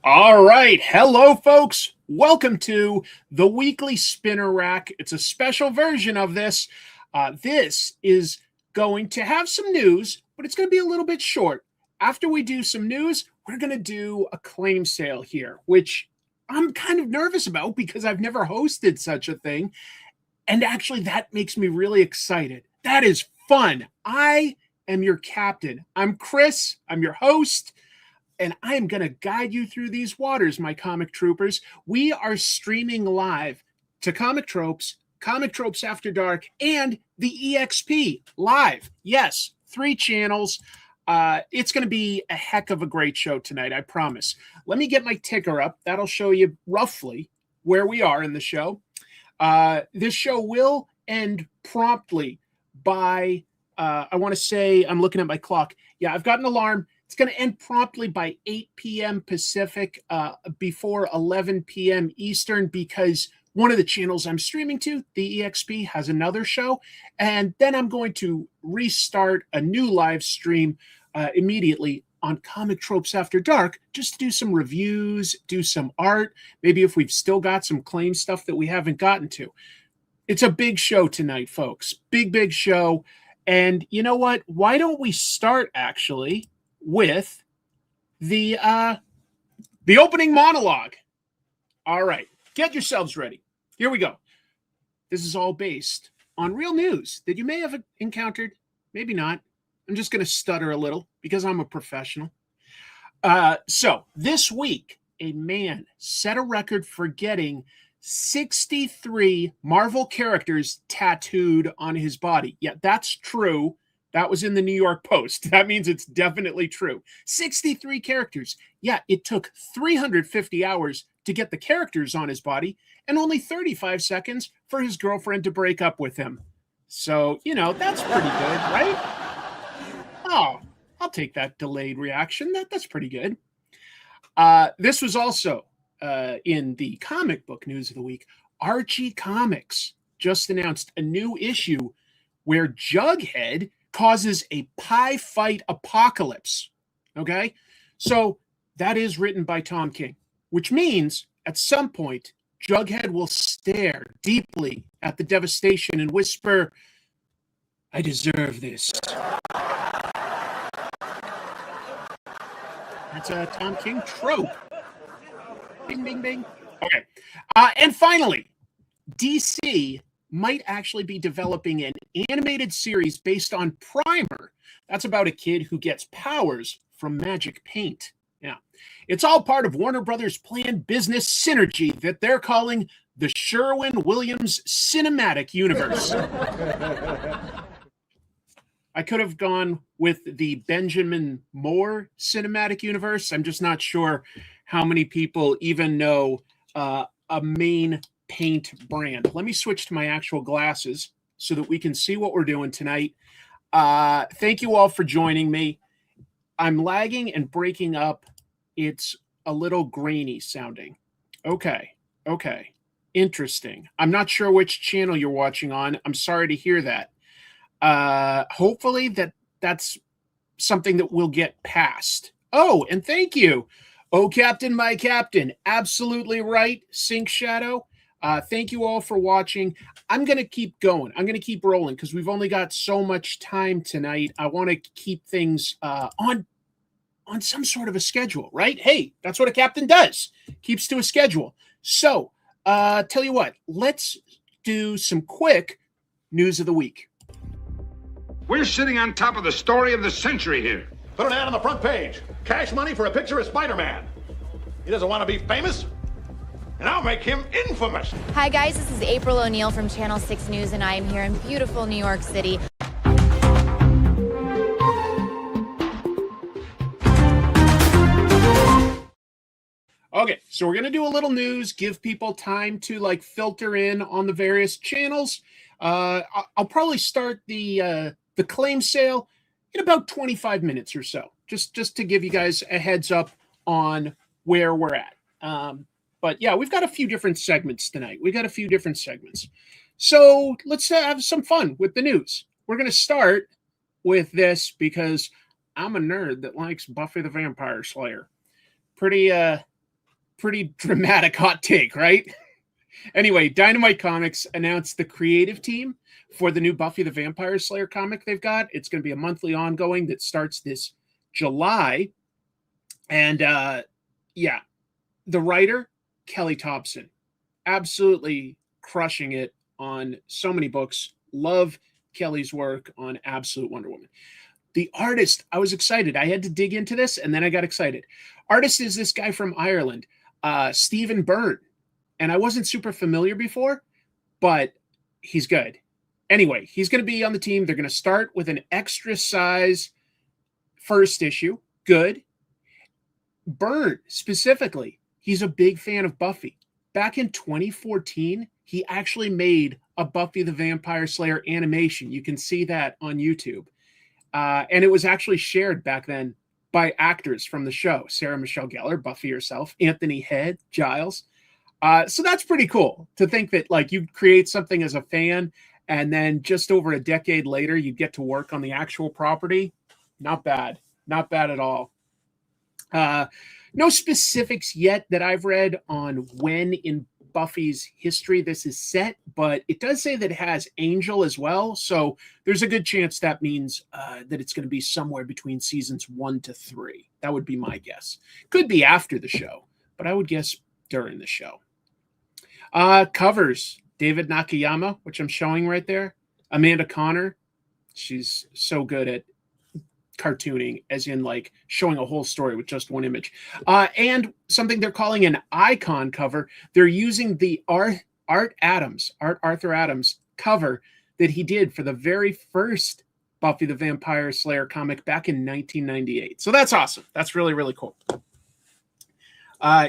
All right. Hello, folks. Welcome to the weekly Spinner Rack. It's a special version of this. This is going to have some news, but it's going to be a little bit short. After we do some news, we're going to do a claim sale here, which I'm kind of nervous about because I've never hosted such a thing. And actually, that makes me really excited. That is fun. I am your captain. I'm Chris. I'm your host. And I am going to guide you through these waters, my comic troopers. We are streaming live to Comic Tropes, Comic Tropes After Dark, and the EXP live. Yes, 3 channels. It's going to be a heck of a great show tonight, I promise. Let me get my ticker up. That'll show you roughly where we are in the show. This show will end promptly by, I want to say, I'm looking at my clock. Yeah, I've got an alarm. It's going to end promptly by 8 p.m. Pacific, before 11 p.m. Eastern, because one of the channels I'm streaming to, the EXP, has another show. And then I'm going to restart a new live stream immediately on Comic Tropes After Dark, just to do some reviews, do some art, maybe if we've still got some claim stuff that we haven't gotten to. It's a big show tonight, folks. Big show. And you know what? Why don't we start, actually, with the opening monologue. All right, get yourselves ready. Here we go. This is all based on real news that you may have encountered, maybe not. I'm just going to stutter a little because I'm a professional. So this week, a man set a record for getting 63 Marvel characters tattooed on his body. Yeah, that's true. That was in the New York Post. That means it's definitely true. 63 characters. Yeah, it took 350 hours to get the characters on his body and only 35 seconds for his girlfriend to break up with him. So, that's pretty good, right? Oh, I'll take that delayed reaction. That's pretty good. This was also in the comic book news of the week. Archie Comics just announced a new issue where Jughead causes a pie fight apocalypse. Okay? So that is written by Tom King, which means at some point, Jughead will stare deeply at the devastation and whisper, "I deserve this." That's a Tom King trope. Bing, bing, bing. Okay. And finally, DC might actually be developing an animated series based on Primer. That's about a kid who gets powers from magic paint. Yeah. It's all part of Warner Brothers' planned business synergy that they're calling the Sherwin-Williams Cinematic Universe. I could have gone with the Benjamin Moore Cinematic Universe. I'm just not sure how many people even know a main paint brand. Let me switch to my actual glasses so that we can see what we're doing tonight. Thank you all for joining me. I'm lagging and breaking up. It's a little grainy sounding. Okay. Interesting. I'm not sure which channel you're watching on. I'm sorry to hear that. Hopefully that's something that we'll get past. Oh, and thank you. Oh, Captain, my Captain. Absolutely right, Sync Shadow. Thank you all for watching. I'm going to keep going. I'm going to keep rolling because we've only got so much time tonight. I want to keep things on some sort of a schedule, right? Hey, that's what a captain does. Keeps to a schedule. So, tell you what, let's do some quick news of the week. We're sitting on top of the story of the century here. Put an ad on the front page. Cash money for a picture of Spider-Man. He doesn't want to be famous, and I'll make him infamous. Hi guys, this is April O'Neil from Channel 6 News, and I am here in beautiful New York City. Okay, so we're going to do a little news, give people time to filter in on the various channels. I'll probably start the claim sale in about 25 minutes or so, just to give you guys a heads up on where we're at. But yeah, we've got a few different segments tonight. So let's have some fun with the news. We're going to start with this because I'm a nerd that likes Buffy the Vampire Slayer. Pretty pretty dramatic hot take, right? Anyway, Dynamite Comics announced the creative team for the new Buffy the Vampire Slayer comic they've got. It's going to be a monthly ongoing that starts this July. And yeah, the writer, Kelly Thompson, absolutely crushing it on so many books. Love Kelly's work on Absolute Wonder Woman. The artist, I was excited. I had to dig into this, and then I got excited. Artist is this guy from Ireland, Stephen Byrne. And I wasn't super familiar before, but he's good. Anyway, he's going to be on the team. They're going to start with an extra size first issue. Good. Byrne, specifically, he's a big fan of Buffy. Back in 2014, he actually made a Buffy the Vampire Slayer animation. You can see that on YouTube. And it was actually shared back then by actors from the show. Sarah Michelle Gellar, Buffy herself, Anthony Head, Giles. So that's pretty cool to think that like you create something as a fan and then just over a decade later, you get to work on the actual property. Not bad. Not bad at all. No specifics yet that I've read on when in Buffy's history this is set, but it does say that it has Angel as well. So there's a good chance that means that it's going to be somewhere between seasons 1 to 3. That would be my guess. Could be after the show, but I would guess during the show. Covers, David Nakayama, which I'm showing right there. Amanda Connor, she's so good at cartooning, as in like showing a whole story with just one image. And something they're calling an icon cover. They're using the Arthur Adams cover that he did for the very first Buffy the Vampire Slayer comic back in 1998. So that's awesome. That's really, really cool.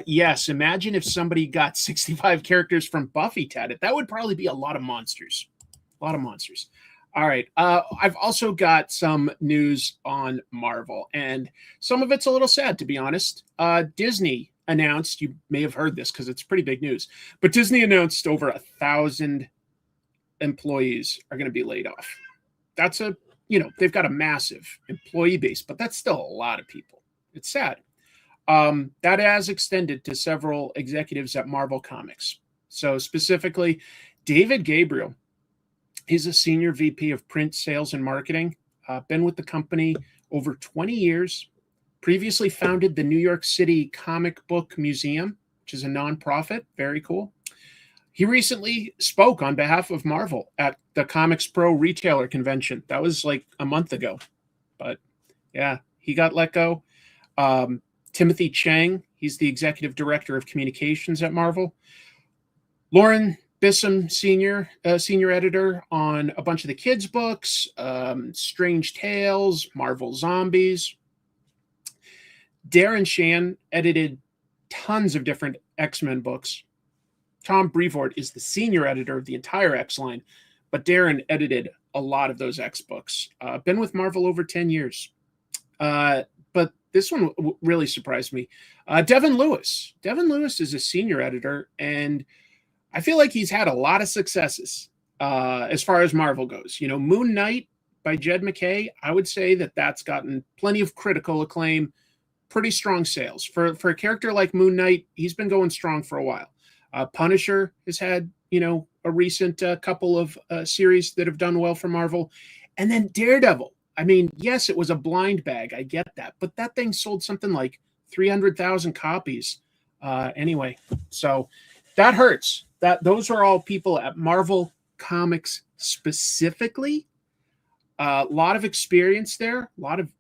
Yes, imagine if somebody got 65 characters from Buffy tatted. That would probably be a lot of monsters. A lot of monsters. All right. I've also got some news on Marvel, and some of it's a little sad, to be honest. Disney announced, you may have heard this because it's pretty big news, but Disney announced over 1,000 employees are going to be laid off. That's they've got a massive employee base, but that's still a lot of people. It's sad. That has extended to several executives at Marvel Comics. So specifically, David Gabriel, he's a senior VP of print sales and marketing, been with the company over 20 years, previously founded the New York City Comic Book Museum, which is a nonprofit. Very cool. He recently spoke on behalf of Marvel at the Comics Pro Retailer Convention. That was like a month ago. But yeah, he got let go. Timothy Chang, he's the executive director of communications at Marvel. Lauren Bissum, senior editor on a bunch of the kids' books, Strange Tales, Marvel Zombies. Darren Shan edited tons of different X-Men books. Tom Brevoort is the senior editor of the entire X line, but Darren edited a lot of those X books. Been with Marvel over 10 years. But this one really surprised me. Devin Lewis. Devin Lewis is a senior editor, and I feel like he's had a lot of successes as far as Marvel goes. Moon Knight by Jed McKay, I would say that that's gotten plenty of critical acclaim, pretty strong sales. For a character like Moon Knight, he's been going strong for a while. Punisher has had, a recent couple of series that have done well for Marvel. And then Daredevil. I mean, yes, it was a blind bag. I get that. But that thing sold something like 300,000 copies anyway. So that hurts. Those are all people at Marvel Comics specifically. A lot of experience there. A lot of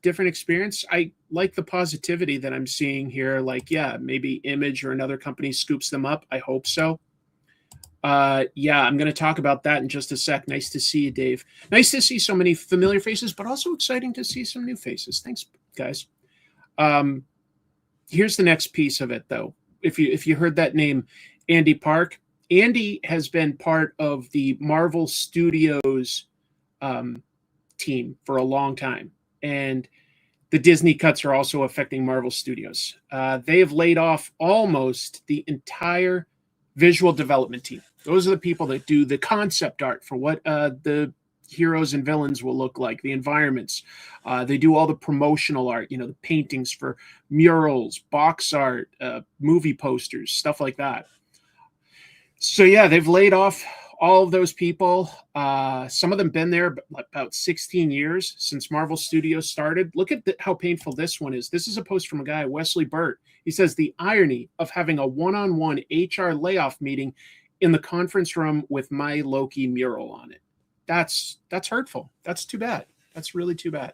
different experience. I like the positivity that I'm seeing here. Like, yeah, maybe Image or another company scoops them up. I hope so. Yeah, I'm going to talk about that in just a sec. Nice to see you, Dave. Nice to see so many familiar faces, but also exciting to see some new faces. Thanks, guys. Here's the next piece of it, though. If you heard that name, Andy Park. Andy has been part of the Marvel Studios team for a long time. And the Disney cuts are also affecting Marvel Studios. They have laid off almost the entire visual development team. Those are the people that do the concept art for what the heroes and villains will look like, the environments. They do all the promotional art, the paintings for murals, box art, movie posters, stuff like that. So yeah, they've laid off all of those people. Some of them been there about 16 years since Marvel Studios started. Look at how painful this one is. This is a post from a guy, Wesley Burt. He says, the irony of having a one-on-one HR layoff meeting in the conference room with my Loki mural on it. That's hurtful. That's too bad. That's really too bad.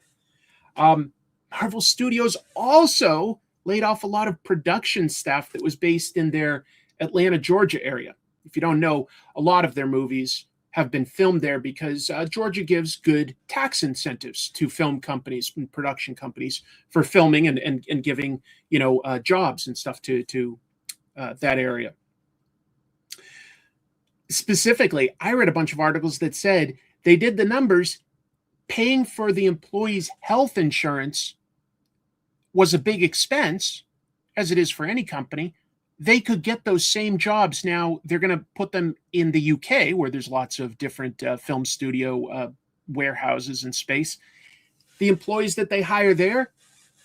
Marvel Studios also laid off a lot of production staff that was based in their Atlanta, Georgia area. If you don't know, a lot of their movies have been filmed there because Georgia gives good tax incentives to film companies and production companies for filming and giving, jobs and stuff to that area. Specifically, I read a bunch of articles that said they did the numbers. Paying for the employees' health insurance was a big expense, as it is for any company. They could get those same jobs. Now they're going to put them in the UK, where there's lots of different film studio warehouses and space. The employees that they hire there,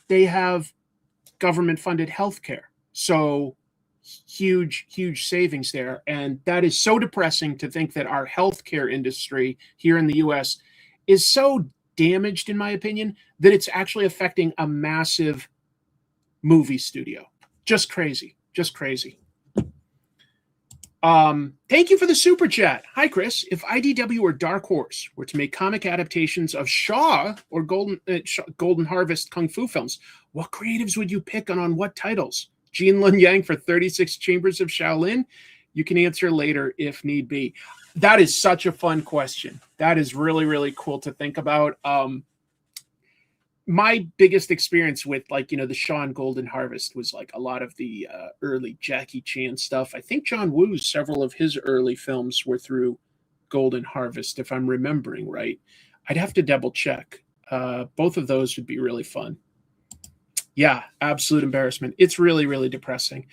they have government-funded healthcare. So huge savings there. And that is so depressing to think that our healthcare industry here in the US is so damaged, in my opinion, that it's actually affecting a massive movie studio. Just crazy. Thank you for the super chat. Hi, Chris. If IDW or Dark Horse were to make comic adaptations of Shaw or Golden Harvest Kung Fu films, what creatives would you pick and on what titles? Gene Lun Yang for 36 Chambers of Shaolin? You can answer later if need be. That is such a fun question. That is really, really cool to think about. My biggest experience with the Shaw and Golden Harvest was a lot of the early Jackie Chan stuff. I think John Woo's several of his early films were through Golden Harvest, if I'm remembering right. I'd have to double check. Both of those would be really fun. Yeah, absolute embarrassment. It's really, really depressing.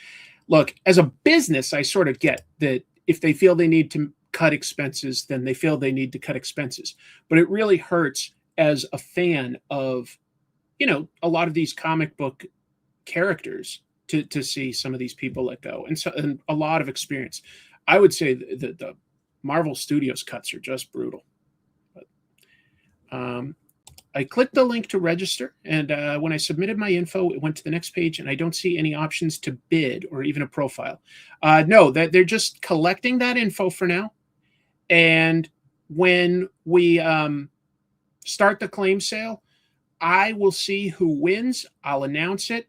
Look, as a business, I sort of get that if they feel they need to cut expenses, then they feel they need to cut expenses. But it really hurts as a fan of, a lot of these comic book characters to see some of these people let go. And a lot of experience. I would say the Marvel Studios cuts are just brutal. But, I clicked the link to register, and when I submitted my info, it went to the next page, and I don't see any options to bid or even a profile. No, that they're just collecting that info for now. And when we start the claim sale, I will see who wins. I'll announce it.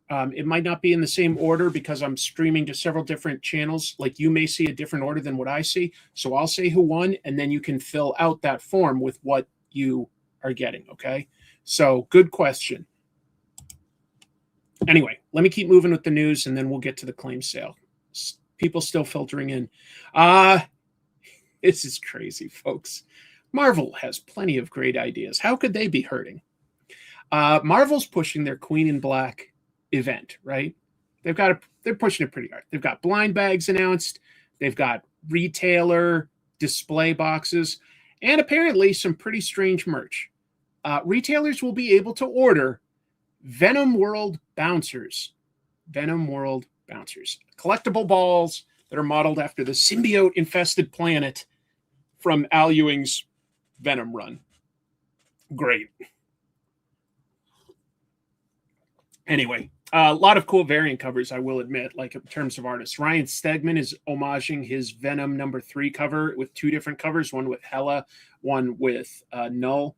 It might not be in the same order because I'm streaming to several different channels. Like you may see a different order than what I see. So I'll say who won, and then you can fill out that form with what you are getting. Okay. So good question. Anyway, let me keep moving with the news and then we'll get to the claim sale. People still filtering in. This is crazy, folks. Marvel has plenty of great ideas. How could they be hurting? Marvel's pushing their Queen in Black event, right? They're pushing it pretty hard. They've got blind bags announced. They've got retailer display boxes, and apparently some pretty strange merch. Retailers will be able to order Venom World Bouncers. Venom World Bouncers. Collectible balls that are modeled after the symbiote-infested planet from Al Ewing's Venom run. Great. Anyway, a lot of cool variant covers, I will admit, like in terms of artists. Ryan Stegman is homaging his Venom #3 cover with two different covers, one with Hela, one with Null.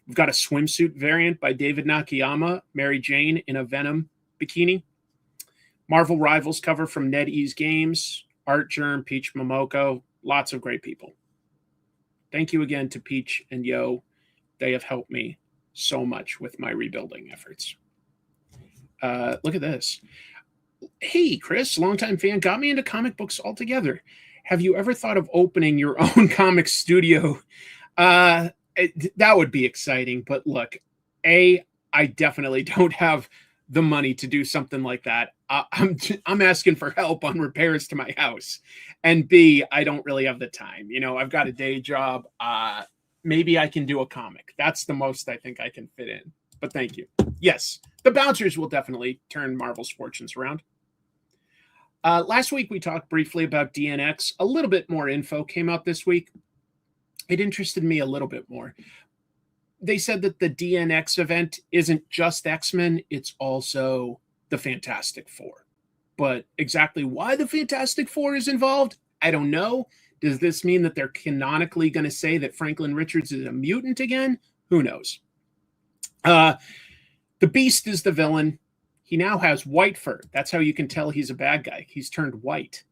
We've got a swimsuit variant by David Nakayama, Mary Jane in a Venom bikini. Marvel Rivals cover from NetEase Games, Art Germ, Peach Momoko, lots of great people. Thank you again to Peach and Yo. They have helped me so much with my rebuilding efforts. Look at this. Hey, Chris, longtime fan, got me into comic books altogether. Have you ever thought of opening your own comic studio? That would be exciting. But look, I definitely don't have the money to do something like that. I'm asking for help on repairs to my house. And B, I don't really have the time. I've got a day job. maybe I can do a comic. That's the most I think I can fit in. But thank you. Yes, the bouncers will definitely turn Marvel's fortunes around. Last week, we talked briefly about DNX. A little bit more info came out this week. It interested me a little bit more. They said that the DNX event isn't just X-Men, it's also the Fantastic Four. But exactly why the Fantastic Four is involved, I don't know. Does this mean that they're canonically going to say that Franklin Richards is a mutant again? Who knows? The Beast is the villain. He now has white fur. That's how you can tell he's a bad guy. He's turned white.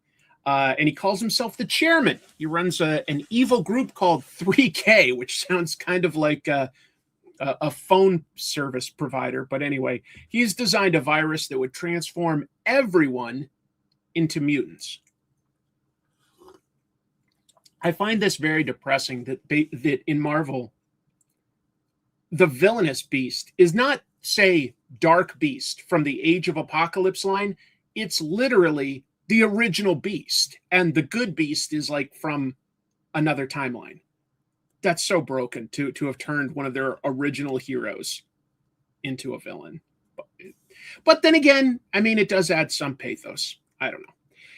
And he calls himself the chairman. He runs an evil group called 3K, which sounds kind of like a phone service provider. But anyway, he's designed a virus that would transform everyone into mutants. I find this very depressing that in Marvel, the villainous Beast is not, say, Dark Beast from the Age of Apocalypse line. It's literally the original Beast, and the good Beast is like from another timeline. That's so broken to have turned one of their original heroes into a villain. But then again, I mean, it does add some pathos. I don't know.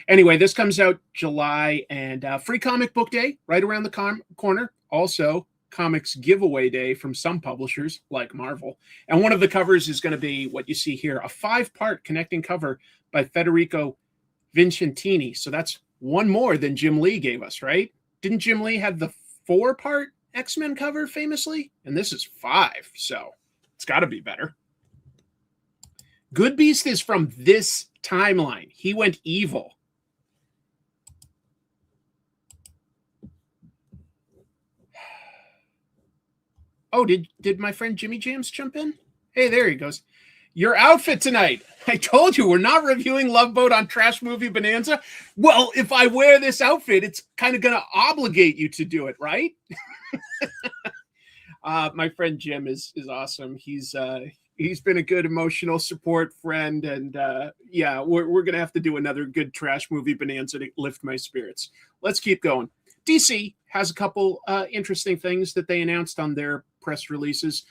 Anyway, this comes out July, and Free Comic Book Day right around the corner. Also, Comics Giveaway Day from some publishers like Marvel. And one of the covers is going to be what you see here, a 5-part connecting cover by Federico Vincentini. So that's one more than Jim Lee gave us, right? Didn't Jim Lee have the 4-part X-Men cover famously? And this is 5, so it's got to be better. Good Beast is from this timeline. He went evil. Oh, did my friend Jimmy Jams jump in? Hey, there he goes. Your outfit tonight. I told you we're not reviewing Love Boat on Trash Movie Bonanza. Well, if I wear this outfit, it's kind of going to obligate you to do it, right? My friend Jim is awesome. He's been a good emotional support friend, and yeah, we're going to have to do another good Trash Movie Bonanza to lift my spirits. Let's keep going. DC has a couple interesting things that they announced on their press releases.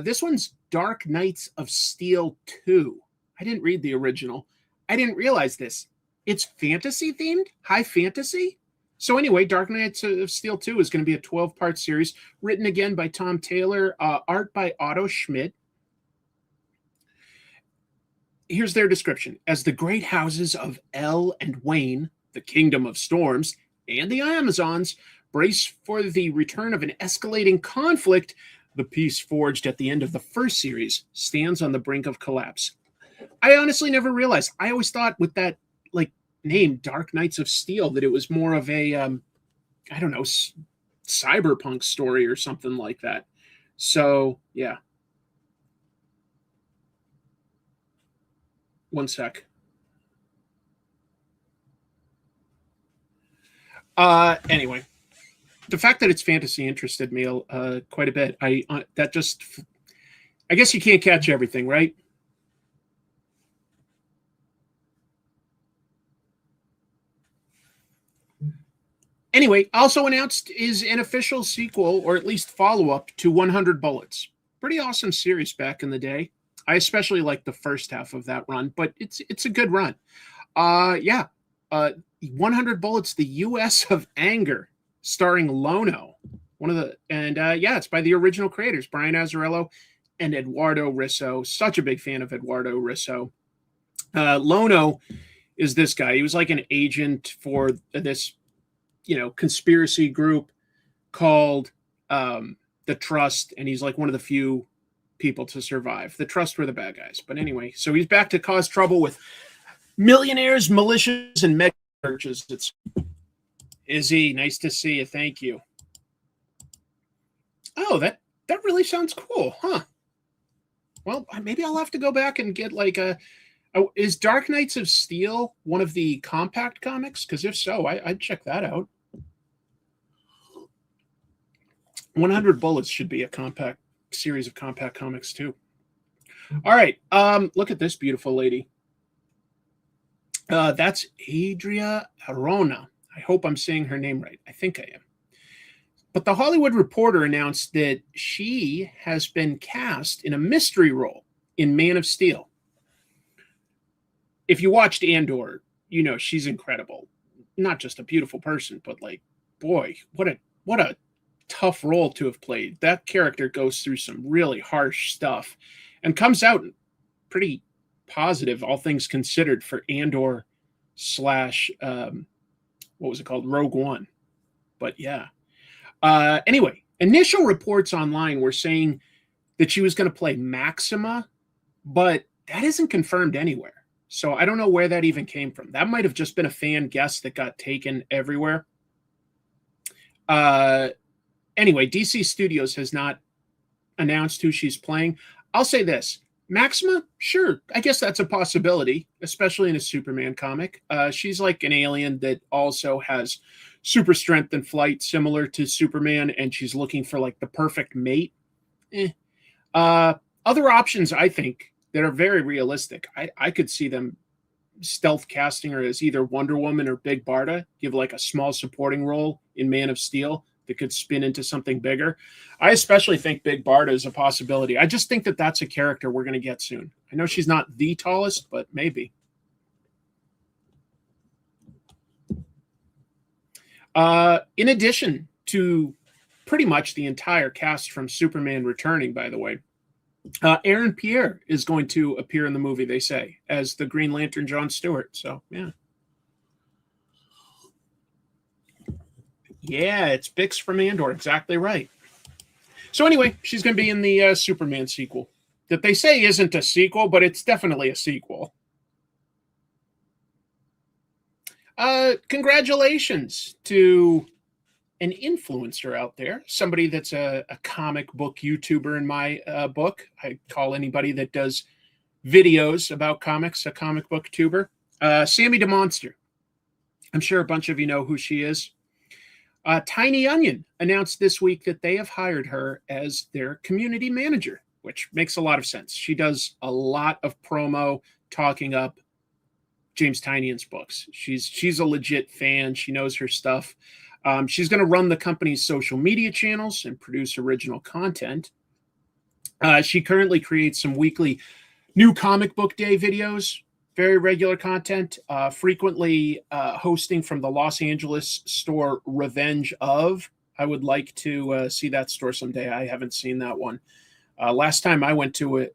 This one's Dark Knights of Steel 2. I didn't read the original. I didn't realize this. It's fantasy themed, high fantasy. So anyway, Dark Knights of Steel 2 is going to be a 12-part series, written again by Tom Taylor, art by Otto Schmidt. Here's their description. As the great houses of El and Wayne, the Kingdom of Storms, and the Amazons brace for the return of an escalating conflict, the peace forged at the end of the first series stands on the brink of collapse. I honestly never realized. I always thought with that name, Dark Knights of Steel, that it was more of a, I don't know, cyberpunk story or something like that. So, yeah. One sec. Anyway, the fact that it's fantasy interested me quite a bit. I guess you can't catch everything, right? Anyway, also announced is an official sequel, or at least follow-up, to 100 Bullets. Pretty awesome series back in the day. I especially like the first half of that run, but it's a good run. 100 Bullets, the U.S. of Anger, starring Lono. It's by the original creators, Brian Azzarello and Eduardo Risso. Such a big fan of Eduardo Risso. Lono is this guy. He was like an agent for this, conspiracy group called the Trust, and he's like one of the few people to survive. The Trust were the bad guys. But anyway, so he's back to cause trouble with millionaires, militias, and mega churches. It's Izzy, nice to see you. Thank you. Oh, that really sounds cool, huh? Well, maybe I'll have to go back and get is Dark Knights of Steel one of the compact comics? Because if so, I'd check that out. 100 Bullets should be a compact series of compact comics too. All right, look at this beautiful lady. That's Adria Arona. I hope I'm saying her name right. I think I am. But the Hollywood Reporter announced that she has been cast in a mystery role in Man of Steel. If you watched Andor, you know she's incredible. Not just a beautiful person, but like, boy, what a tough role to have played. That character goes through some really harsh stuff and comes out pretty positive, all things considered, for Andor slash what was it called? Rogue One. But yeah. Anyway, initial reports online were saying that she was going to play Maxima, but that isn't confirmed anywhere. So I don't know where that even came from. That might have just been a fan guess that got taken everywhere. Anyway, DC Studios has not announced who she's playing. I'll say this. Maxima, sure, I guess that's a possibility, especially in a Superman comic. She's like an alien that also has super strength and flight, similar to Superman, and she's looking for like the perfect mate. Other options, I think, that are very realistic. I could see them stealth casting her as either Wonder Woman or Big Barda, give like a small supporting role in Man of Steel that could spin into something bigger. I especially think Big Barda is a possibility. I just think that that's a character we're going to get soon. I know she's not the tallest, but maybe. In addition to pretty much the entire cast from Superman returning, by the way, Aaron Pierre is going to appear in the movie, they say, as the Green Lantern John Stewart. So, yeah. Yeah, it's Bix from Andor. Exactly right. So anyway, she's going to be in the Superman sequel that they say isn't a sequel, but it's definitely a sequel. Congratulations to an influencer out there, somebody that's a comic book YouTuber in my book. I call anybody that does videos about comics a comic book tuber. Sammy DeMonster. I'm sure a bunch of you know who she is. Tiny Onion announced this week that they have hired her as their community manager, which makes a lot of sense. She does a lot of promo talking up James Tynion's books. She's a legit fan. She knows her stuff. She's going to run the company's social media channels and produce original content. She currently creates some weekly new comic book day videos, very regular content, frequently hosting from the Los Angeles store Revenge of. I would like to see that store someday. I haven't seen that one. Last time I went to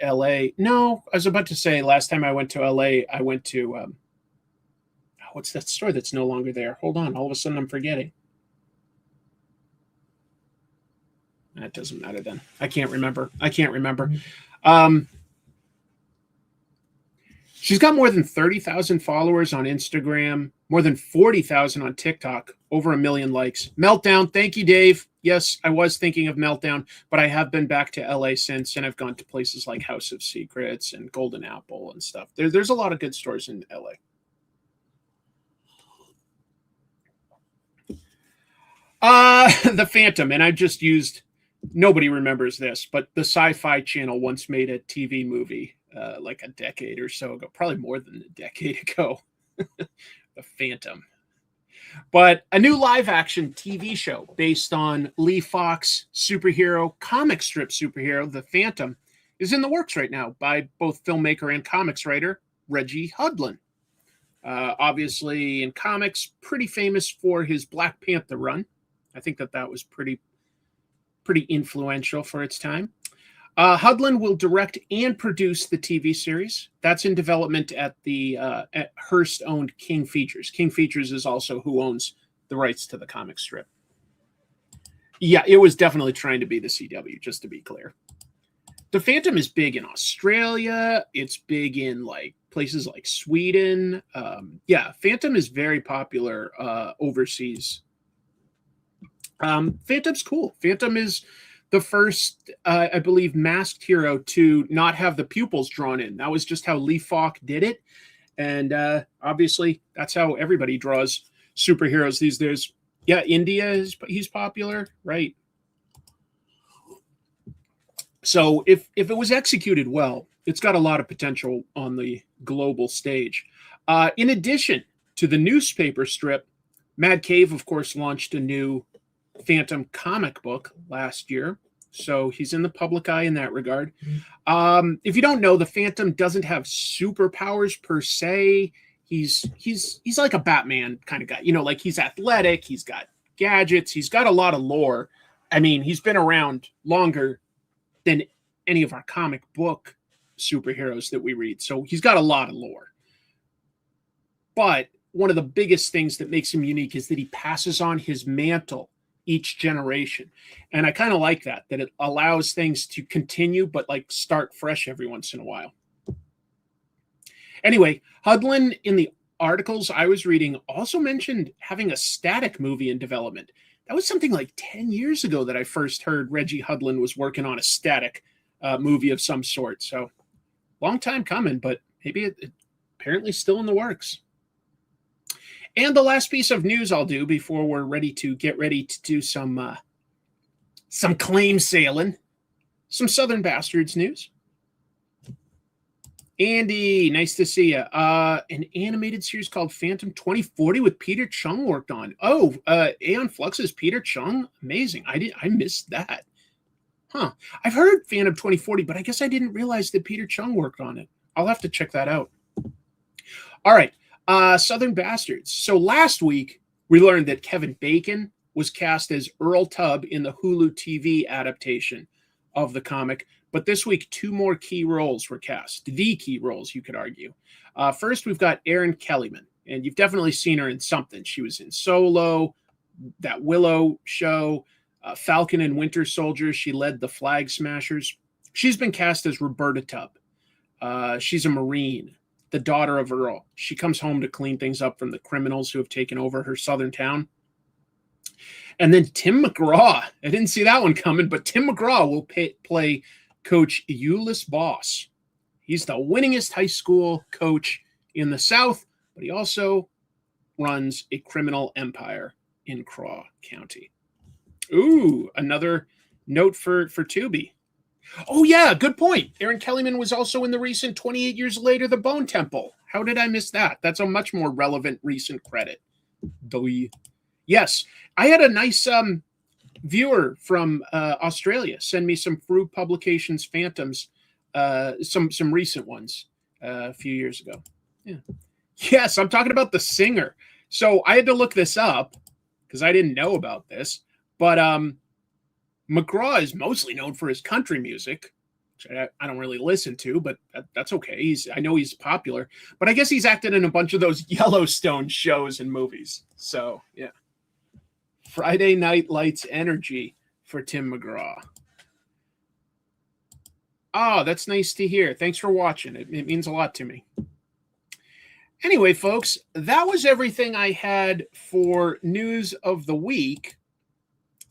LA. No, I was about to say last time I went to LA, I went to what's that store that's no longer there? Hold on. All of a sudden I'm forgetting. That doesn't matter then. I can't remember. She's got more than 30,000 followers on Instagram, more than 40,000 on TikTok, over 1 million likes. Meltdown. Thank you, Dave. Yes, I was thinking of Meltdown, but I have been back to LA since, and I've gone to places like House of Secrets and Golden Apple and stuff. There's a lot of good stores in LA. The Phantom, and I just used, nobody remembers this, but the Sci-Fi Channel once made a TV movie like a decade or so ago, probably more than a decade ago. The Phantom. But a new live-action TV show based on Lee Fox superhero, comic strip superhero, The Phantom, is in the works right now by both filmmaker and comics writer Reggie Hudlin. Obviously, in comics, pretty famous for his Black Panther run. I think that was pretty influential for its time. Hudlin will direct and produce the TV series. That's in development at the at Hearst-owned King Features. King Features is also who owns the rights to the comic strip. Yeah, it was definitely trying to be the CW, just to be clear. The Phantom is big in Australia. It's big in like places like Sweden. Yeah, Phantom is very popular overseas. Phantom's cool. Phantom is the first, I believe, masked hero to not have the pupils drawn in. That was just how Lee Falk did it. And obviously, that's how everybody draws superheroes these days. Yeah, India, he's popular, right? So if it was executed well, it's got a lot of potential on the global stage. In addition to the newspaper strip, Mad Cave, of course, launched a new Phantom comic book last year. So he's in the public eye in that regard. If you don't know, the Phantom doesn't have superpowers per se. He's like a Batman kind of guy. You know, like he's athletic, he's got gadgets, he's got a lot of lore. I mean, he's been around longer than any of our comic book superheroes that we read. So he's got a lot of lore. But one of the biggest things that makes him unique is that he passes on his mantle each generation. And I kind of like that it allows things to continue, but like start fresh every once in a while. Anyway, Hudlin in the articles I was reading also mentioned having a Static movie in development. That was something like 10 years ago that I first heard Reggie Hudlin was working on a Static movie of some sort. So long time coming, but maybe it apparently still in the works. And the last piece of news I'll do before we're ready to do some claim sailing, some Southern Bastards news. Andy, nice to see you. An animated series called Phantom 2040 with Peter Chung worked on. Oh, Aeon Flux's Peter Chung, amazing. I missed that. Huh. I've heard Phantom 2040, but I guess I didn't realize that Peter Chung worked on it. I'll have to check that out. All right. Southern Bastards. So last week, we learned that Kevin Bacon was cast as Earl Tubb in the Hulu TV adaptation of the comic. But this week, 2 more key roles were cast. The key roles, you could argue. First, we've got Erin Kellyman. And you've definitely seen her in something. She was in Solo, that Willow show, Falcon and Winter Soldier. She led the Flag Smashers. She's been cast as Roberta Tubb. She's a Marine, the daughter of Earl. She comes home to clean things up from the criminals who have taken over her southern town. And then Tim McGraw. I didn't see that one coming, but Tim McGraw will play Coach Euless Boss. He's the winningest high school coach in the South, but he also runs a criminal empire in Craw County. Ooh, another note for Tubi. Oh, yeah, good point. Erin Kellyman was also in the recent 28 Years Later, The Bone Temple. How did I miss that? That's a much more relevant recent credit. Yes, I had a nice viewer from Australia send me some Fruit Publications Phantoms, some recent ones a few years ago. Yeah. Yes, I'm talking about the singer. So I had to look this up because I didn't know about this. But McGraw is mostly known for his country music, which I don't really listen to, but that's okay. I know he's popular, but I guess he's acted in a bunch of those Yellowstone shows and movies. So, yeah. Friday Night Lights energy for Tim McGraw. Oh, that's nice to hear. Thanks for watching. It means a lot to me. Anyway, folks, that was everything I had for news of the week.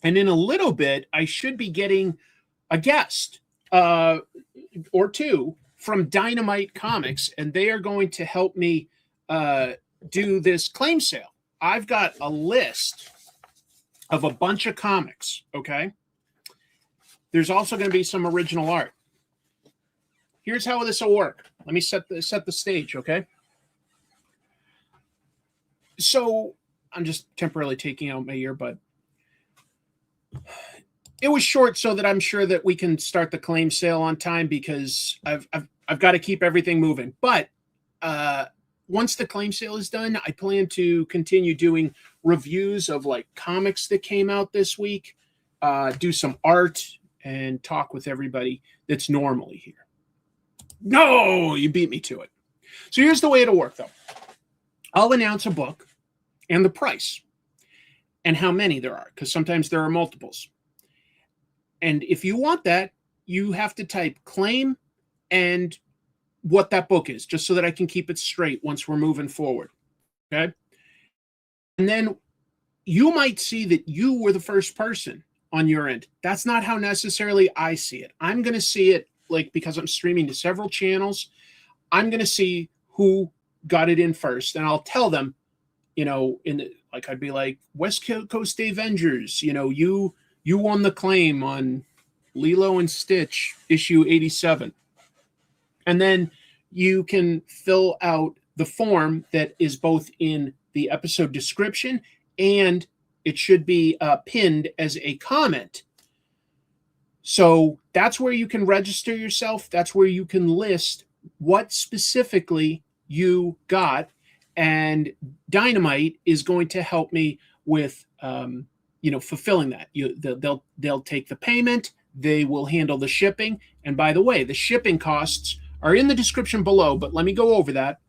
And in a little bit, I should be getting a guest or two from Dynamite Comics, and they are going to help me do this claim sale. I've got a list of a bunch of comics, okay? There's also going to be some original art. Here's how this will work. Let me set the stage, okay? So I'm just temporarily taking out my earbud. It was short so that I'm sure that we can start the claim sale on time because I've got to keep everything moving. But once the claim sale is done, I plan to continue doing reviews of like comics that came out this week, do some art, and talk with everybody that's normally here. No, you beat me to it. So here's the way it'll work, though. I'll announce a book and the price and how many there are, because sometimes there are multiples. And if you want that, you have to type claim and what that book is, just so that I can keep it straight once we're moving forward. Okay? And then you might see that you were the first person on your end. That's not how necessarily I see it. I'm going to see it, like, because I'm streaming to several channels, I'm going to see who got it in first. And I'll tell them, you know, I'd be like, West Coast Avengers, you know, you won the claim on Lilo and Stitch issue 87. And then you can fill out the form that is both in the episode description and It should be pinned as a comment. So that's where you can register yourself. That's where you can list what specifically you got. And Dynamite is going to help me with, fulfilling that. They'll take the payment. They will handle the shipping. And by the way, the shipping costs are in the description below, but let me go over that.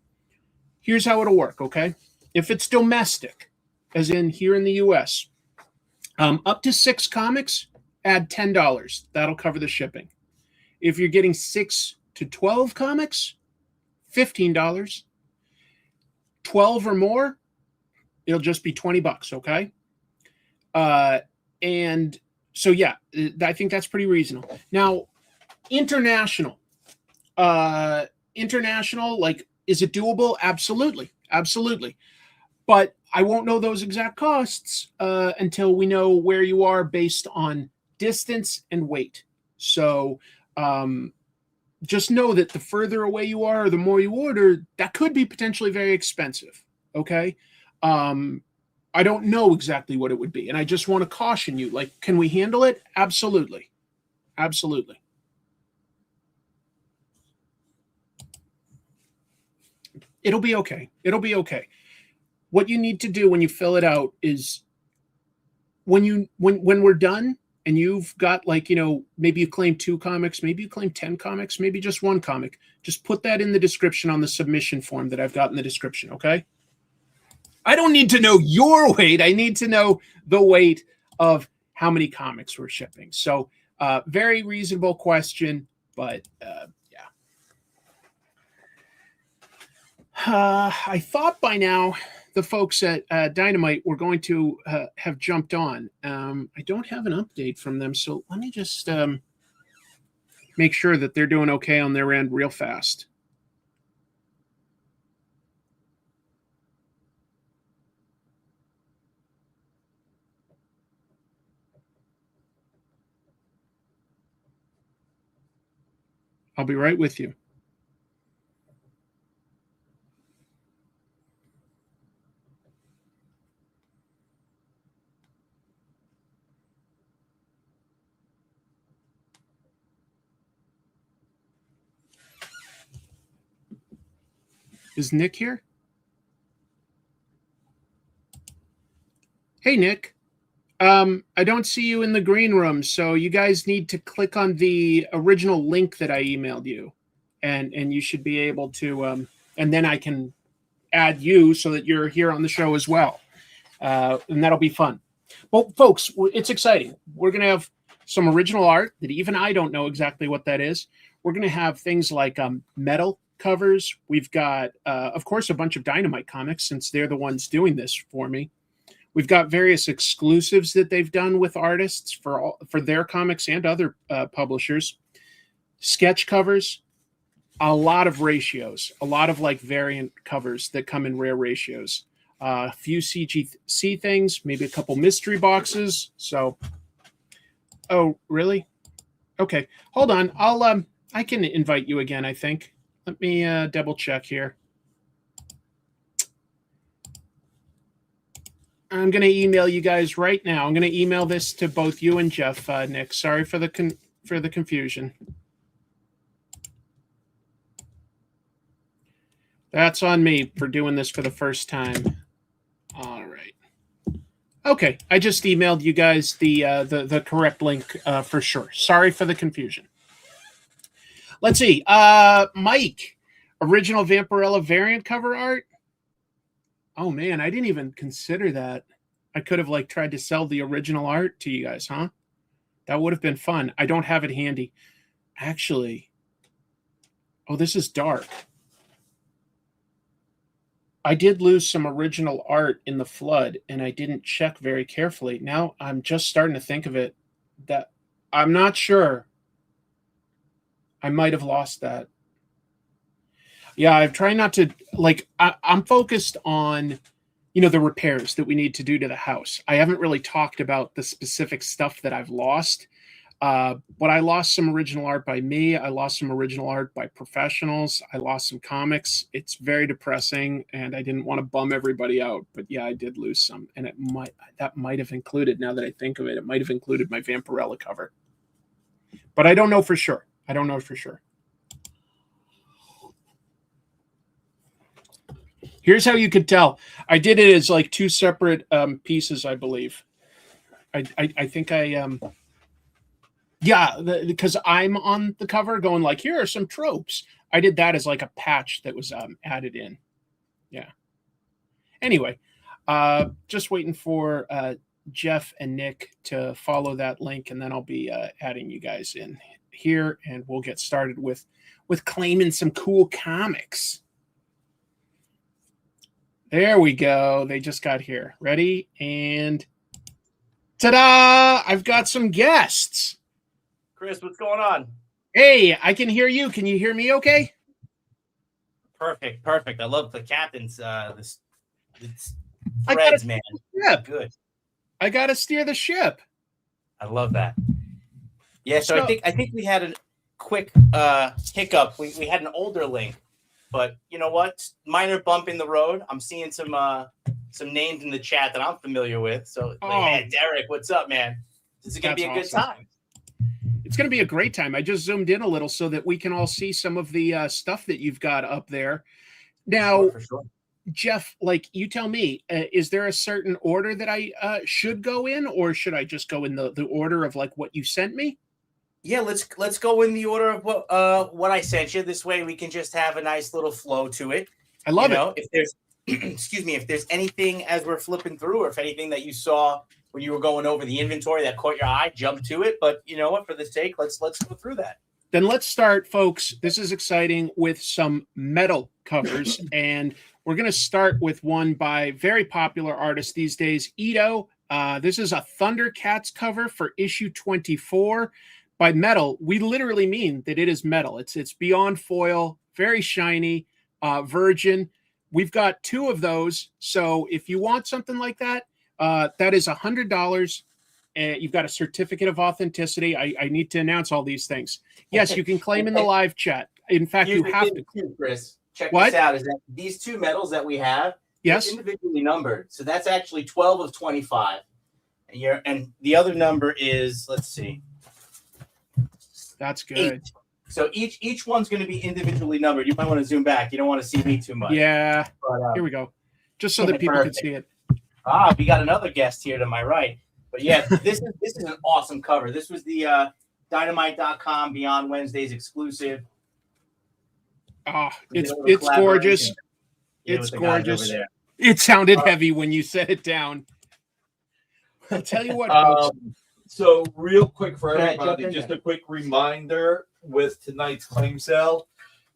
Here's how it'll work, okay? If it's domestic, as in here in the US, up to 6 comics, add $10. That'll cover the shipping. If you're getting 6 to 12 comics, $15. 12 or more, it'll just be $20, okay? And so, yeah, I think that's pretty reasonable. Now, international, like, is it doable? Absolutely. Absolutely. But I won't know those exact costs until we know where you are based on distance and weight. So just know that the further away you are, or the more you order, that could be potentially very expensive. Okay. I don't know exactly what it would be. And I just want to caution you, like, can we handle it? Absolutely. Absolutely. It'll be okay. It'll be okay. What you need to do when you fill it out is when we're done and you've got, like, maybe you claim 2 comics, maybe you claim 10 comics, maybe just 1 comic, just put that in the description on the submission form that I've got in the description. Okay. I don't need to know your weight. I need to know the weight of how many comics we're shipping. So very reasonable question, but yeah. I thought by now the folks at Dynamite were going to have jumped on. I don't have an update from them, so let me just make sure that they're doing okay on their end real fast. I'll be right with you. Is Nick here? Hey, Nick. I don't see you in the green room, so you guys need to click on the original link that I emailed you, and you should be able to, and then I can add you so that you're here on the show as well, and that'll be fun. Well, folks, it's exciting. We're going to have some original art that even I don't know exactly what that is. We're going to have things like metal covers. We've got, of course, a bunch of Dynamite comics, since they're the ones doing this for me. We've got various exclusives that they've done with artists for their comics and other publishers. Sketch covers, a lot of ratios, a lot of, like, variant covers that come in rare ratios. A few CGC things, maybe a couple mystery boxes. So, oh, really? Okay, hold on. I can invite you again, I think. Let me double check here. I'm going to email you guys right now. I'm going to email this to both you and Jeff, Nick. Sorry for the confusion. That's on me for doing this for the first time. All right. Okay, I just emailed you guys the correct link for sure. Sorry for the confusion. Let's see. Mike, original Vampirella variant cover art. Oh, man, I didn't even consider that. I could have, like, tried to sell the original art to you guys, huh? That would have been fun. I don't have it handy. Actually, oh, this is dark. I did lose some original art in the flood, and I didn't check very carefully. Now I'm just starting to think of it, that I'm not sure. I might have lost that. Yeah, I'm trying not to, like, I'm focused on, the repairs that we need to do to the house. I haven't really talked about the specific stuff that I've lost. But I lost some original art by me. I lost some original art by professionals. I lost some comics. It's very depressing, and I didn't want to bum everybody out. But yeah, I did lose some, and that might have included. Now that I think of it, it might have included my Vampirella cover. But I don't know for sure. Here's how you could tell. I did it as like two separate pieces, I believe. I think because I'm on the cover going like, here are some tropes. I did that as like a patch that was added in. Yeah. Anyway, just waiting for Jeff and Nick to follow that link, and then I'll be adding you guys in here, and we'll get started with claiming some cool comics. There we go. They just got here. Ready? And ta-da! I've got some guests. Chris, what's going on? Hey, I can hear you. Can you hear me okay? Perfect. I love the captain's this threads, man. Yeah. Good. I got to steer the ship. I love that. Yeah, so I think we had a quick hiccup. We had an older link, but you know what? Minor bump in the road. I'm seeing some names in the chat that I'm familiar with. So, man, Derek, what's up, man? This is going to be a good time. It's going to be a great time. I just zoomed in a little so that we can all see some of the stuff that you've got up there. Now, for sure. Jeff, like you tell me, is there a certain order that I should go in, or should I just go in the order of like what you sent me? Yeah, let's go in the order of what I sent you. This way we can just have a nice little flow to it. I love it. If there's excuse me, if there's anything as we're flipping through, or if anything that you saw when you were going over the inventory that caught your eye, jump to it. But you know what? For the sake, let's go through that. Then let's start, folks. This is exciting with some metal covers, and we're going to start with one by very popular artist these days, Ito. This is a Thundercats cover for issue 24. By metal, we literally mean that it is metal. It's beyond foil, very shiny, virgin. We've got two of those. So if you want something like that, that is $100. And you've got a certificate of authenticity. I need to announce all these things. Yes, you can claim in the live chat. In fact, you have to. Chris, check this out. Is that these two medals that we have? Yes, individually numbered. So that's actually 12 of 25. And the other number is, let's see. That's good. 8. So each one's going to be individually numbered. You might want to zoom back. You don't want to see me too much. Yeah. But, here we go. Just so that people can see it. We got another guest here to my right. But yeah, this is an awesome cover. This was the Dynamite.com Beyond Wednesdays exclusive. It's gorgeous. It's gorgeous. It sounded heavy when you set it down. I'll tell you what, folks. So real quick for everybody, just a quick reminder with tonight's claim sale,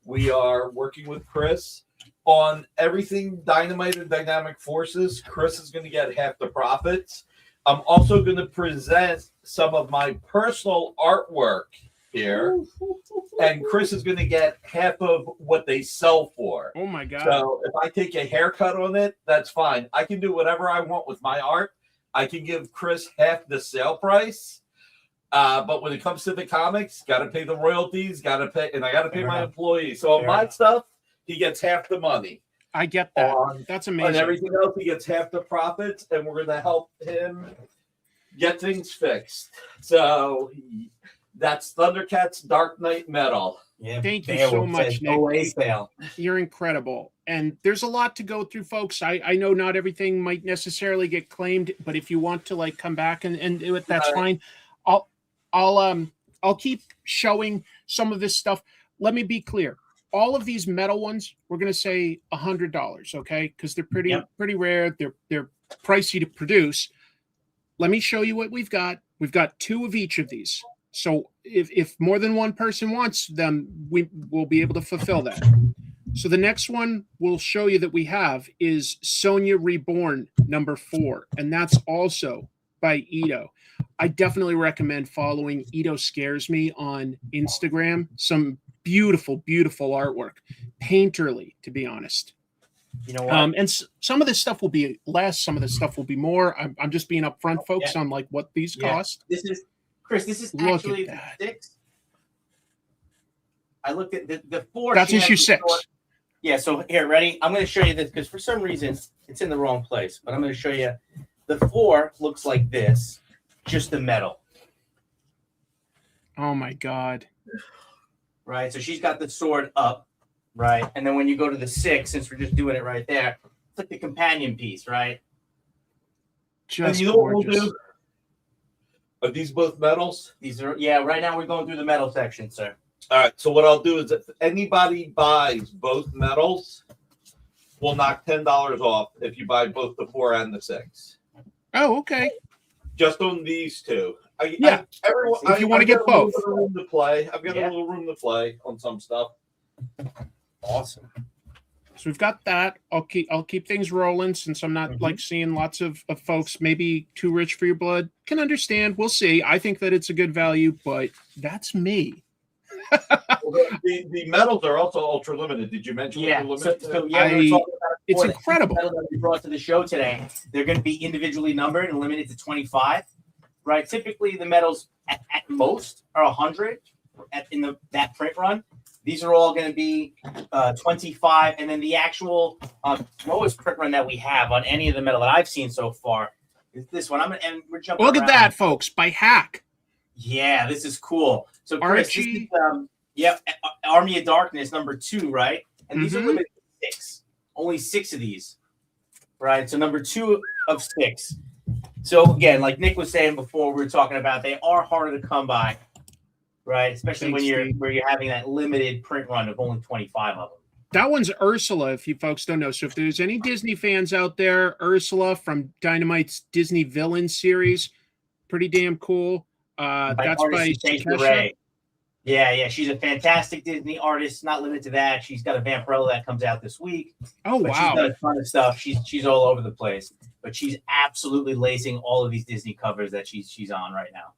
we are working with Chris on everything Dynamite and Dynamic Forces. Chris is going to get half the profits. I'm also going to present some of my personal artwork here, and Chris is going to get half of what they sell for. Oh my God. So if I take a haircut on it, that's fine. I can do whatever I want with my art. I can give Chris half the sale price, but when it comes to the comics, got to pay the royalties, got to pay, and I got to pay my employees. So on my stuff, he gets half the money. I get that. That's amazing. On everything else, he gets half the profits, and we're going to help him get things fixed. So that's Thundercats Dark Knight Metal. Yeah, thank you so much, Nick. No sale. You're incredible. And there's a lot to go through, folks. I know not everything might necessarily get claimed, but if you want to like come back and do it, that's fine. I'll keep showing some of this stuff. Let me be clear. All of these metal ones, we're going to say $100, okay? Because they're pretty rare. They're pricey to produce. Let me show you what we've got. We've got 2 of each of these. So if more than one person wants them, we will be able to fulfill that. So the next one we'll show you that we have is Sonya Reborn number 4, and that's also by Ito. I definitely recommend following Ito Scares Me on Instagram. Some beautiful, beautiful artwork, painterly, to be honest. You know what? And some of this stuff will be less, some of this stuff will be more. I'm just being upfront, folks, on like what these cost. Chris, this is Look actually at the that. 6. I looked at the 4. That's she issue has the 6. sword. Yeah, so here, ready? I'm going to show you this because for some reason it's in the wrong place, but I'm going to show you. The 4 looks like this, just the metal. Oh my God. Right, so she's got the sword up, right? And then when you go to the 6, since we're just doing it right there, it's like the companion piece, right? Just you know what we'll gorgeous. do? Are these both metals? These are, yeah, right now we're going through the metal section, sir. All right, so what I'll do is if anybody buys both metals, we'll knock $10 off if you buy both the 4 and the 6. Oh, okay. Just on these two. Yeah. If you want to get both. I've got a little room to play. I've got Yeah. a little room to play on some stuff. Awesome. So we've got that. I'll keep things rolling since I'm not like seeing lots of folks maybe too rich for your blood. Can understand. We'll see. I think that it's a good value, but that's me. The metals are also ultra limited. Did you mention? Yeah, ultra so, limited? so yeah, we were talking about it It's before, the incredible. metal that we brought to the show today. They're going to be individually numbered and limited to 25. Right, typically the metals at most are 100 in that print run. These are all going to be 25, and then the actual lowest print run that we have on any of the metal that I've seen so far is this one. And we're jumping. Look at around. that, folks, by Hack. Yeah, this is cool. So Chris, this is, Barrucci. Army of Darkness number 2, right? And these are Mhm. limited to 6. Only 6 of these, right? So number 2 of 6. So again, like Nick was saying before, we were talking about they are harder to come by, right? Especially Thanks, when Steve. you're having that limited print run of only 25 of them. That one's Ursula, if you folks don't know. So if there's any Disney fans out there, Ursula from Dynamite's Disney Villain series, pretty damn cool. That's by artist Stacey Kesha. Ray. Yeah, she's a fantastic Disney artist. Not limited to that. She's got a Vampirella that comes out this week. Oh, But she's wow. done a ton of stuff. She's all over the place. But she's absolutely lacing all of these Disney covers that she's on right now.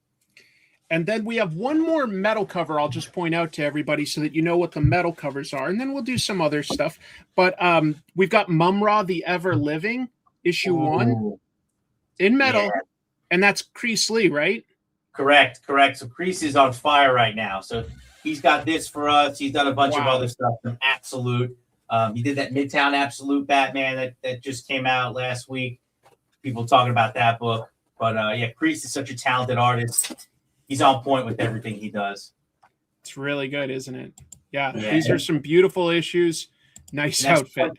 And then we have one more metal cover I'll just point out to everybody so that you know what the metal covers are. And then we'll do some other stuff. But we've got Mumra the Ever Living, issue 1 in metal. Yeah. And that's Crease Lee, right? Correct. So Crease is on fire right now. So he's got this for us. He's done a bunch of other stuff from Absolute. He did that Midtown Absolute Batman that just came out last week. People talking about that book. But yeah, Crease is such a talented artist. He's on point with everything he does. It's really good, isn't it? Yeah. These are some beautiful issues. Nice That's outfit.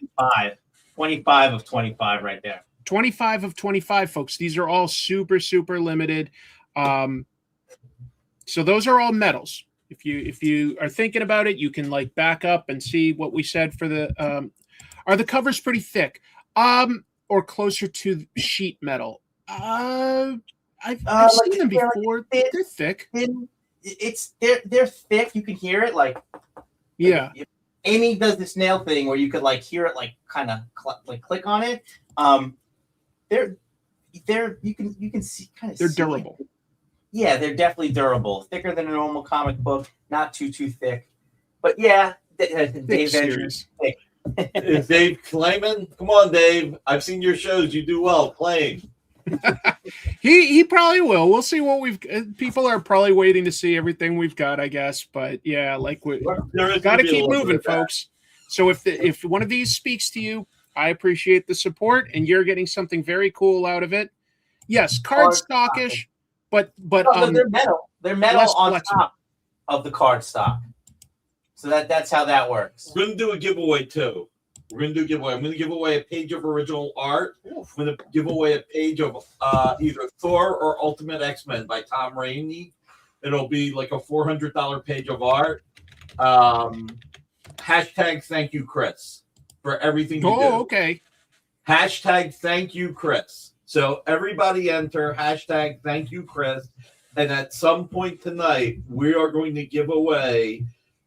25 of 25 right there. 25 of 25, folks. These are all super, super limited. So those are all metals. If you are thinking about it, you can like back up and see what we said for the are the covers pretty thick? Or closer to sheet metal? I've seen them before. They're thick. They're thick. You can hear it like if Amy does this nail thing where you could like hear it like kind of click on it. You can see kind of. They're durable. Yeah, they're definitely durable. Thicker than a normal comic book. Not too thick. But yeah, Dave Andrews. Is Dave claiming? Come on, Dave. I've seen your shows. You do well. Claim. He probably will. We'll see what we've. People are probably waiting to see everything we've got, I guess. But yeah, like we got to keep moving, folks. So if one of these speaks to you, I appreciate the support, and you're getting something very cool out of it. Yes, card stockish, but they're metal. They're metal less on flexible. top of the card stock. So that's how that works. We're going to do a giveaway, too. I'm going to give away a page of original art. I'm going to give away a page of either Thor or Ultimate X-Men by Tom Rainey. It'll be like a $400 page of art. Hashtag thank you, Chris, for everything you do. Oh, okay. Hashtag thank you, Chris. So everybody enter hashtag thank you, Chris. And at some point tonight, we are going to give away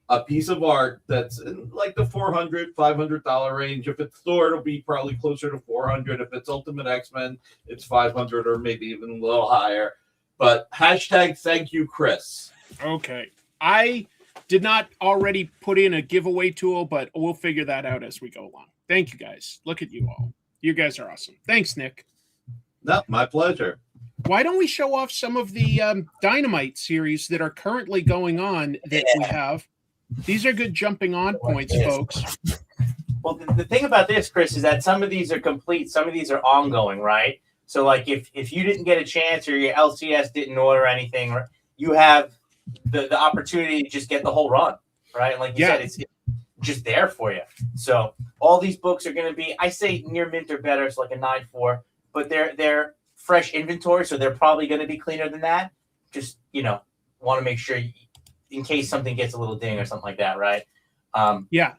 a piece of art that's in like the $400, $500 range. If it's Thor, it'll be probably closer to $400. If it's Ultimate X-Men, it's $500 or maybe even a little higher. But hashtag thank you, Chris. Okay. I did not already put in a giveaway tool, but we'll figure that out as we go along. Thank you, guys. Look at you all. You guys are awesome. Thanks, Nick. No, my pleasure. why don't we show off some of the Dynamite series that are currently going on that we have? These are good jumping on points, folks. Well, the thing about this, Chris, is that some of these are complete, some of these are ongoing, right? So, like, if you didn't get a chance or your LCS didn't order anything, you have the opportunity to just get the whole run, right? Like you said, it's just there for you. So all these books are going to be, I say near mint or better, it's like a 9.4, but they're fresh inventory, so they're probably going to be cleaner than that. Just, want to make sure in case something gets a little ding or something like that, right? Yeah,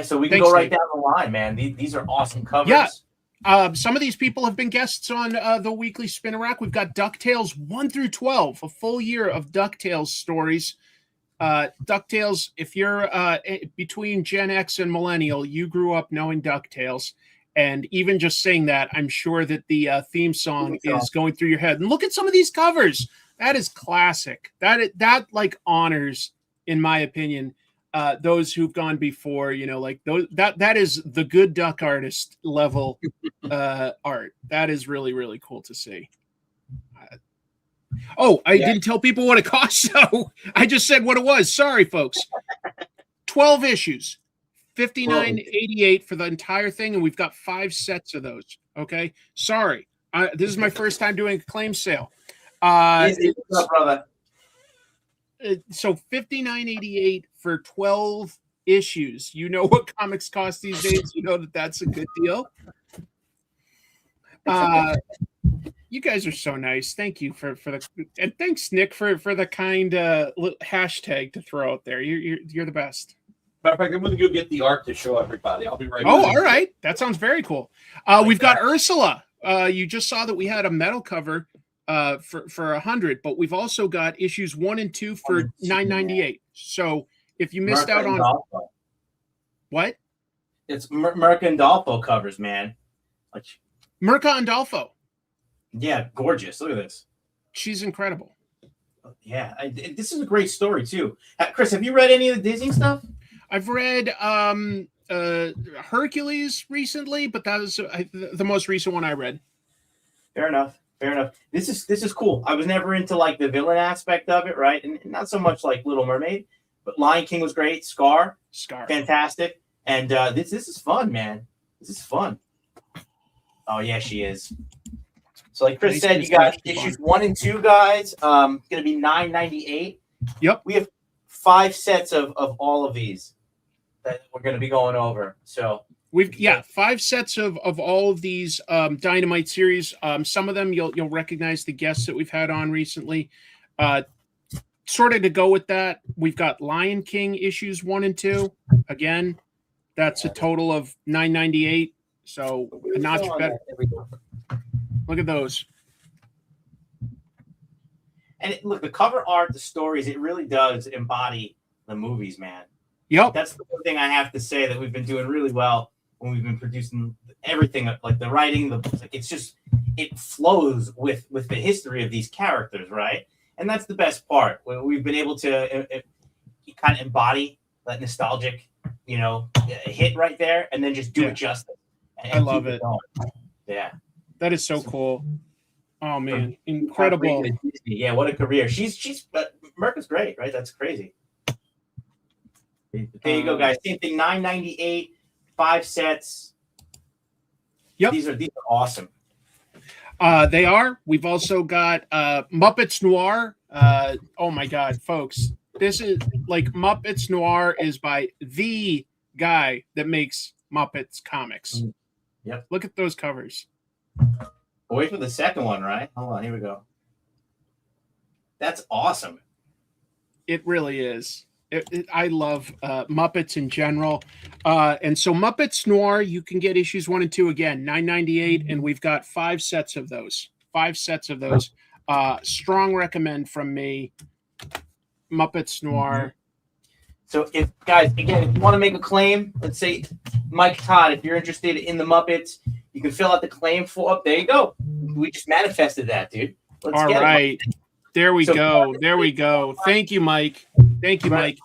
so we can go right down the line, man. These are awesome covers. Yeah. Some of these people have been guests on the weekly Spinner Rack. We've got DuckTales 1 through 12, a full year of DuckTales stories. DuckTales, if you're between Gen X and Millennial, you grew up knowing DuckTales. And even just saying that, I'm sure that the theme song is going through your head. And look at some of these covers. That is classic. That like honors, in my opinion, those who've gone before, like those that is the good duck artist level art. That is really, really cool to see. I didn't tell people what it cost, so I just said what it was. Sorry, folks. 12 issues, $59.88 for the entire thing, and we've got 5 sets of those. Okay, sorry. This is my first time doing a claim sale. Brother. So $59.88 for 12 issues. You know what comics cost these days. You know that's a good deal. You guys are so nice. Thank you for the, and thanks Nick for the kind hashtag to throw out there. You're the best. Matter of fact, I'm going to go get the art to show everybody. I'll be right back. Oh, all right. That sounds very cool. We've got Ursula. You just saw that we had a metal cover for 100, but we've also got issues 1 and 2 for $9.98. So if you missed out on what? It's Mirka and Dolfo covers, man. Like Mirka and Dolfo. Yeah, gorgeous. Look at this. She's incredible. Yeah, this is a great story too. Chris, have you read any of the Disney stuff? I've read Hercules recently, but that was the most recent one I read. Fair enough. This is cool. I was never into like the villain aspect of it, right? And not so much like Little Mermaid, but Lion King was great. Scar, fantastic. And this is fun, man. This is fun. Oh yeah, she is. So like Chris said, you got issues 1 and 2, guys. Going to be $9.98. Yep. We have 5 sets of all of these that we're going to be going over. So we've 5 sets of all of these Dynamite series. Some of them you'll recognize the guests that we've had on recently. Sort of to go with that, we've got Lion King issues 1 and 2. Again, that's a total of $9.98. So a notch better. Look at those. And look, the cover art, the stories, it really does embody the movies, man. Yep. That's the one thing I have to say that we've been doing really well when we've been producing everything, like the writing, it's just, it flows with the history of these characters, right? And that's the best part. We've been able to kind of embody that nostalgic, hit right there, and then just do it justice. I love it. Yeah. That is so cool. Oh man, incredible. Yeah, what a career. She's Mirka's great, right? That's crazy. There you go, guys. Same thing, $9.98, 5 sets. Yep. These are awesome. They are. We've also got Muppets Noir. Oh my God, folks. This is like Muppets Noir is by the guy that makes Muppets comics. Yep. Look at those covers. Wait for the second one, right? Hold on, here we go. That's awesome. It really is. I love Muppets in general. And so Muppets Noir, you can get issues 1 and 2 again, $9.98, and we've got 5 sets of those. 5 sets of those. Strong recommend from me. Muppets Noir. So if guys, again, if you want to make a claim, let's say Mike Todd, if you're interested in the Muppets, you can fill out the claim form. There you go. We just manifested that, dude. All right. There we go. There we go. Thank you, Mike. Thank you, Mike.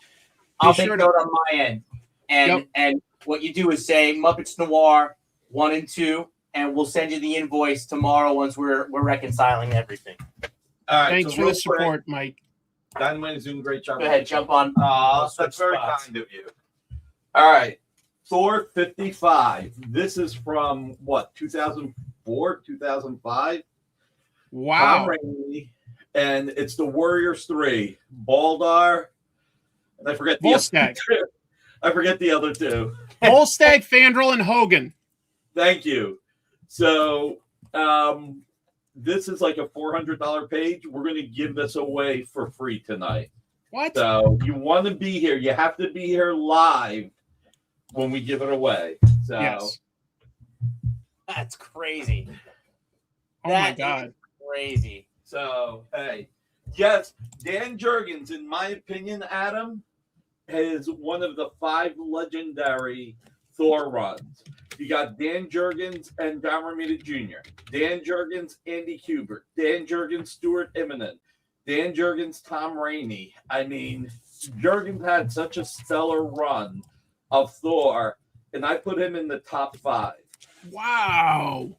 I'll make a note on my end. And what you do is say Muppets Noir 1 and 2, and we'll send you the invoice tomorrow once we're reconciling everything. All right. Thanks so for real the support, Mike. Dynamite is doing a great job. Go ahead, jump on. That's very kind of you. All right. Thor 55. This is from what, 2004, 2005? Wow. And it's the Warriors 3. Baldar. And I forget the Volstagg. I forget the other two. Volstagg, Fandral, and Hogan. Thank you. So this is like a $400 page. We're going to give this away for free tonight. What? So you want to be here. You have to be here live when we give it away. So Yes. That's crazy. Oh my God. Crazy. So hey, yes, Dan Jurgens, in my opinion, Adam, is one of the 5 legendary Thor runs. You got Dan Jurgens and John Romita Jr., Dan Jurgens, Andy Kubert, Dan Jurgens, Stuart Immonen, Dan Jurgens, Tom Rainey. I mean, Jurgens had such a stellar run of Thor, and I put him in the top 5. Wow.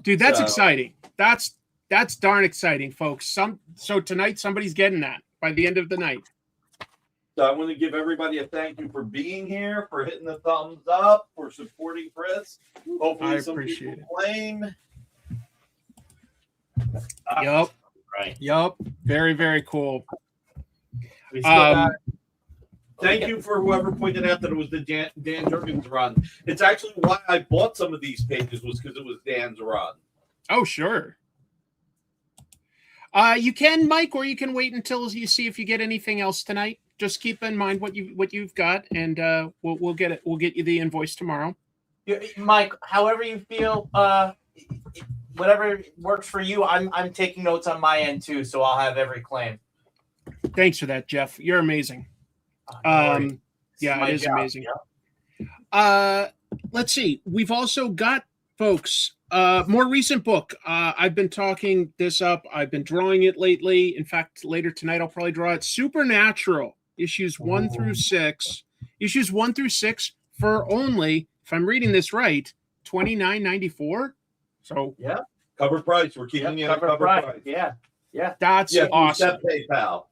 Dude, that's exciting. That's darn exciting, folks. So tonight somebody's getting that by the end of the night. So I want to give everybody a thank you for being here, for hitting the thumbs up, for supporting Chris. Hopefully I some appreciate people claim. Yup. Right. Yup. Very, very cool. We still got Thank you for whoever pointed out that it was the Dan Jurgens run. It's actually why I bought some of these pages was because it was Dan's run. Oh, sure. You can, Mike, or you can wait until you see if you get anything else tonight. Just keep in mind what you've got, and we'll get it. We'll get you the invoice tomorrow. Mike, however you feel, whatever works for you. I'm taking notes on my end too, so I'll have every claim. Thanks for that, Jeff. You're amazing. Yeah, it is amazing. Yeah. Let's see. We've also got, folks, more recent book. I've been talking this up. I've been drawing it lately. In fact, later tonight I'll probably draw it. Supernatural, issues 1 through 6. Issues 1 through 6 for only, if I'm reading this right, $29.94. So yeah, cover price. We're keeping you cover price. Yeah. That's awesome. PayPal.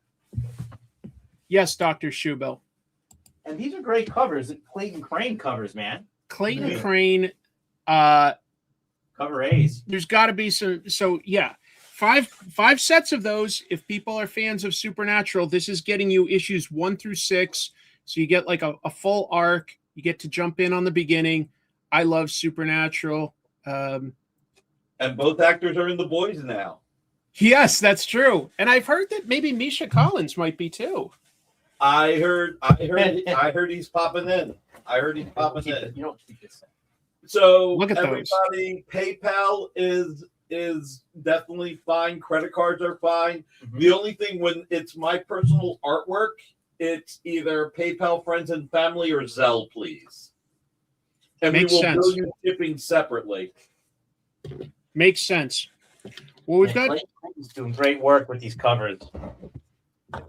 Yes, Dr. Schubel. And these are great covers. Clayton Crane covers, man. Clayton Crane. Cover A's. There's got to be some. So yeah, five sets of those. If people are fans of Supernatural, this is getting you issues 1 through 6. So you get like a full arc. You get to jump in on the beginning. I love Supernatural. And both actors are in The Boys now. Yes, that's true. And I've heard that maybe Misha Collins might be too. I heard he's popping in. You don't keep this. So look at everybody, those. PayPal is definitely fine. Credit cards are fine. Mm-hmm. The only thing when it's my personal artwork, it's either PayPal, friends and family, or Zelle, please. And Makes we will sense. bill you shipping separately. Makes sense. Well, we've got Clayton's doing great work with these covers.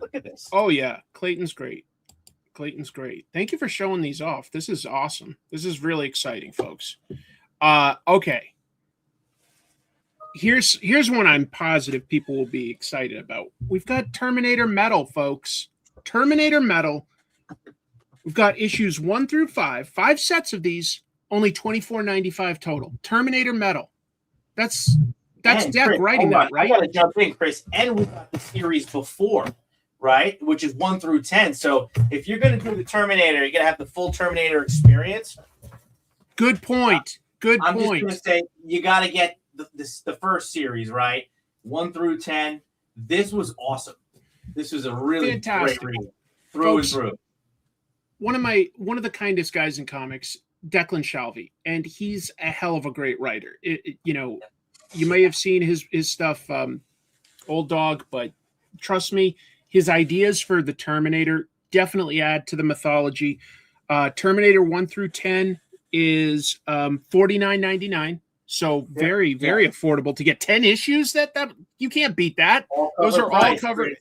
Look at this. Oh yeah, Clayton's great. Clayton's great. Thank you for showing these off. This is awesome. This is really exciting, folks. Okay. Here's one I'm positive people will be excited about. We've got Terminator Metal, folks. Terminator Metal. We've got issues 1 through 5. 5 sets of these, only $24.95 total. Terminator Metal. That's Deck writing that, right? I gotta jump in, Chris. And we got the series before, right? Which is 1 through 10. So if you're gonna do the Terminator, you're gonna have the full Terminator experience. Good point. I'm just gonna say you gotta get the first series, right? 1 through 10. This was awesome. This was a really fantastic great read through and through. One of the kindest guys in comics, Declan Shalvey, and he's a hell of a great writer. You may have seen his stuff, Old Dog, but trust me, his ideas for the Terminator definitely add to the mythology. Terminator 1 through 10 is $49.99, so very affordable to get 10 issues. That you can't beat that. Those are all covered.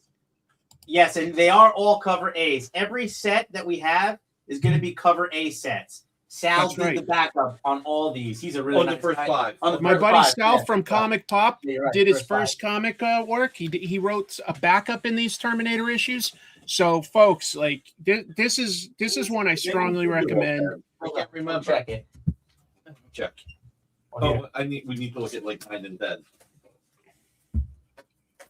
Yes, and they are all cover A's. Every set that we have is going to be cover A sets. Sal That's did right. the backup on all these. He's a really On nice the first guy. 5. On the My first buddy 5, Sal yeah, from first 5. Comic Pop Yeah, you're right, did his first 5. first comic work. He wrote a backup in these Terminator issues. So, folks, like this is one I strongly recommend. I can't remember. Check it. Check. Oh, We need to look at like 9 and 10.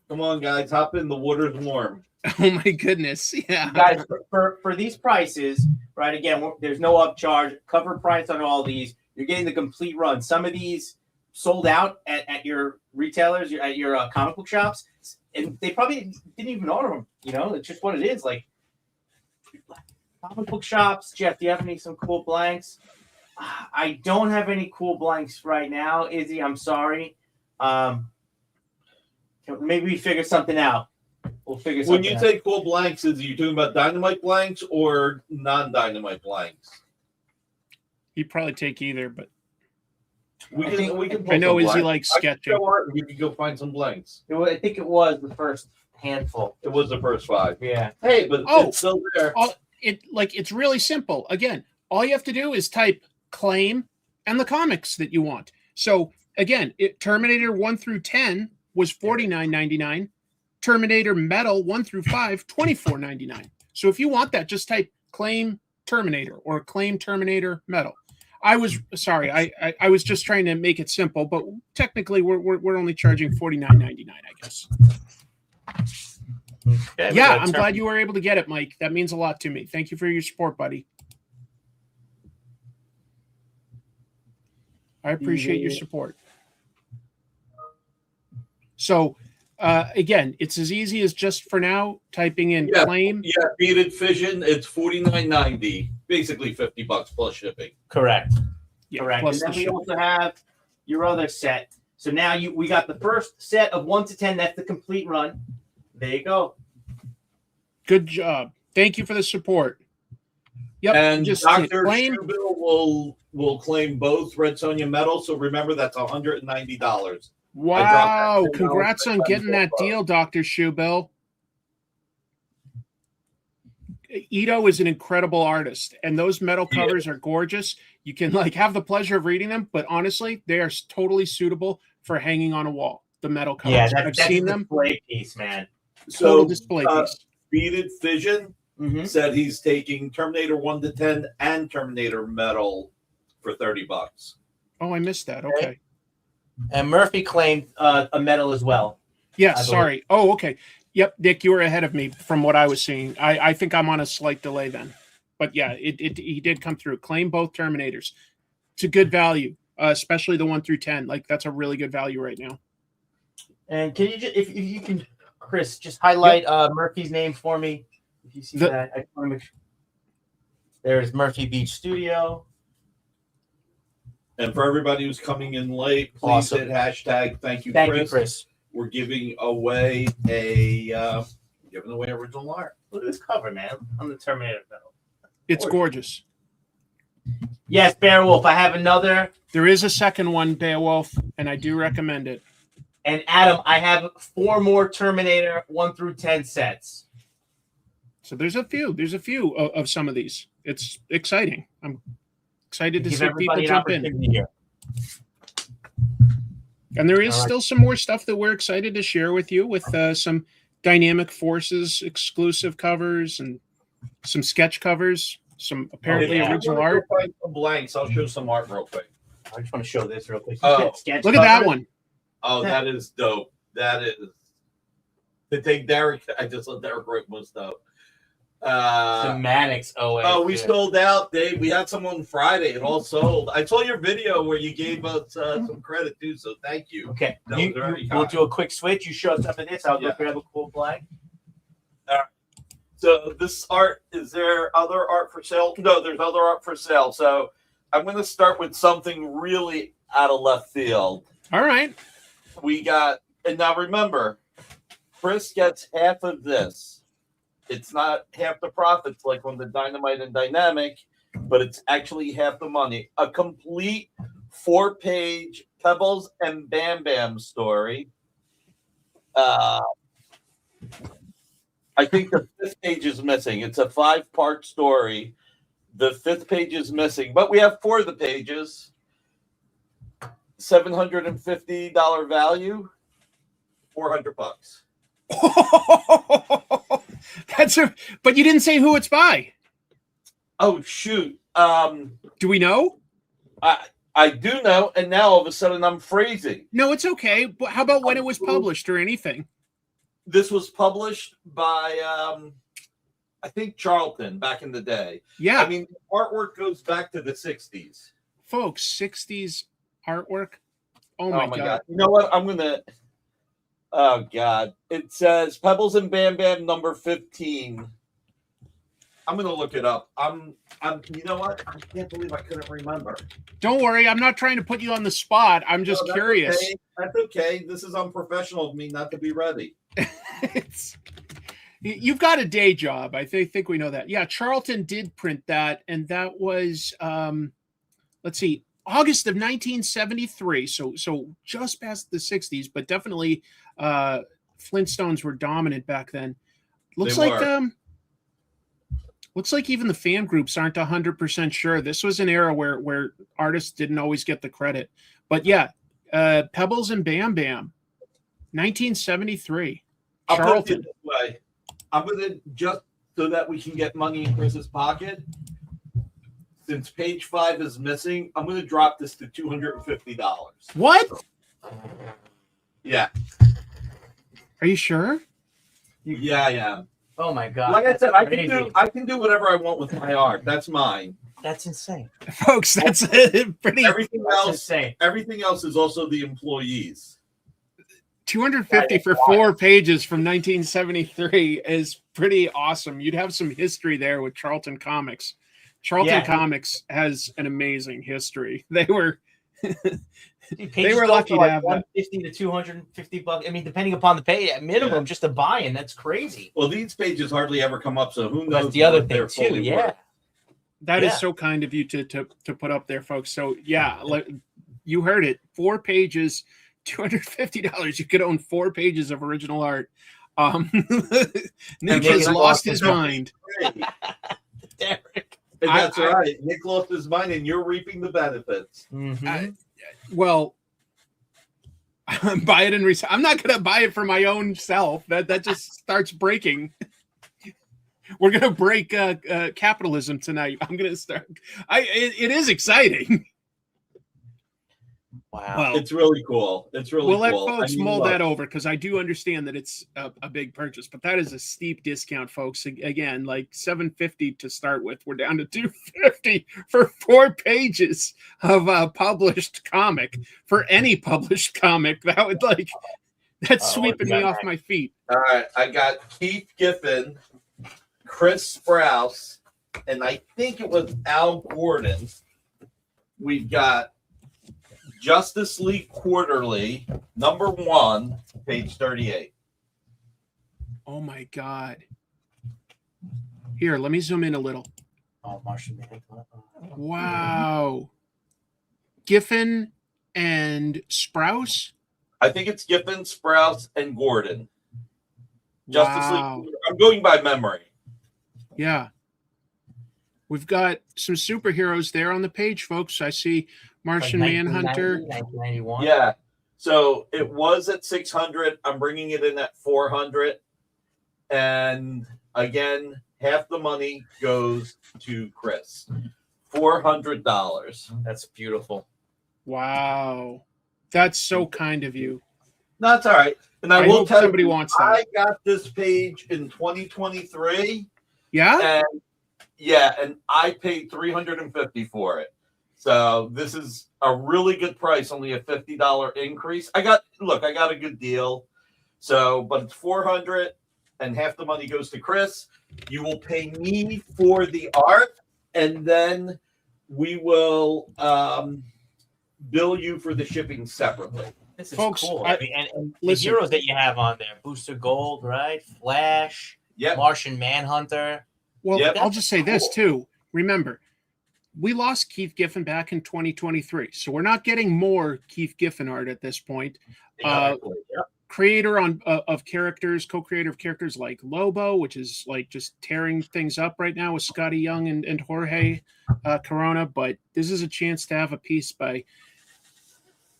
Come on, guys, hop in. The water's warm. Oh my goodness! Yeah, guys, for these prices, right? Again, there's no upcharge. Cover price on all these. You're getting the complete run. Some of these sold out at your retailers, at your comic book shops, and they probably didn't even order them. You know, it's just what it is. Like comic book shops. Jeff, do you have some cool blanks? I don't have any cool blanks right now, Izzy. I'm sorry. Maybe we figure something out. We'll figure something out. When you say cool blanks, is you talking about Dynamite blanks or non-Dynamite blanks? he'd probably take either, but We can. I know pull some Izzy blanks. likes I can sketching. show her, we can go find some blanks. I think it was the first handful. It was the first 5. Yeah. Hey, but it's still there. It's really simple. Again, all you have to do is type claim and the comics that you want. So again, Terminator 1 through 10 was $49.99. Terminator Metal 1 through 5, $24.99. So if you want that, just type claim Terminator or claim Terminator Metal. I was sorry, I was just trying to make it simple, but technically we're only charging $49.99, I guess. Okay, Yeah, I'm glad you were able to get it, Mike. That means a lot to me. Thank you for your support, buddy. I appreciate your support. So, again, it's as easy as just for now typing in claim. Yeah, Beaded Fission. It's $49.90, basically $50 plus shipping. Correct. Yeah, Correct. plus And then the we shipping. also have your other set. So now we got the first set of 1 to 10. That's the complete run. There you go. Good job. Thank you for the support. Yep. And just Dr. claim. Struble will claim both Red Sonja Metal. So remember, that's $190. Wow. $10 Congrats on getting that $10. deal, Dr. Shoebill. Ito is an incredible artist, and those metal covers are gorgeous. You can have the pleasure of reading them, but honestly, they are totally suitable for hanging on a wall. The metal covers. Yeah, I've seen them. Display piece, man. Total display piece. Beaded Fission said he's taking Terminator 1 to 10 and Terminator Metal for $30. Oh, I missed that. Okay. And Murphy claimed a medal as well. Yeah, sorry. Oh, okay. Yep, Nick, you were ahead of me from what I was seeing. I think I'm on a slight delay then. But yeah, he did come through. Claim both Terminators. It's a good value, especially the 1 through 10. That's a really good value right now. And can you just, if you can, Chris, just highlight Murphy's name for me? If you see that, I want to make sure. There's Murphy Beach Studio. And for everybody who's coming in late, please hit hashtag thank you, Chris. We're giving away original art. Look at this cover, man, on the Terminator metal. It's gorgeous. Yes, Beowulf. I have another. There is a second one, Beowulf, and I do recommend it. And Adam, I have 4 more Terminator 1 through 10 sets. So there's a few of some of these. It's exciting. I'm excited to see people jump in. Here. And there is still some more stuff that we're excited to share with you with some Dynamic Forces exclusive covers and some sketch covers, some apparently original art. Find some blanks. I'll show some art real quick. I just want to show this real quick. Look at that one. Oh, that is dope. That is to take Derek. I just let Derek write most dope. Semantics. We sold out, Dave. We had some on Friday. It all sold. I saw your video where you gave us some credit too, so thank you. Okay, we'll do a quick switch. You show some of this. I'll go grab a cool blank. All right. So this art, is there other art for sale? No, there's other art for sale. So I'm going to start with something really out of left field. All right. We got, and now remember, Chris gets half of this. It's not half the profits like on the Dynamite and Dynamic, but it's actually half the money. A complete 4-page Pebbles and Bam Bam story. I think the 5th page is missing. It's a 5-part story The 5th page is missing, but we have 4 of the pages. $750 value, $400. But you didn't say who it's by. Oh shoot. Do we know? I do know, and now all of a sudden I'm freezing. No, it's okay. But how about when it was published or anything? This was published by I think Charlton back in the day. Yeah. I mean, artwork goes back to the 60s. Folks, 60s artwork. Oh my God. You know what? Oh God. It says Pebbles and Bam Bam number 15. I'm gonna look it up. You know what? I can't believe I couldn't remember. Don't worry, I'm not trying to put you on the spot. I'm just curious. Okay. That's okay. This is unprofessional of me not to be ready. You've got a day job. I think we know that. Yeah, Charlton did print that, and that was let's see, August of 1973. So just past the 60s, but definitely Flintstones were dominant back then. Looks like even the fan groups aren't 100% sure. This was an era where artists didn't always get the credit. But yeah, Pebbles and Bam Bam, 1973. I'll put Charlton. it this way. I'm going to, just so that we can get money in Chris's pocket, since page 5 is missing, I'm going to drop this to $250. What? Yeah. Are you sure? Yeah, I am. Oh my God! Like I said, I can do whatever I want with my art. That's mine. That's insane, Folks. That's pretty. Everything That's else, insane. everything else is also the employees. 250 for 4 pages from 1973 is pretty awesome. You'd have some history there with Charlton Comics. Charlton Comics has an amazing history. They were they were lucky to have that. $150 to $250. I mean, depending upon the pay, at minimum, just to buy in. That's crazy. Well, these pages hardly ever come up, so who knows? That's the other what thing they're too. fully Yeah. worth. That is so kind of you to put up there, folks. So yeah, you heard it. 4 pages, $250. You could own 4 pages of original art. Nick has lost his mind. Derek. That's right. Nick lost his mind, and you're reaping the benefits. Mm-hmm. Well, buy it and resell. I'm not going to buy it for my own self. That just starts breaking. We're going to break capitalism tonight. I'm going to start. It is exciting. Wow. Well, It's really cool. It's really we'll cool. let folks I mean, mull look, that over because I do understand that it's a big purchase, but that is a steep discount, folks. Again, like $750 to start with. We're down to $250 for 4 pages of published comic. For any published comic, that would that's sweeping me off my feet. All right, I got Keith Giffen, Chris Sprouse, and I think it was Al Gordon. We've got Justice League Quarterly, number 1, page 38. Oh my God. Here, let me zoom in a little. Oh, Martian Man. Wow. Giffen and Sprouse? I think it's Giffen, Sprouse, and Gordon. Justice Wow. League. I'm going by memory. Yeah. We've got some superheroes there on the page, folks. I see Martian Manhunter. 1991. Yeah. So it was at 600. I'm bringing it in at 400. And again, half the money goes to Chris. $400. That's beautiful. Wow. That's so kind of you. No, that's all right. And I I will hope tell somebody you, wants that. I got this page in 2023. Yeah? And I paid $350 for it. So this is a really good price, only a $50 increase. I got a good deal. So, but it's $400 and half the money goes to Chris. You will pay me for the art, and then we will bill you for the shipping separately. This is Folks, cool. I- I mean, and the listen. heroes that you have on there: Booster Gold, right? Flash, Yep. Martian Manhunter. Well, Yep. I'll just say this too. Remember, we lost Keith Giffen back in 2023, so we're not getting more Keith Giffen art at this point. Exactly. Yep. creator of characters, co-creator of characters like Lobo, which is like just tearing things up right now with Scotty Young and Jorge Corona. But this is a chance to have a piece by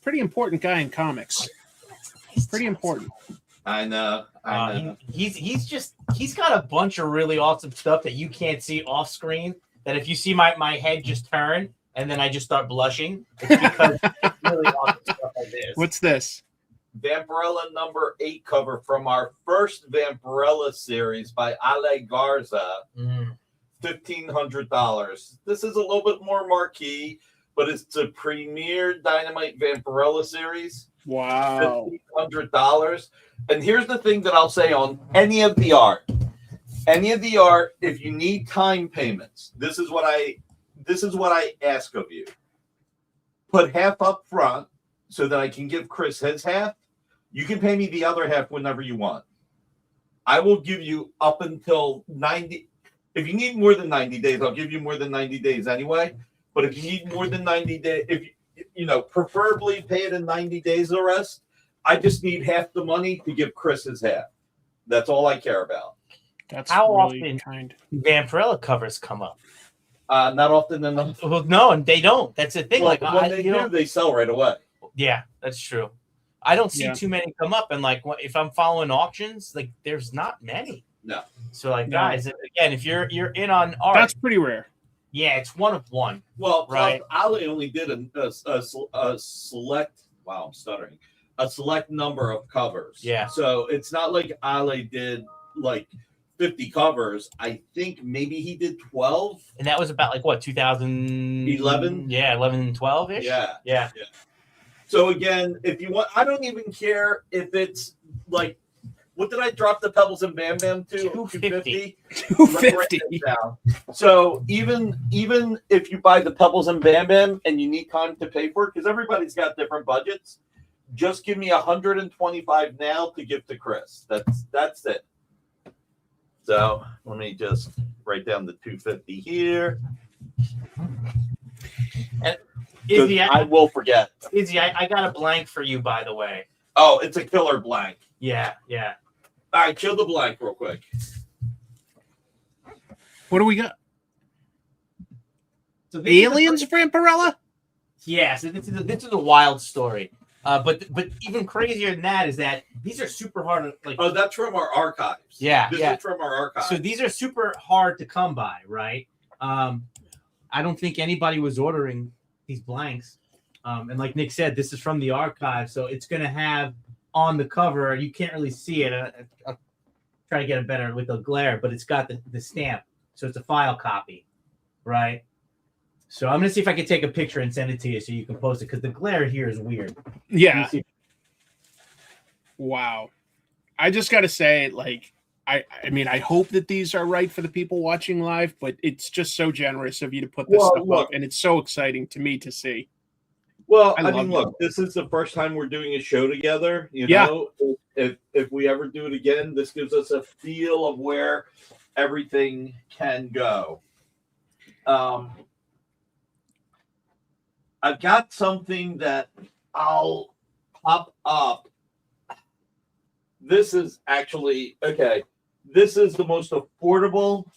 pretty important guy in comics. Pretty important. I know. He's got a bunch of really awesome stuff that you can't see off screen. That if you see my head just turn and then I just start blushing, it's because it's really awesome stuff like this. What's this? Vampirella number 8 cover from our first Vampirella series by Ale Garza. $1,500. This is a little bit more marquee, but it's a premier Dynamite Vampirella series. Wow. $1,500. And here's the thing that I'll say on any of the art. If you need time payments, this is what I ask of you. Put half up front so that I can give Chris his half. You can pay me the other half whenever you want. I will give you up until 90. If you need more than 90 days, I'll give you more than 90 days anyway. But if you need more than 90 days, if you preferably pay it in 90 days the rest. I just need half the money to give Chris his half. That's all I care about. That's how really often kind. Vampirella covers come up? Not often enough. Well, no, and they don't. That's the thing. Well, like when they do, they sell right away. Yeah, that's true. I don't see too many come up, and like if I'm following auctions, like there's not many. No. So like guys, again, if you're in on art, that's pretty rare. Yeah, it's one of one. Well, right. Ali only did a select. Wow, I'm stuttering. A select number of covers. Yeah. So it's not like Ali did like 50 covers. I think maybe he did 12. And that was about like what 2011? Yeah, 11, 12 ish. Yeah. So again, if you want, I don't even care if it's like, what did I drop the Pebbles and Bam Bam to? 250. 250. So even if you buy the Pebbles and Bam Bam and you need time to pay for it, because everybody's got different budgets, just give me 125 now to give to Chris. That's it. So let me just write down the 250 here. And Izzy, I will forget. Izzy, I got a blank for you, by the way. Oh, it's a killer blank. Yeah. All right, kill the blank real quick. What do we got? So Aliens, Vampirella? Yeah, so this is a wild story. But even crazier than that is that these are super hard. Like, oh, that's from our archives. Yeah, this is from our archives. So these are super hard to come by, right? I don't think anybody was ordering these blanks. And like Nick said, this is from the archive, so it's going to have on the cover. You can't really see it. I'll try to get it better with the glare, but it's got the stamp, so it's a file copy, right? So I'm going to see if I can take a picture and send it to you so you can post it, because the glare here is weird. Yeah. Wow. I just got to say, like, I mean, I hope that these are right for the people watching live, but it's just so generous of you to put this stuff up, and it's so exciting to me to see. Well, I mean, look, this is the first time we're doing a show together. You know, if we ever do it again, this gives us a feel of where everything can go. I've got something that I'll pop up. This is actually, okay, this is the most affordable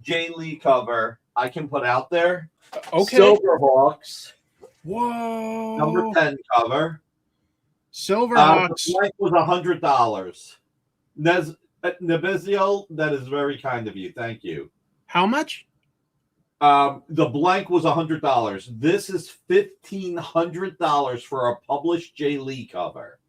Jay Lee cover I can put out there. Okay. Silverhawks. Whoa. Number 10 cover. Silverhawks. The blank was $100. Nebezio, that is very kind of you. Thank you. How much? The blank was $100. This is $1,500 for a published Jay Lee cover.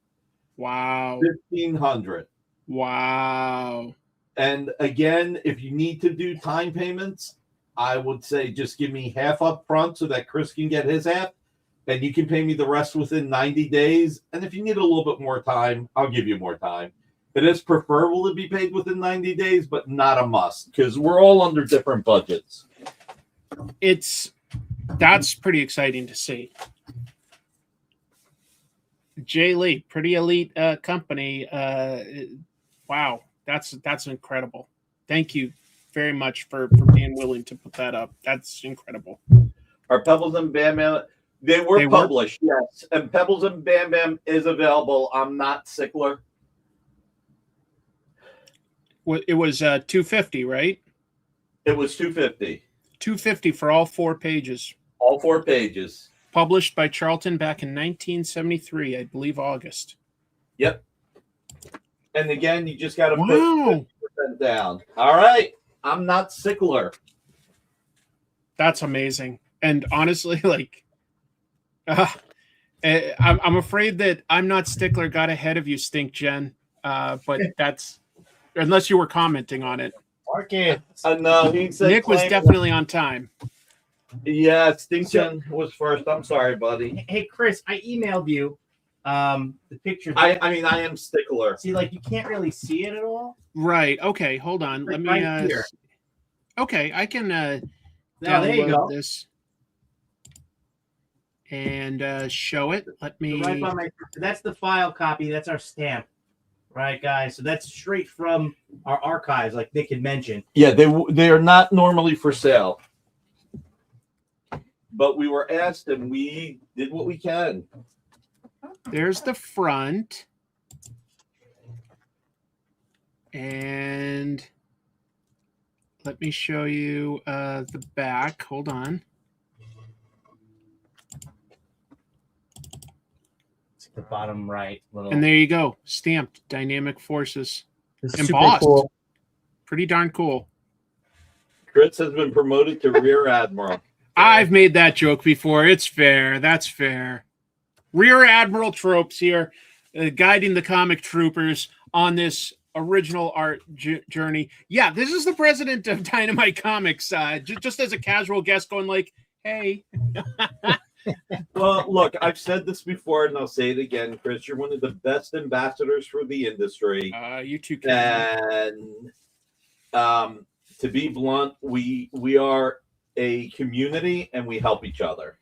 Wow. $1,500. Wow. And again, if you need to do time payments, I would say just give me half up front so that Chris can get his half, and you can pay me the rest within 90 days. And if you need a little bit more time, I'll give you more time. It is preferable to be paid within 90 days, but not a must, because we're all under different budgets. That's pretty exciting to see. Jay Lee, pretty elite company. Wow, that's incredible. Thank you very much for being willing to put that up. That's incredible. Our Pebbles and Bam Bam. They were They were? published, yes. And Pebbles and Bam Bam is available. I'm not Sickler. It was $250, right? It was $250. $250 for all 4 pages. All 4 pages. Published by Charlton back in 1973, I believe August. Yep. And again, you just got to Wow. put 50% down. All right. I'm not Sickler. That's amazing. And honestly, like, I'm afraid that I'm not Stickler got ahead of you, Stink Jen. But that's unless you were commenting on it. Market. No, he said Nick was definitely on time. Yeah, Stink Jen was first. I'm sorry, buddy. Hey, Chris, I emailed you the picture. I mean, I am Stickler. See, like, you can't really see it at all. Right. Okay. Hold on. Let me. Right here. Okay, I can. Now, there you go. This and show it. Let me. So right by my, that's the file copy. That's our stamp. Right, guys. So that's straight from our archives, like Nick had mentioned. Yeah, they are not normally for sale. But we were asked and we did what we can. There's the front. And let me show you the back. Hold on. It's the bottom right little. And there you go. Stamped Dynamic Forces. This is Embossed. super cool. Pretty darn cool. Chris has been promoted to Rear Admiral. I've made that joke before. It's fair. That's fair. Rear Admiral Tropes here, guiding the comic troopers on this original art journey. Yeah, this is the president of Dynamite Comics. Just as a casual guest going like, hey. Well, look, I've said this before and I'll say it again, Chris. You're one of the best ambassadors for the industry. You two can. And to be blunt, we are a community and we help each other.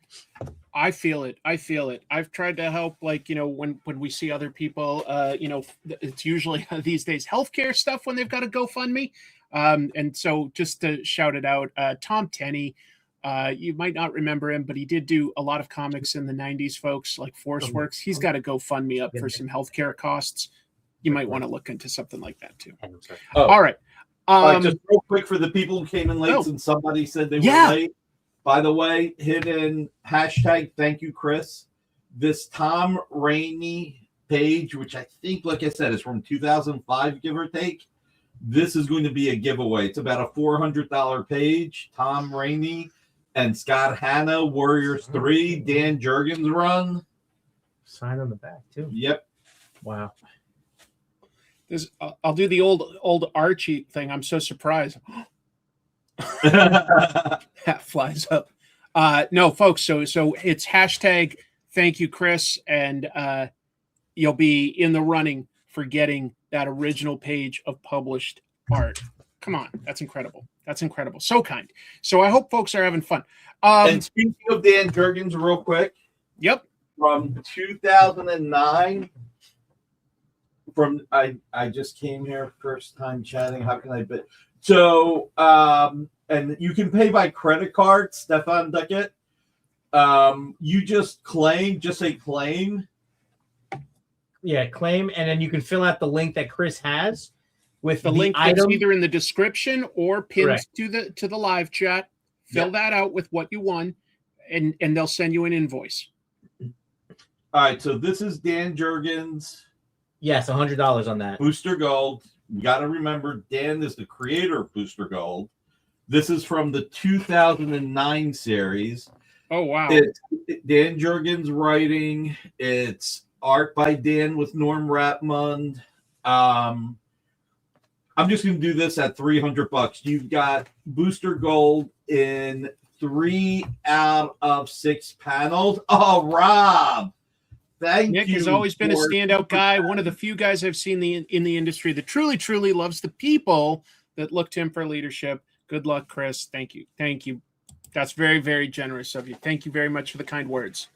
I feel it. I've tried to help, like, you know, when we see other people, you know, it's usually these days healthcare stuff when they've got a GoFundMe. And so just to shout it out, Tom Tenney, you might not remember him, but he did do a lot of comics in the 90s, folks, like Force Works. He's got a GoFundMe up for some healthcare costs. You might want to look into something like that too. Oh. All right. Just real quick for the people who came in late and somebody said they were late. By the way, hit in hashtag thank you, Chris. This Tom Rainey page, which I think, like I said, is from 2005, give or take. This is going to be a giveaway. It's about a $400 page. Tom Rainey and Scott Hanna, Warriors 3, Dan Jurgens run. Sign on the back, too. Yep. Wow. I'll do the old Archie thing. I'm so surprised. That flies up. No, folks. So it's hashtag thank you, Chris, and you'll be in the running for getting that original page of published art. Come on, that's incredible. That's incredible. So kind. So I hope folks are having fun. And speaking of Dan Jurgens, real quick. Yep. From 2009. I just came here first time chatting. How can I be? So and you can pay by credit card, Stefan Duckett. You just say claim. Yeah, claim, and then you can fill out the link that Chris has with the link that's either in the description or pinned to the live chat. Fill that out with what you won, and they'll send you an invoice. All right, so this is Dan Jurgens. Yes, $100 on that. Booster Gold. You got to remember, Dan is the creator of Booster Gold. This is from the 2009 series. Oh, wow. It's Dan Jurgens writing. It's art by Dan with Norm Rapmund. I'm just going to do this at $300. You've got Booster Gold in 3 out of 6 panels. Oh, Rob. Nick has always been a standout guy, one of the few guys I've seen in the industry that truly, truly loves the people that look to him for leadership. Good luck, Chris. Thank you. Thank you. That's very, very generous of you. Thank you very much for the kind words.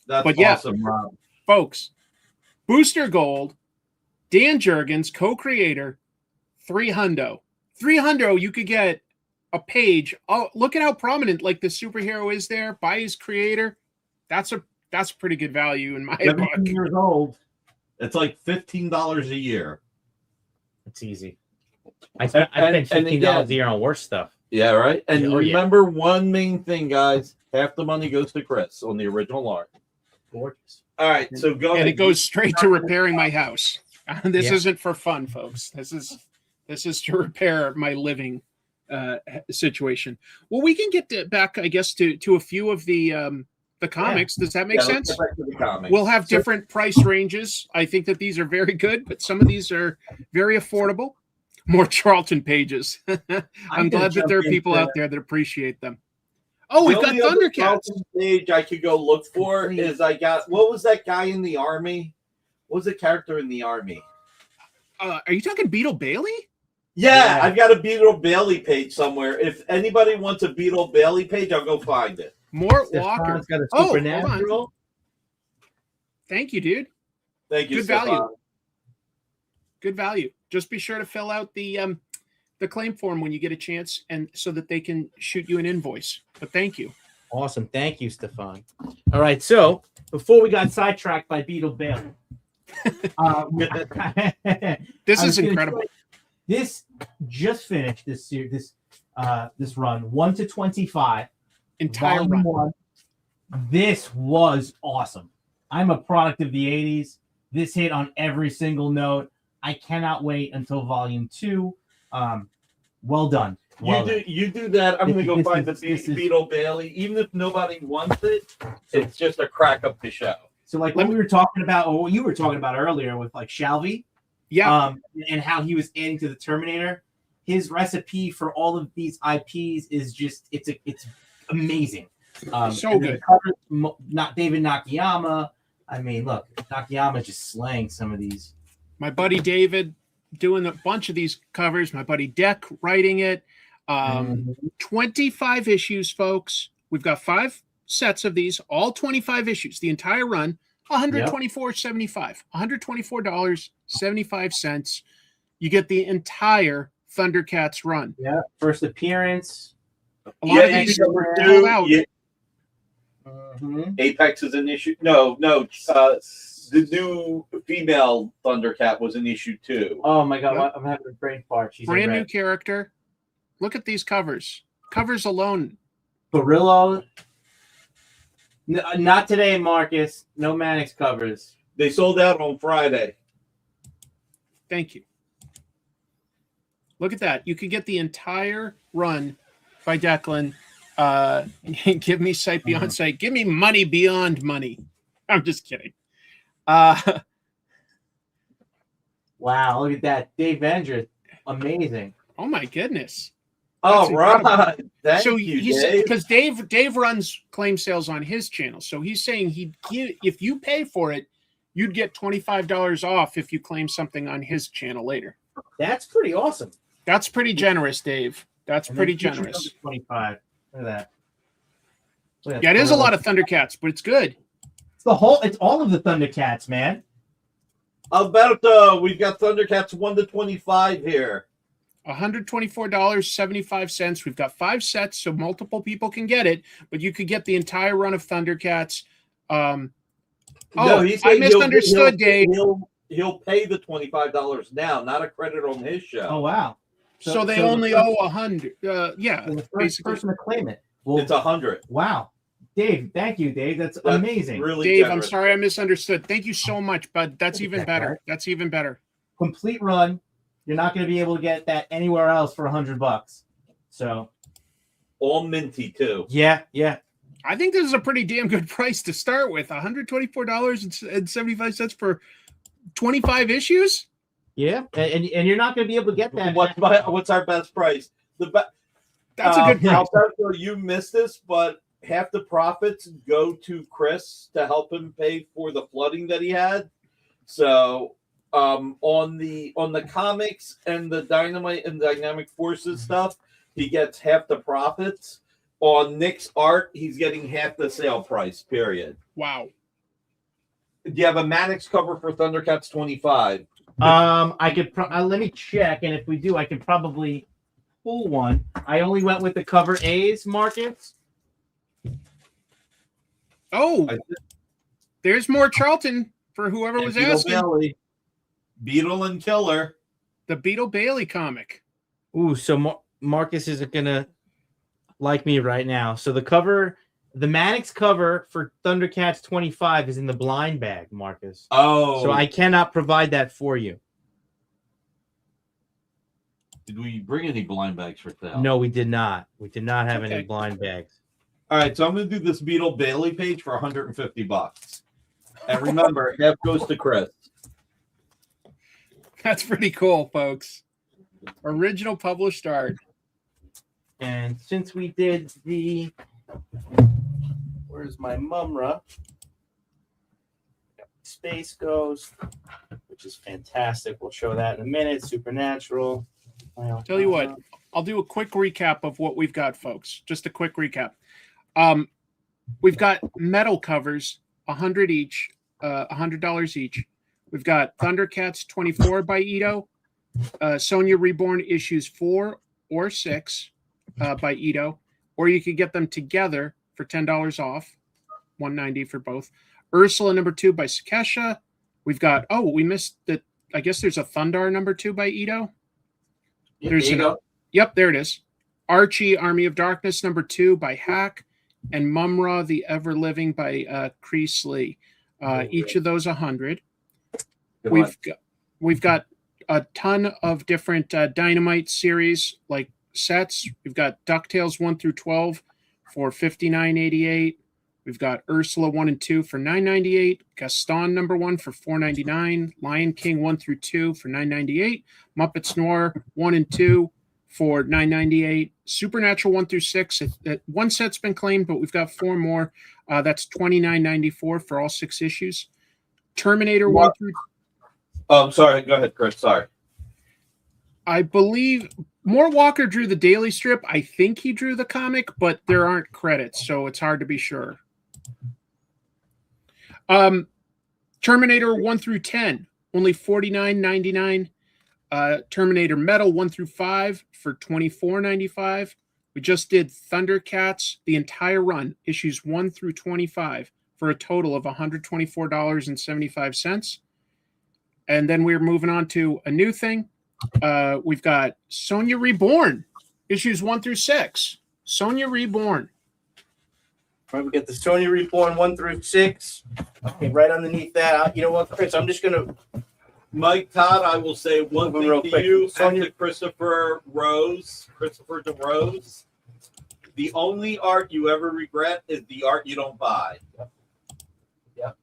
That's awesome, Rob. Folks, Booster Gold, Dan Jurgens, co-creator, $300. $300, you could get a page. Oh, look at how prominent like the superhero is there by his creator. That's a pretty good value in my 17 book. years old. It's like $15 a year. It's easy. I spent $15 a year on worse stuff. Yeah, right. And Yeah, remember one main thing, guys. Half the money goes to Chris on the original art. Gorgeous. All right, so go And ahead. it goes straight to repairing my house. This Yeah. isn't for fun, folks. This is to repair my living situation. Well, we can get back, I guess, to a few of the comics. Does that make let's sense? get back to the comics. We'll have different price ranges. I think that these are very good, but some of these are very affordable. More Charlton pages. I'm glad that there are people out there that appreciate them. Oh, we've got Thundercats. Page I could go look for is what was that guy in the army? What was the character in the army? Are you talking Beetle Bailey? Yeah, I've got a Beetle Bailey page somewhere. If anybody wants a Beetle Bailey page, I'll go find it. Mort Walker. Got a Oh, supernatural. hold on. Thank you, dude. Thank you. Good Stefan. value. Good value. Just be sure to fill out the claim form when you get a chance, and so that they can shoot you an invoice. But thank you. Awesome. Thank you, Stefan. All right. So before we got sidetracked by Beetle Bailey, This is incredible. This just finished this run 1 to 25. Entire Volume run. 1. This was awesome. I'm a product of the 80s. This hit on every single note. I cannot wait until volume 2. Well done. You do that. I'm going to go find the this is- Beetle Bailey. Even if nobody wants it, it's just a crack up the show. So like what we were talking about, or what you were talking about earlier with like Shalvey, Yeah. and how he was adding to the Terminator. His recipe for all of these IPs is just it's amazing. So and good. the covers, not David Nakayama. I mean, look, Nakayama's just slaying some of these. My buddy David doing a bunch of these covers. My buddy Deck writing it. 25 issues, folks. We've got 5 sets of these, all 25 issues, the entire run. $124.75. $124.75. You get the entire Thundercats run. Yeah, first appearance. A lot of these are called out. Apex is an issue. No. The new female Thundercat was an issue 2. Oh my god, Yep. I'm having a brain fart. She's Brand in new red. character. Look at these covers. Covers alone. Barillo. Not today, Marcus. No Mannix covers. They sold out on Friday. Thank you. Look at that. You could get the entire run by Declan. Give me sight beyond sight. Give me money beyond money. I'm just kidding. Wow, look at that. Dave Vendra. Amazing. Oh my goodness. All incredible. right. Thank So you, he's Dave. because Dave runs claim sales on his channel. So he's saying if you pay for it, you'd get $25 off if you claim something on his channel later. That's pretty awesome. That's pretty generous, Dave. That's And pretty then features generous. number 25. Look at that. Look at Yeah, it that. is a lot of Thundercats, but it's good. It's all of the Thundercats, man. About we've got Thundercats 1 to 25 here. $124.75. We've got 5 sets, so multiple people can get it, but you could get the entire run of Thundercats. No, I he's saying misunderstood, Dave. He'll pay the $25 now, not a credit on his show. Oh wow. So they only owe 100. Yeah, the first basically. person to claim it. Well, It's 100. wow. Dave, thank you, Dave. That's amazing. Really Dave, generous. I'm sorry I misunderstood. Thank you so much, bud. That's Look at even that better. guy. That's even better. Complete run. You're not going to be able to get that anywhere else for $100. So All minty too. yeah. I think this is a pretty damn good price to start with. $124.75 for 25 issues. Yeah, and you're not going to be able to get that. What's our best price? That's a good price. Alberto, you missed this, but half the profits go to Chris to help him pay for the flooding that he had. So on the comics and the Dynamite and Dynamic Forces stuff, he gets half the profits. On Nick's art, he's getting half the sale price, period. Wow. Do you have a Mannix cover for Thundercats 25? I could let me check, and if we do, I can probably pull one. I only went with the cover A's, Marcus. Oh, there's more Charlton for whoever was Beetle asking. Bailey. Beetle and Killer. The Beetle Bailey comic. Ooh, so Marcus isn't gonna like me right now. So the cover, the Mannix cover for Thundercats 25 is in the blind bag, Marcus. Oh. So I cannot provide that for you. Did we bring any blind bags for sale? No, we did not. We did not have Okay. any blind bags. All right, so I'm going to do this Beetle Bailey page for $150. And remember, half goes to Chris. That's pretty cool, folks. Original published art. And since we did the, where's my Mumra? Space Ghost, which is fantastic. We'll show that in a minute. Supernatural. Tell you what, I'll do a quick recap of what we've got, folks. Just a quick recap. We've got metal covers, $100 each, $100 each. We've got Thundercats 24 by Ito, Sonya Reborn issues 4 or 6 by Ito, or you could get them together for $10 off, $190 for both. Ursula number 2 by Sakesha. We've got, we missed that. I guess there's a Thundar number 2 by Ito. There's yep, there it is. Archie, Army of Darkness number 2 by Hack, and Mumra, the Ever Living by Kreese Lee. Each of those 100. We've got a ton of different Dynamite series like sets. We've got DuckTales 1 through 12 for $59.88. We've got Ursula 1 and 2 for $9.98. Gaston number 1 for $4.99. Lion King 1 through 2 for $9.98. Muppets Noir 1 and 2 for $9.98. Supernatural 1 through 6. One set's been claimed, but we've got 4 more. That's $29.94 for all 6 issues. Terminator 1 through. Oh, sorry. Go ahead, Chris. Sorry. I believe Moore Walker drew the daily strip. I think he drew the comic, but there aren't credits, so it's hard to be sure. Terminator 1 through 10, only $49.99. Terminator Metal 1 through 5 for $24.95. We just did Thundercats, the entire run, issues 1 through 25, for a total of $124.75. And then we're moving on to a new thing. We've got Sonya Reborn, issues 1 through 6. Sonya Reborn. All right, we got the Sonya Reborn 1 through 6. Okay, right underneath that. You know what, Chris? I'm just gonna. Mike Todd, I will say one thing real to quick. you, Sonya- and to Christopher DeRose. The only art you ever regret is the art you don't buy. Yep.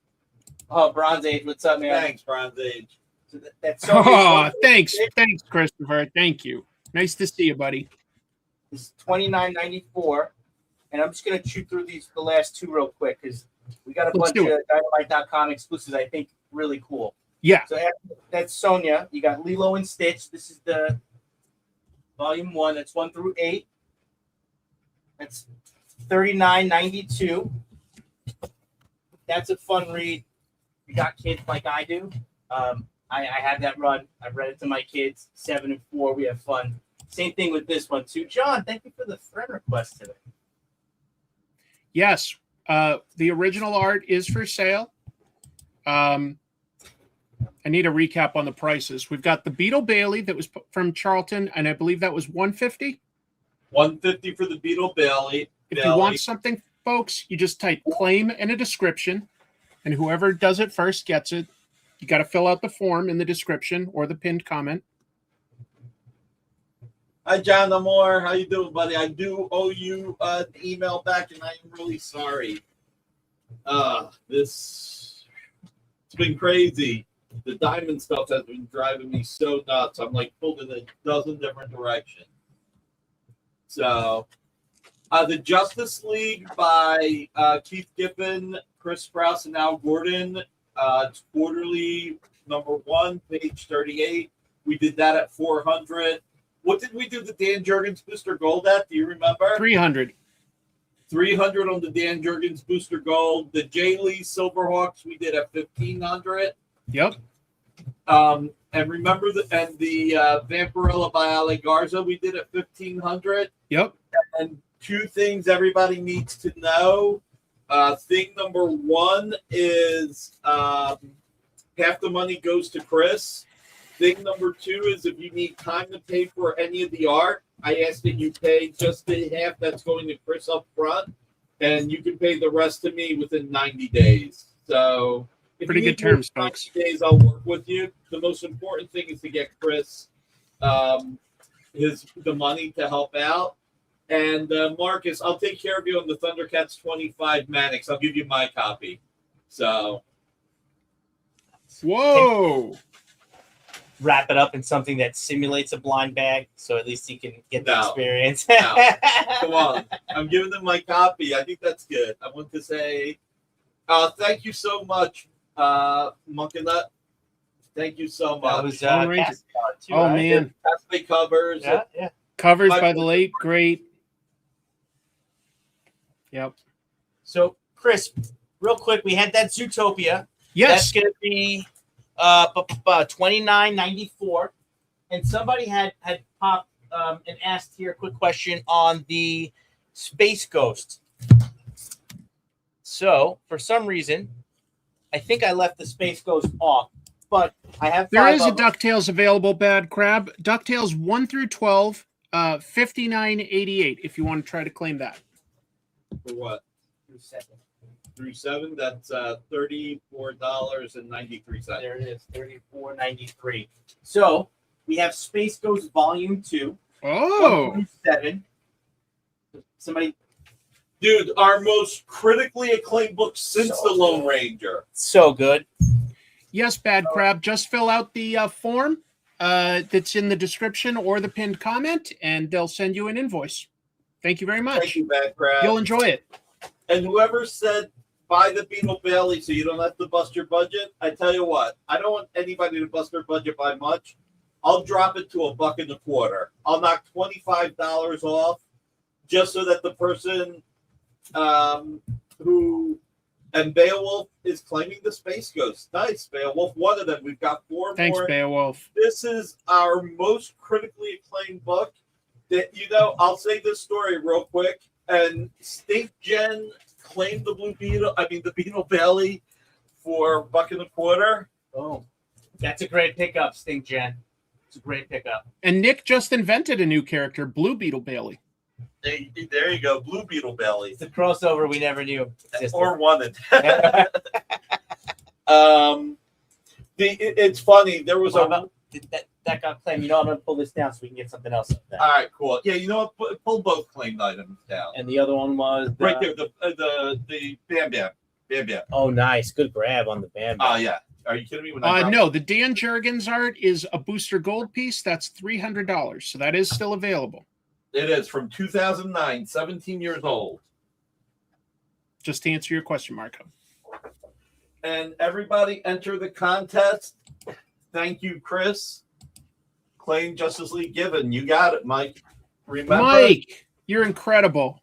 Oh, Bronze Age, what's up, man? Thanks, Bronze Age. So that's Sonya Oh, 1 through thanks, 6. Christopher. Thank you. Nice to see you, buddy. It's $29.94, and I'm just gonna chew through the last 2 real quick because we got a Let's bunch do of Dynamite.com exclusives. I think really cool. Yeah. So that's Sonya. You got Lilo and Stitch. This is the volume 1. That's 1 through 8. That's $39.92. That's a fun read. You got kids like I do. I have that run. I've read it to my kids. 7 and 4. We have fun. Same thing with this one too. John, thank you for the thread request today. Yes. The original art is for sale. I need a recap on the prices. We've got the Beetle Bailey that was from Charlton, and I believe that was $150. $150 for the Beetle Bailey. If you want something, folks, you just type claim and a description, and whoever does it first gets it. You got to fill out the form in the description or the pinned comment. Hi, John Amore. How you doing, buddy? I do owe you an email back, and I am really sorry. It's been crazy. The diamond stuff has been driving me so nuts. I'm like pulled in a dozen different directions. So, the Justice League by Keith Giffen, Chris Sprouse, and Al Gordon. It's quarterly number 1, page 38. We did that at 400. What did we do the Dan Jurgens Booster Gold at? Do you remember? 300. 300 on the Dan Jurgens Booster Gold. The Jay Lee Silverhawks we did at 1,500. Yep. And remember the Vampirella by Ale Garza we did at 1,500. Yep. And 2 things everybody needs to know. Thing number one is half the money goes to Chris. Thing number two is if you need time to pay for any of the art, I ask that you pay just the half that's going to Chris up front, and you can pay the rest to me within 90 days. So if Pretty you good need more terms, than 90 folks. days, I'll work with you. The most important thing is to get Chris the money to help out. And Marcus, I'll take care of you on the Thundercats 25 Mannix. I'll give you my copy. So, Whoa! Wrap it up in something that simulates a blind bag, so at least you can get the No. experience. No. Come on. I'm giving them my copy. I think that's good. I want to say thank you so much, Monkinut. Thank you so much. That was Lone Ranger. Cassie art too, Oh right? man, Cassie covers. Yeah. covers My- by the late great. Yep. So, Chris, real quick, we had that Zootopia. Yes. That's going to be $29.94. And somebody had popped and asked here a quick question on the Space Ghost. So, for some reason, I think I left the Space Ghost off, but I have There five is a of them. DuckTales available, Bad Crab. DuckTales 1 through 12, $59.88 if you want to try to claim that. For what? Through seven. Through 7, that's $34.93. There it is, $34.93. So, we have Space Ghost Volume 2. Oh, 1 through 7. Somebody Dude, our most critically acclaimed book since So The Lone good. Ranger. so good. yes, Bad Crab. Just fill out the form that's in the description or the pinned comment, and they'll send you an invoice. Thank you very Thank much. you, Bad Crab. You'll enjoy it. And whoever said buy the Beetle Bailey so you don't have to bust your budget, I tell you what, I don't want anybody to bust their budget by much. I'll drop it to $1.25. I'll knock $25 off just so that the person who and Beowulf is claiming the Space Ghost. Nice, Beowulf. One of them. We've got 4 Thanks, more. Beowulf. This is our most critically acclaimed book. That I'll say this story real quick. And Stink Jen claimed the the Beetle Bailey for $1.25. Oh, that's a great pickup, Stink Jen. It's a great pickup. And Nick just invented a new character, Blue Beetle Bailey. There you go, Blue Beetle Belly. It's a crossover we never knew existed. Or wanted. It's funny. There was What about- that got claimed. You know, I'm gonna pull this down so we can get something else up there. All right, cool. Yeah, you know what? Pull both claimed items down. And the other one was Right there, the Bam Bam. Bam Bam. Oh, nice, good grab on the band. Oh, yeah. Are you kidding me? When I dropped- No, the Dan Jurgens art is a booster gold piece. That's $300. So that is still available. It is from 2009, 17 years old. Just to answer your question, Marco. And everybody enter the contest. Thank you, Chris. Claim Justice League given. You got it, Mike. Remember, Mike, you're incredible.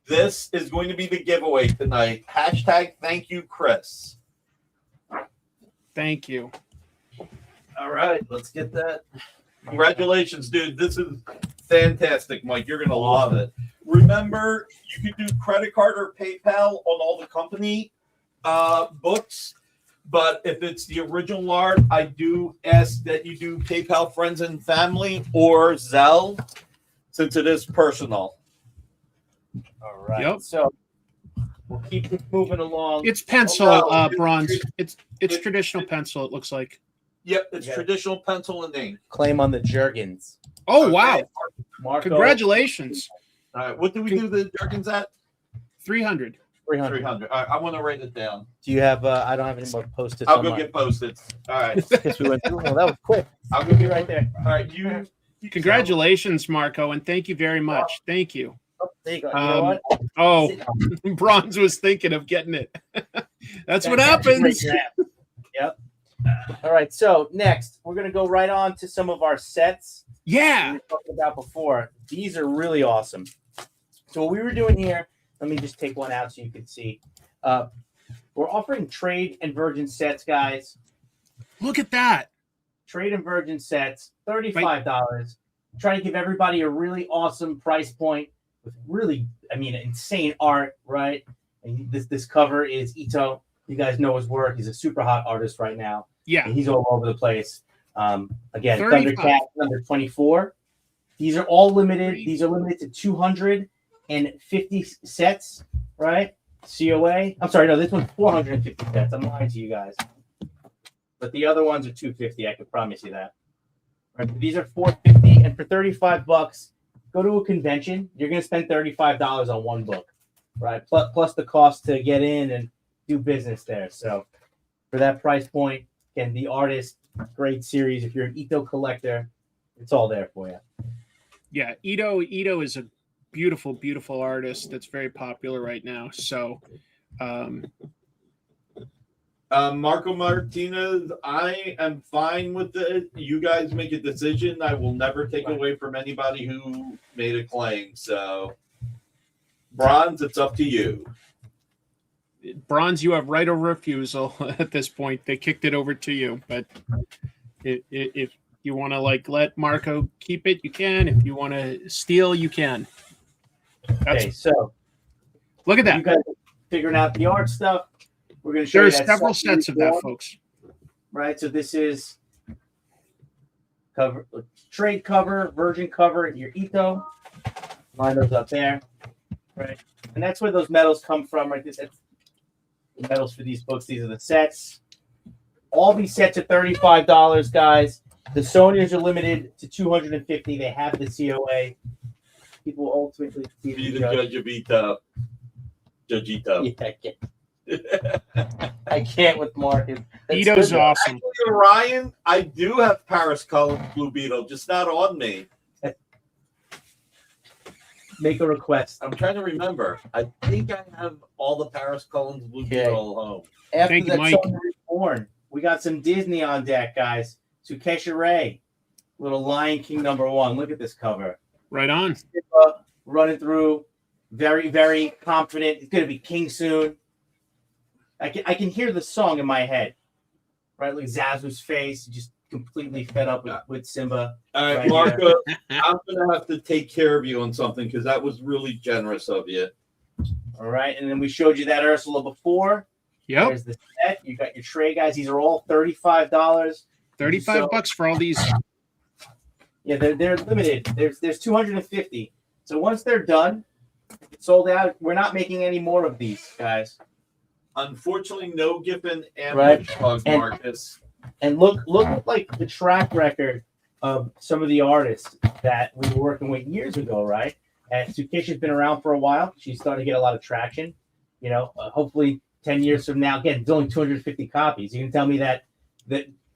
this is going to be the giveaway tonight. Hashtag thank you, Chris. Thank you. All right, let's get that. Congratulations, dude. This is fantastic, Mike. You're going to love it. Remember, you can do credit card or PayPal on all the company books. But if it's the original art, I do ask that you do PayPal Friends and Family or Zelle, since it is personal. All right. Yep. So we'll keep moving along. It's pencil, Oh, no. bronze. It's it- traditional pencil, it looks like. Yep, it's Yeah. traditional pencil and ink. Claim on the Jurgens. Oh, Okay. wow. Marco, Congratulations. All right, what do we do the Jerkins at? 300. 300. 300. All right, I want to write it down. Do you have? I don't have any more post-its. I'll on go mine. get Post-its. All right. Guess we went through. Well, that was quick. I'll go Be get right there. All right, you Congratulations, Marco, and thank you very much. Thank you. Oh, there you go. You know what? Oh, Sit down. Bronze was thinking of getting it. That's what Great happens. grab. Yep. All right. So next, we're gonna go right on to some of our sets we Yeah. were talking about before. These are really awesome. So what we were doing here, let me just take one out so you can see. We're offering trade and virgin sets, guys. Look at that. Trade and virgin sets, $35. Trying to give everybody a really awesome price point with really, insane art, right? And this cover is Ito. You guys know his work. He's a super hot artist right now. Yeah. And he's all over the place. Again, 35. Thundercats number 24. These are all limited. These are limited to 250 sets, right? COA. I'm sorry, no, this one's 450 sets. I'm lying to you guys. But the other ones are 250. I can promise you that. Right? These are 450, and for $35, go to a convention. You're going to spend $35 on one book, right? Plus the cost to get in and do business there. So for that price point, again, the artist, great series. If you're an Ito collector, it's all there for you. Yeah, Ito is a beautiful, beautiful artist that's very popular right now. So, Marco Martinez, I am fine with it. You guys make a decision. I will never take away from anybody who made a claim. So, Bronze, it's up to you. Bronze, you have right of refusal at this point. They kicked it over to you, but if you want to let Marco keep it, you can. If you want to steal, you can. Okay, so look at that. You guys are figuring out the art stuff. We're going to show There's you several sets of that, folks. Right, so this is cover, trade cover, version cover, your Ito. Line those up there, right? And that's where those medals come from, right? That's the medals for these books. These are the sets. All these sets are $35, guys. The Sonyas are limited to 250. They have the COA. People will ultimately Be the judge of Ito. Judge Ito. Yeah, I can't with Marcus. Ito's awesome. Actually, Ryan, I do have Paris Cullen Blue Beetle, just not on me. Make a request. I'm trying to remember. I think I have all the Paris Cullen's Blue Beetle home. After Thank you, that Mike. song was born, we got some Disney on deck, guys. Tsukesha Ray, little Lion King #1. Look at this cover. Right on. Simba running through, very, very confident. It's gonna be king soon. I can hear the song in my head. Right, like Zazu's face, just completely fed up with Simba. All right, Right Marco, I'm going to have to take care of you on something because that was really generous of you. All right, and then we showed you that Ursula before. Yep. There's the set. You got your tray, guys. These are all $35. 35 bucks for all these. Yeah, they're limited. There's 250. So once they're done, sold out. We're not making any more of these, guys. Unfortunately, no Giffen and Right. Hug, And- Marcus. And look at like the track record of some of the artists that we were working with years ago, right? And Tsukisha's been around for a while. She's starting to get a lot of traction. You know, hopefully 10 years from now, again, it's only 250 copies. You can tell me that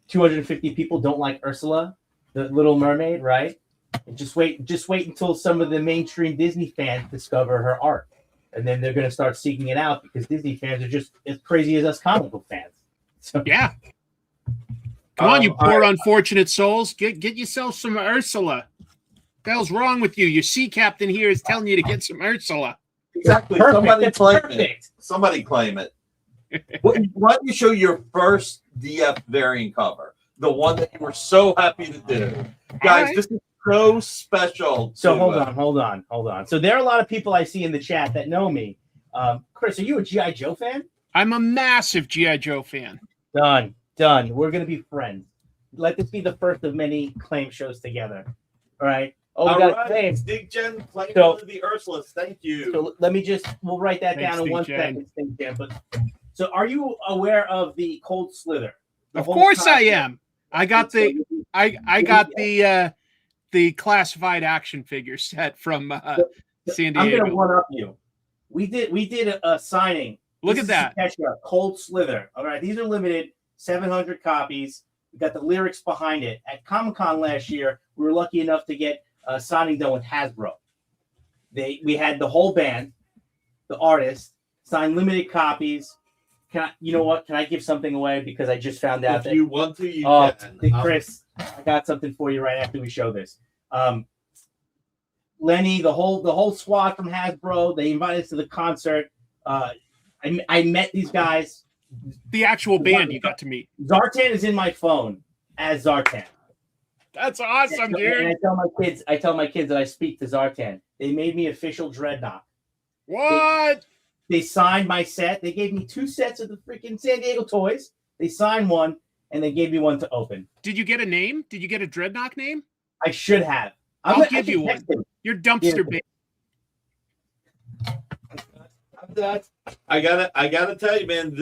250 people don't like Ursula, the Little Mermaid, right? And just wait until some of the mainstream Disney fans discover her art. And then they're going to start seeking it out because Disney fans are just as crazy as us comic book fans. So, Yeah. Come on, you all poor right. unfortunate souls. Get yourself some Ursula. What the hell's wrong with you? Your sea captain here is telling you to get some Ursula. Exactly. Perfect. Somebody That's claim perfect. it. Somebody claim it. Why don't you show your first DF variant cover? The one that you were so happy to do. Guys, right. this is so special. So to, hold on. So there are a lot of people I see in the chat that know me. Chris, are you a G.I. Joe fan? I'm a massive G.I. Joe fan. Done. We're gonna be friends. Let this be the first of many claim shows together. All right. Oh, we all got right, claims. Big Jen playing So- the Ursulas. Thank you. So let me we'll write that Thanks, down in Big one Jen. second. Thank you, But so are you aware of the Cold Slither? The Of whole course I concept? am. I got the classified action figure set from San I'm gonna Diego. one up you. We did a signing. Look This at that. is Tsukesha, Cold Slither. All right, these are limited, 700 copies. We got the lyrics behind it. At Comic-Con last year, we were lucky enough to get a signing done with Hasbro. We had the whole band, the artist, sign limited copies. You know what? Can I give something away because I just found out If that you want to, you can. Chris, I got something for you right after we show this. Lenny, the whole squad from Hasbro, they invited us to the concert. I met these guys. The actual band you got to meet. Zartan is in my phone as Zartan. That's awesome, And dude. I tell my kids that I speak to Zartan. They made me official Dreadnought. What? They signed my set. They gave me 2 sets of the freaking San Diego toys. They signed one, and they gave me one to open. Did you get a name? Did you get a Dreadnought name? I should have. I'll give you one. Your dumpster baby. I gotta tell you, man.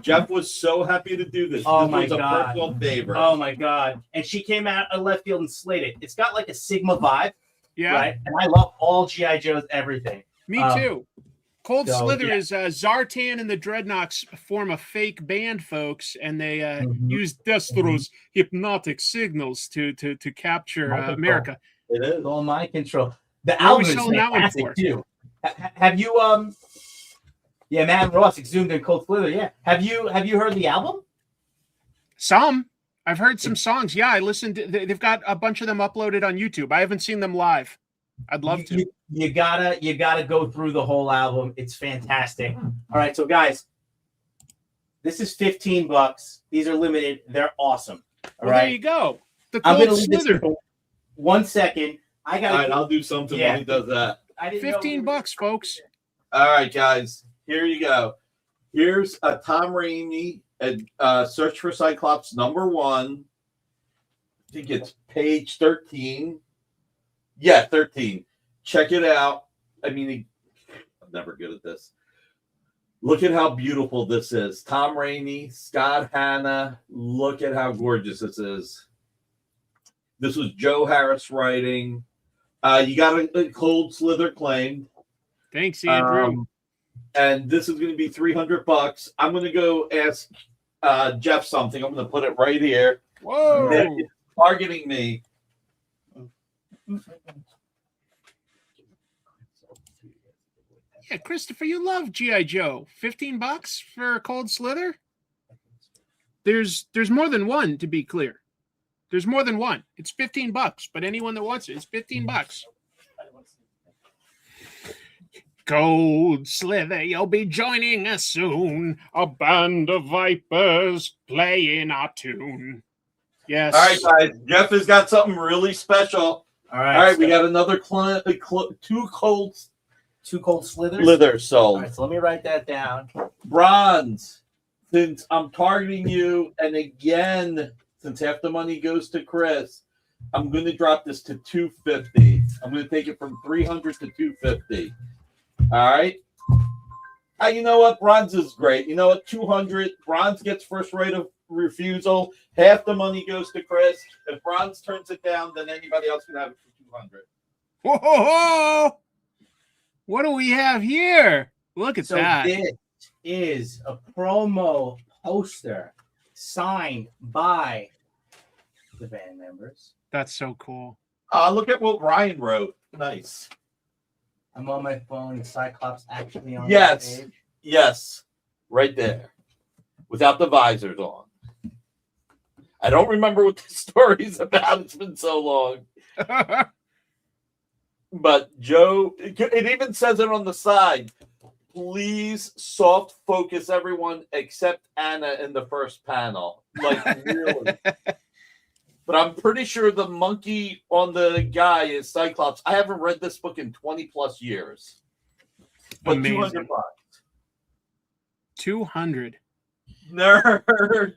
Jeff was so happy to do this. Oh this my was a God. personal favorite. Oh my God! And she came out of left field and slayed it. It's got like a Sigma vibe, Yeah, right? And I love all GI Joes, everything. me too. Cold so, Slither yeah. is Zartan and the Dreadnoks form a fake band, folks, and they use Destro's hypnotic signals to capture America. It is All mind control. The What are we album is selling that one fantastic for? too. Have you Yeah, Matt Ross exhumed in Cold Slither. Yeah. Have you heard the album? Some. I've heard some songs. Yeah, I listened. They've got a bunch of them uploaded on YouTube. I haven't seen them live. I'd love to. You gotta go through the whole album. It's fantastic. All right, so guys, this is $15. These are limited. They're awesome. All right. There you go. The I'm Cold gonna leave this Slither. for 1 second. I got. all right. I'll do something Yeah. when he does that. $15, folks. All right, guys. Here you go. Here's a Tom Rainey Search for Cyclops #1. I think it's page 13. Yeah, 13. Check it out. I mean, I'm never good at this. Look at how beautiful this is. Tom Rainey, Scott Hanna. Look at how gorgeous this is. This was Joe Harris writing. You got a Cold Slither claim. Thanks, Andrew. And this is going to be $300. I'm going to go ask Jeff something. I'm going to put it right here. Whoa. It's targeting me. Yeah, Christopher, you love G.I. Joe. $15 for a Cold Slither? There's more than one, to be clear. There's more than one. It's $15, but anyone that wants it, it's $15. Cold Slither, you'll be joining us soon. A band of vipers playing our tune. Yes. All right, guys. Jeff has got something really special. All right. All right, we got another two Cold Slithers. Slither sold. All right, so let me write that down. Bronze. Since I'm targeting you, and again, since half the money goes to Chris, I'm going to drop this to $250. I'm going to take it from $300 to $250. All right. You know what? Bronze is great. You know what? $200. Bronze gets first right of refusal. Half the money goes to Chris. If Bronze turns it down, then anybody else can have it for $200. Whoa, whoa, whoa. What do we have here? Look at that. This is a promo poster signed by the band members. That's so cool. Look at what Ryan wrote. Nice. I'm on my phone. Cyclops actually on Yes. the page. Yes. Right there. Without the visors on. I don't remember what the story's about. It's been so long. But Joe, it even says it on the side. Please soft focus everyone except Anna in the first panel. Like, really. But I'm pretty sure the monkey on the guy is Cyclops. I haven't read this book in 20 plus years. But Amazing. $200. 200. Nerd.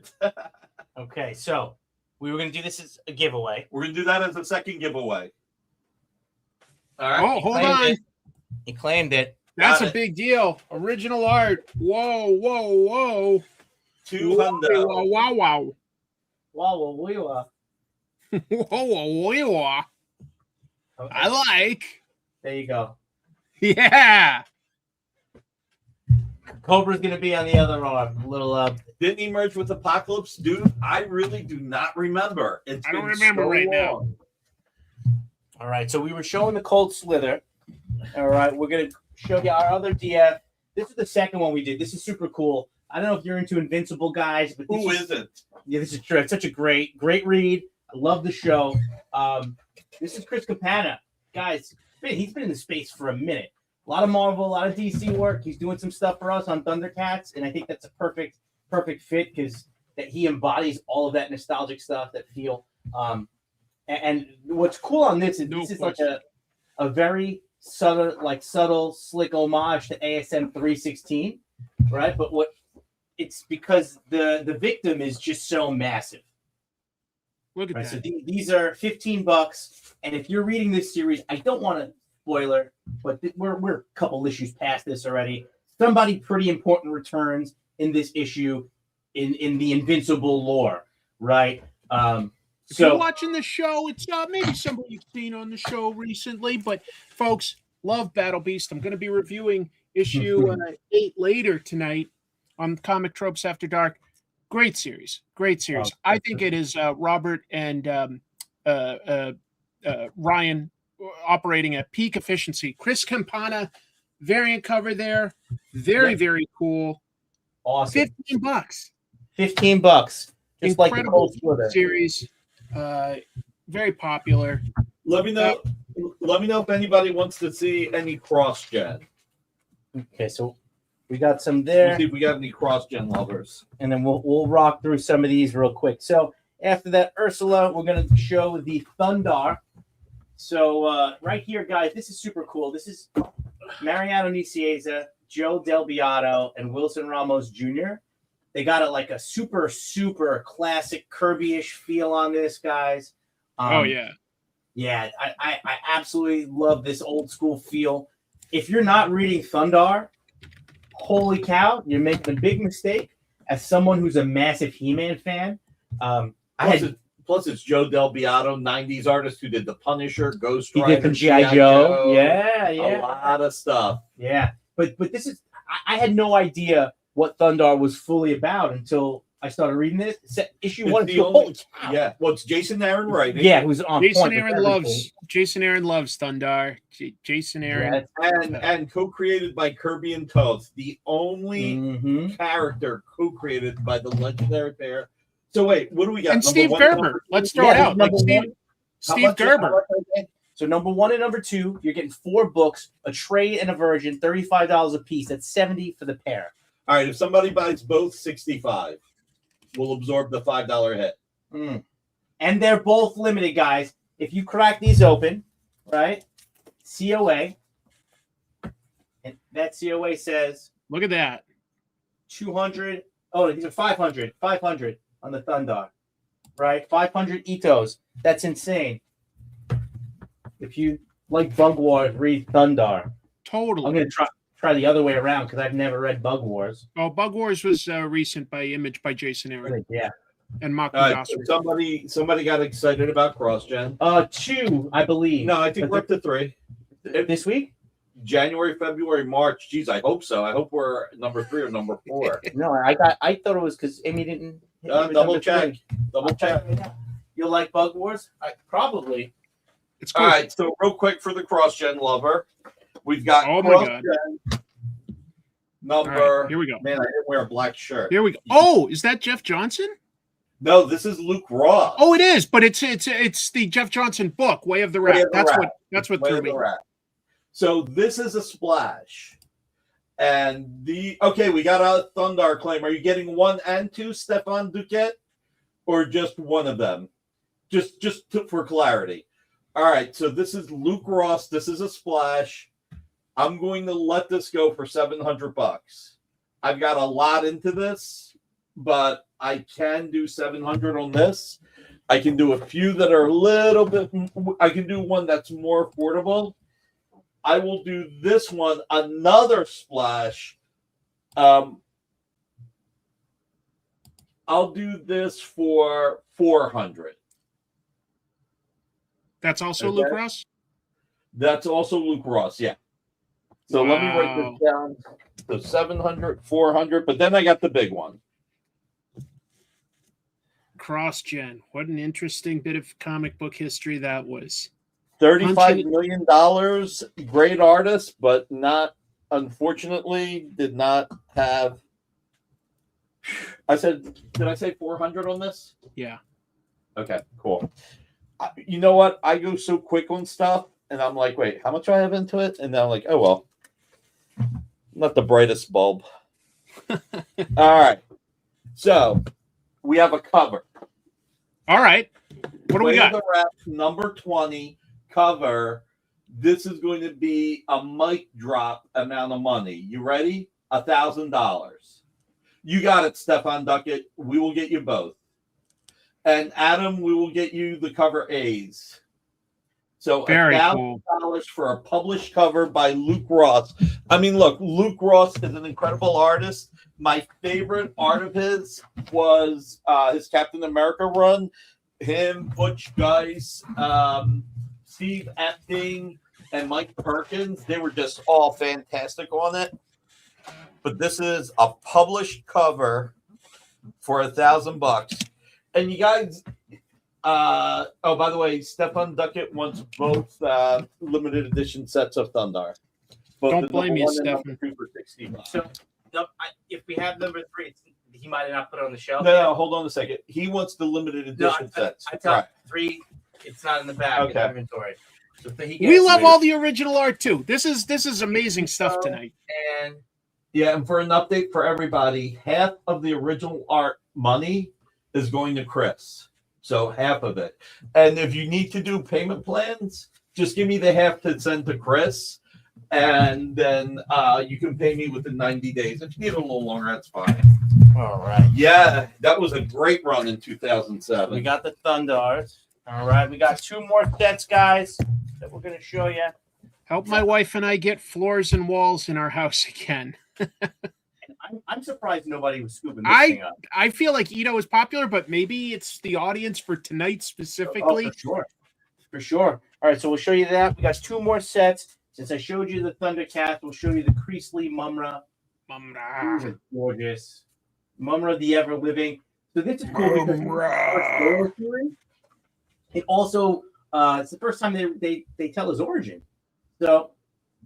Okay, so we were going to do this as a giveaway. We're going to do that as a second giveaway. All right. Oh, hold on. He claimed it. That's Got a it. big deal. Original art. Whoa, whoa, whoa. $200. Wow, wow, wow. Wow, we were. Whoa, whoa, whoa. I like. There you go. Yeah. Cobra's going to be on the other arm. A little Didn't he merge with Apocalypse? Dude, I really do not remember. I don't remember right now. All right, so we were showing the Cold Slither. All right, we're going to show you our other DF. This is the second one we did. This is super cool. I don't know if you're into Invincible guys, but Who isn't? Yeah, this is true. It's such a great read. I love the show. This is Chris Campana. Guys, he's been in the space for a minute. A lot of Marvel, a lot of DC work. He's doing some stuff for us on Thundercats, and I think that's a perfect fit because that he embodies all of that nostalgic stuff, that feel. And what's cool on this is this is like a very subtle, slick homage to ASM 316, right? But it's because the victim is just so massive. Look at Right, that. so these are $15, and if you're reading this series, I don't want to spoiler, but we're a couple issues past this already. Somebody pretty important returns in this issue in the Invincible lore, right? If you're watching the show, it's maybe somebody you've seen on the show recently, but folks, love Battle Beast. I'm going to be reviewing issue 8 later tonight on Comic Tropes After Dark. Great series. I think it is Robert and Ryan operating at peak efficiency. Chris Campana variant cover there. Very cool. Awesome. $15. $15. Just like the Incredible Cold Slither series. Very popular. Let me know if anybody wants to see any cross-gen. Okay, so we got some there. We'll see if we got any cross-gen lovers. And then we'll rock through some of these real quick. So after that, Ursula, we're going to show the Thundar. So right here, guys, this is super cool. This is Mariano Nicieza, Joe Del Beato, and Wilson Ramos Jr. They got a super classic Kirby-ish feel on this, guys. Yeah, I absolutely love this old school feel. If you're not reading Thundar, holy cow, you're making a big mistake. As someone who's a massive He-Man fan, Plus, it's Joe Del Beato, 90s artist who did The Punisher, Ghost he Rider, did from G.I. Joe. Yeah. A lot of stuff. Yeah, but this is I had no idea what Thundar was fully about until I started reading this. Issue It's 1 the and 2. only- Holy cow. Yeah, well, it's Jason Aaron writing. Yeah, who's on Jason point with Aaron everything. loves Thundar. Jason Aaron. And co-created by Kirby and Toth, the only Mhm. character co-created by the legendary pair. So wait, what do we got? And Number Steve one and Gerber. number two? Let's throw Yeah, it out. Like number one. Steve Gerber. So number 1 and number 2, you're getting 4 books, a trade and a virgin, $35 a piece. That's $70 for the pair. All right, if somebody buys both, $65. We'll absorb the $5 hit. And they're both limited, guys. If you crack these open, right? COA. And that COA says Look at that. 200. Oh, these are 500. 500 on the Thundar. Right? 500 Itos. That's insane. If you like Bug Wars, read Thundar. Totally. I'm going to try the other way around because I've never read Bug Wars. Oh, Bug Wars was recent by Image by Jason Aaron Yeah. and Mark All right, Gossard. somebody got excited about cross-gen. 2, I believe. No, I think we're up to 3. This week? January, February, March. Geez, I hope so. I hope we're number 3 or number 4. No, I thought it was because Amy didn't. Double check. Double check. You'll like Bug Wars? Probably. It's All cool. right, so real quick for the cross-gen lover, we've got Oh my God. number. All right, here we go. Man, I didn't wear a black shirt. Here we go. Oh, is that Jeff Johnson? No, this is Luke Ross. Oh, it is, but it's the Jeff Johnson book, Way of the Rat. That's what Way threw of me. the Rat. So this is a splash. And we got a Thundar claim. Are you getting 1 and 2, Stefan Duquette? Or just one of them? Just for clarity. All right, so this is Luke Ross. This is a splash. I'm going to let this go for $700. I've got a lot into this, but I can do 700 on this. I can do a few that are a little bit. I can do one that's more affordable. I will do this one, another splash. I'll do this for 400. That's also Okay. Luke Ross? That's also Luke Ross, yeah. So let me write this down. So 700, 400, but then I got the big one. Cross-gen. What an interesting bit of comic book history that was. $35 million. Great artist, but unfortunately, did not have. Did I say 400 on this? Yeah. Okay, cool. You know what? I go so quick on stuff, and I'm like, wait, how much do I have into it? And then I'm like, oh, well, not the brightest bulb. All right. So we have a cover. All right. What do we got? The Rat, number 20 cover. This is going to be a mic drop amount of money. You ready? $1,000. You got it, Stefan Duckett. We will get you both. And Adam, we will get you the cover A's. So $1,000 for a published cover by Luke Ross. I mean, look, Luke Ross is an incredible artist. My favorite art of his was his Captain America run. Him, Butch Guice, Steve Epting, and Mike Perkins. They were just all fantastic on it. But this is a published cover for $1,000. And you guys, by the way, Stefan Duckett wants both limited edition sets of Thundar. Don't blame me, Stefan. So, if we have number 3, he might have not put it on the shelf. No, hold on a second. He wants the limited edition sets. I tell 3, it's not in the back in the inventory. So we love all the original art too. This is amazing stuff tonight. And and for an update for everybody, half of the original art money is going to Chris. So half of it. And if you need to do payment plans, just give me the half to send to Chris. And then you can pay me within 90 days. If you need a little longer, that's fine. All right. Yeah, that was a great run in 2007. We got the Thundars. All right. We got 2 more sets, guys, that we're going to show you. Help my wife and I get floors and walls in our house again. I'm surprised nobody was scooping this thing up. I feel like Ito is popular, but maybe it's the audience for tonight specifically. Oh, for sure. For sure. All right, so we'll show you that. We got 2 more sets. Since I showed you the Thundercats, we'll show you the Creasley Mumra. These are gorgeous. Mumra the Ever Living. So this is cool because it also it's the first time they tell his origin. So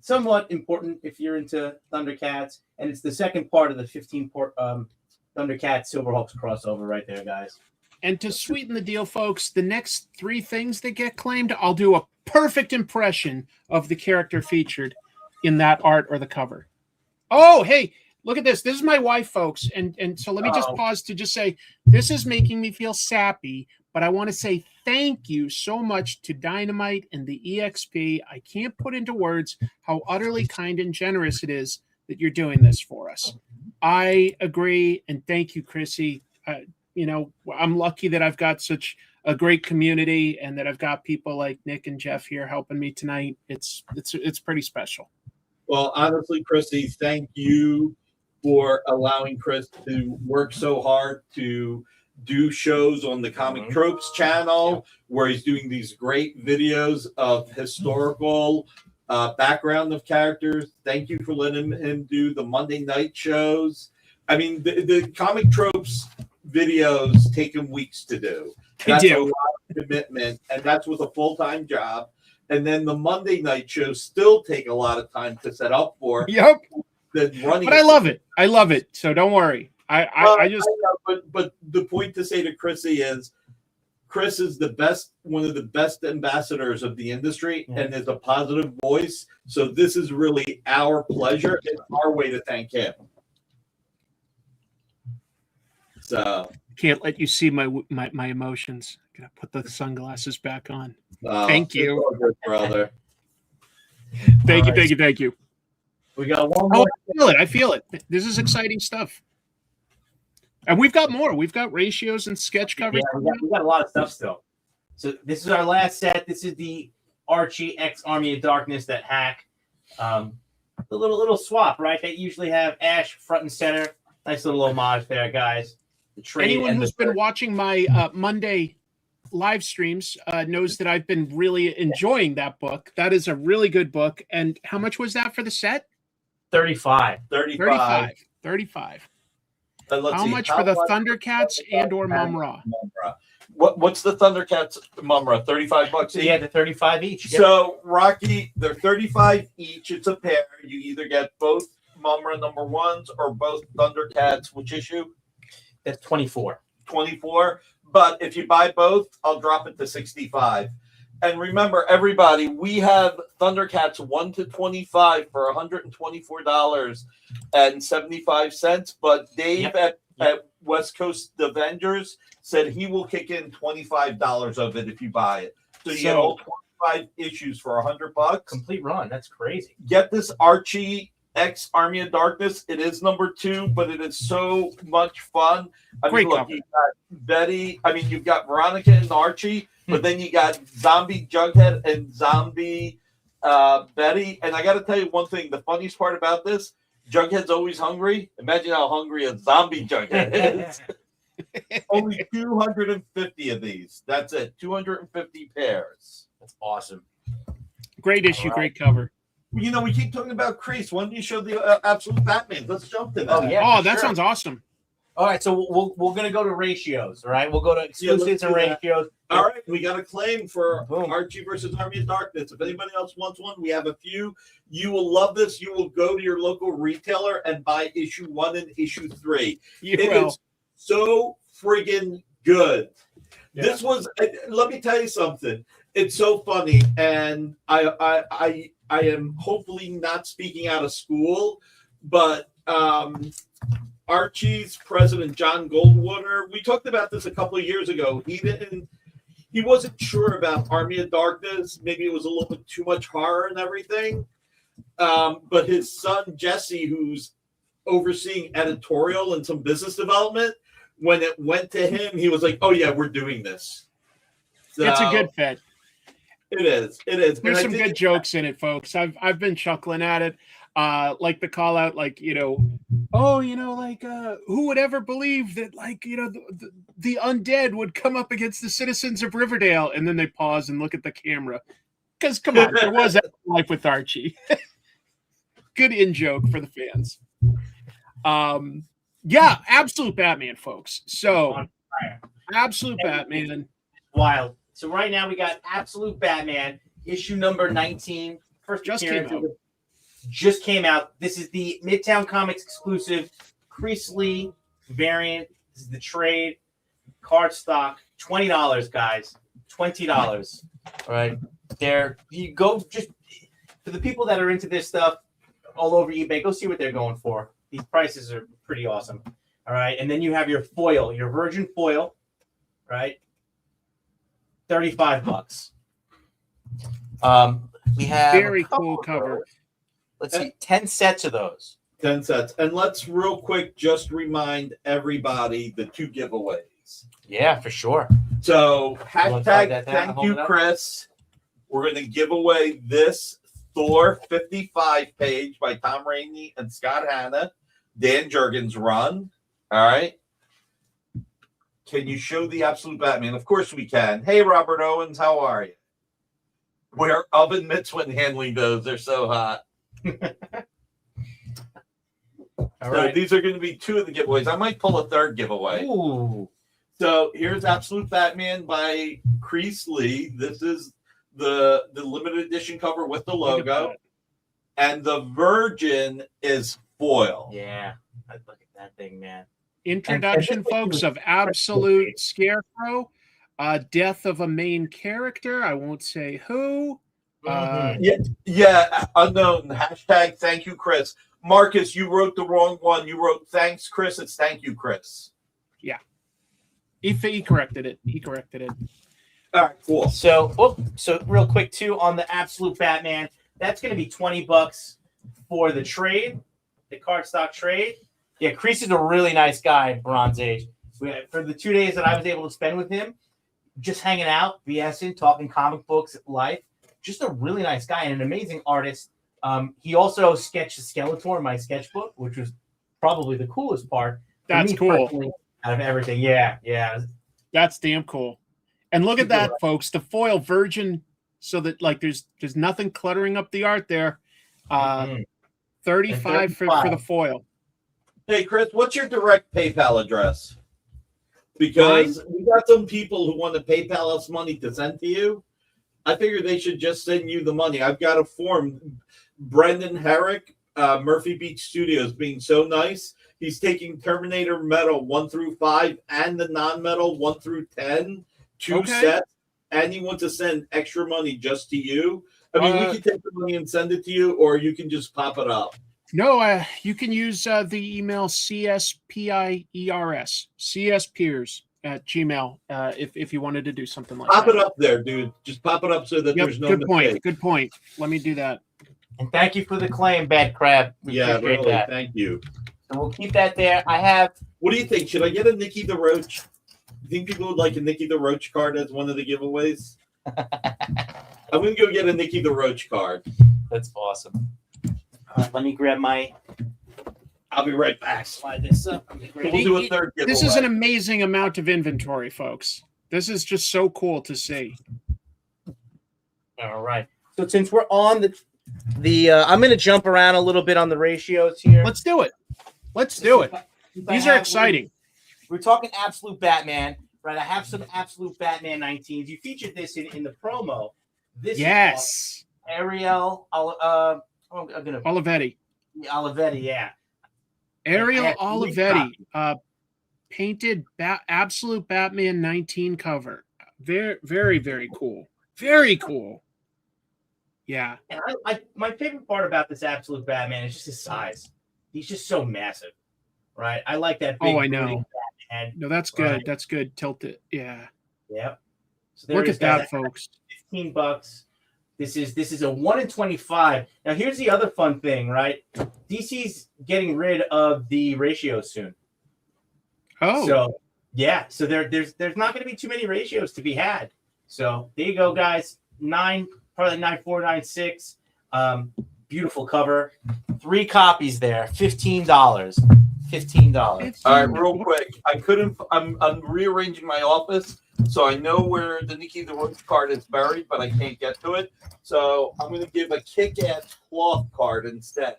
somewhat important if you're into Thundercats, and it's the second part of the 15-part Thundercats Silverhawks crossover right there, guys. And to sweeten the deal, folks, the next 3 things that get claimed, I'll do a perfect impression of the character featured in that art or the cover. Oh, hey, look at this. This is my wife, folks. And so let me just pause to just say, this is making me feel sappy, but I want to say thank you so much to Dynamite and the EXP. I can't put into words how utterly kind and generous it is that you're doing this for us. I agree, and thank you, Chrissy. I'm lucky that I've got such a great community and that I've got people like Nick and Jeff here helping me tonight. It's pretty special. Well, honestly, Chrissy, thank you for allowing Chris to work so hard to do shows on the Comic Tropes channel where he's doing these great videos of historical background of characters. Thank you for letting him do the Monday night shows. I mean, the Comic Tropes videos take him weeks to do. That's a lot of commitment, and that's with a full-time job. And then the Monday night shows still take a lot of time to set up for. Yep. But I love it. I love it. So don't worry. But the point to say to Chrissy is, Chris is one of the best ambassadors of the industry, and is a positive voice. So this is really our pleasure and our way to thank him. So can't let you see my emotions. I'm gonna put the sunglasses back on. Thank you, brother. Thank you. We got one more. I feel it. This is exciting stuff. And we've got more. We've got ratios and sketch covers. Yeah, we got a lot of stuff still. So this is our last set. This is the Archie X Army of Darkness that hack. The little swap, right? They usually have Ash front and center. Nice little homage there, guys. Anyone who's been watching my Monday live streams knows that I've been really enjoying that book. That is a really good book. And how much was that for the set? $35. $35. How much for the Thundercats and or Mumra? What's the Thundercats Mumra? $35 each? Yeah, the 35 each. So Rocky, they're 35 each. It's a pair. You either get both Mumra #1s or both Thundercats. Which issue? That's 24. 24. But if you buy both, I'll drop it to 65. And remember, everybody, we have Thundercats 1 to 25 for $124.75. But Dave at West Coast Avengers said he will kick in $25 of it if you buy it. So you get all 35 issues for $100. Complete run. That's crazy. Get this Archie X Army of Darkness. It is number 2, but it is so much fun. Great look, cover. you've got Betty. You've got Veronica and Archie, but then you got Zombie Jughead and Zombie Betty. And I got to tell you one thing. The funniest part about this, Jughead's always hungry. Imagine how hungry a Zombie Jughead is. Only 250 of these. That's it. 250 pairs. That's awesome. Great issue, great cover. You know, we keep talking about Crease. When do you show the Absolute Batman? Let's jump to that. Oh, yeah. Oh, that sounds awesome. All right, so we're going to go to ratios, all right? We'll go to exclusives and ratios. All right, we got a claim for Boom. Archie versus Army of Darkness. If anybody else wants one, we have a few. You will love this. You will go to your local retailer and buy issue 1 and issue 3. You It will. is so friggin' good. Yeah. This was. Let me tell you something. It's so funny, and I am hopefully not speaking out of school, but Archie's president John Goldwater. We talked about this a couple of years ago. He wasn't sure about Army of Darkness. Maybe it was a little bit too much horror and everything. But his son Jesse, who's overseeing editorial and some business development, when it went to him, he was like, "Oh yeah, we're doing this." So, It's a good fit. It is. It is. There's And I some think good jokes in it, folks. I've been chuckling at it. Like the call out, like, who would ever believe that, the undead would come up against the citizens of Riverdale? And then they pause and look at the camera. Because come on, there was that life with Archie. Good in joke for the fans. Yeah, Absolute Batman, folks. So Absolute Batman. Wild. So right now we got Absolute Batman, issue number 19. First Just appearance came out. Just came out. This is the Midtown Comics exclusive Crease Lee variant. This is the trade cardstock. $20, guys. $20. All right. There you go. Just for the people that are into this stuff all over eBay, go see what they're going for. These prices are pretty awesome. All right. And then you have your foil, your virgin foil, right? $35. We have Very cool cover. Let's see, 10 sets of those. 10 sets. And let's real quick just remind everybody the 2 giveaways. Yeah, for sure. So wanna slide hashtag that down? thank Hold you, it up. Chris. We're going to give away this Thor 55 page by Tom Rainey and Scott Hanna. Dan Jurgens run. All right. Can you show the Absolute Batman? Of course we can. Hey, Robert Owens, how are you? Wear oven mitts when handling those. They're so hot. All So right. these are going to be 2 of the giveaways. I might pull a 3rd giveaway. Ooh. So here's Absolute Batman by Crease Lee. This is the limited edition cover with the Look at logo. that. And the Virgin is foil. Yeah. Look at that thing, man. Introduction, And- folks, of Absolute Scarecrow. Death of a main character. I won't say who. Yeah, unknown. Hashtag thank you, Chris. Marcus, you wrote the wrong one. You wrote thanks, Chris. It's thank you, Chris. He corrected it. All right, cool. So real quick too on the Absolute Batman, that's going to be $20 for the trade, the cardstock trade. Yeah, Crease is a really nice guy, Bronze Age. For the 2 days that I was able to spend with him, just hanging out, BSing, talking comic books, life, just a really nice guy and an amazing artist. He also sketched Skeletor in my sketchbook, which was probably the coolest part. for That's me cool. personally, out of everything. Yeah. That's damn cool. And look at that, folks. The foil Virgin, so that there's nothing cluttering up the art there. 35 for the foil. Hey, Chris, what's your direct PayPal address? Because we got some people who want to PayPal us money to send to you. I figure they should just send you the money. I've got a form. Brendan Herrick, Murphy Beach Studios, being so nice. He's taking Terminator Metal 1 through 5 and the non-metal 1 through 10, 2 sets, and he wants to send extra money just to you. I mean, we can take the money and send it to you, or you can just pop it up. No, you can use the email CSPIERS, CS Peers at Gmail if you wanted to do something like Pop that. it up there, dude. Just pop it up so that there's no good point. mistake. Good point. Let me do that. And thank you for the claim, Bad Crab. We Yeah, appreciate really. that. Thank you. So we'll keep that there. I have. What do you think? Should I get a Nikki the Roach? You think people would like a Nikki the Roach card as one of the giveaways? I'm going to go get a Nikki the Roach card. That's awesome. Let me grab my. I'll be right back. Slide this up. We'll do a third giveaway. This is an amazing amount of inventory, folks. This is just so cool to see. All right. So since we're on the I'm going to jump around a little bit on the ratios here. Let's do it. Let's do it. These are exciting. We're talking Absolute Batman, right? I have some Absolute Batman 19s. You featured this in the promo. This Yes. is Ariel. I'm gonna Olivetti. Olivetti, yeah. Ariel I have 3 Olivetti, painted Absolute Batman 19 cover. Very, very, very cool. Very cool. Yeah. And my favorite part about this Absolute Batman is just his size. He's just so massive, right? I like that. Big, I know. Batman, No, that's good. right? That's good. Tilt it. Yeah. Yep. So there Look it at is, guys. that, folks. $15. This is a 1 in 25. Now here's the other fun thing, right? DC's getting rid of the ratios soon. Oh. So yeah, so there's not going to be too many ratios to be had. So there you go, guys. 9, probably 9.4, 9.6. Beautiful cover. 3 copies there. $15. $15. All right, real quick. I'm rearranging my office, so I know where the Nikki the Roach card is buried, but I can't get to it. So I'm going to give a kick-ass cloth card instead.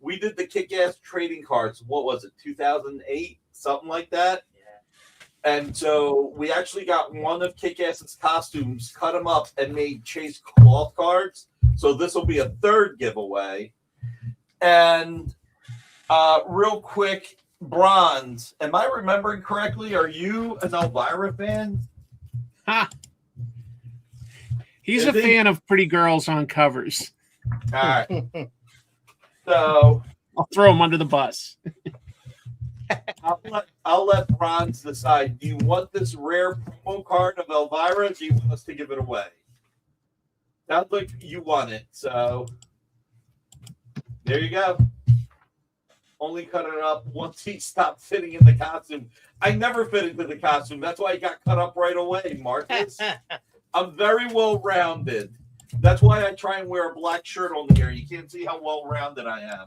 We did the kick-ass trading cards. What was it, 2008? Something like that? Yeah. And so we actually got one of Kick-Ass's costumes, cut them up, and made Chase cloth cards. So this will be a third giveaway. And real quick, Bronze. Am I remembering correctly? Are you an Elvira fan? Ha. He's a fan of pretty girls on covers. All right. So I'll throw him under the bus. I'll let Bronze decide. Do you want this rare promo card of Elvira? Or do you want us to give it away? Sounds like you want it. So there you go. Only cut it up once he stopped fitting in the costume. I never fit into the costume. That's why I got cut up right away, Marcus. I'm very well-rounded. That's why I try and wear a black shirt on the air. You can't see how well-rounded I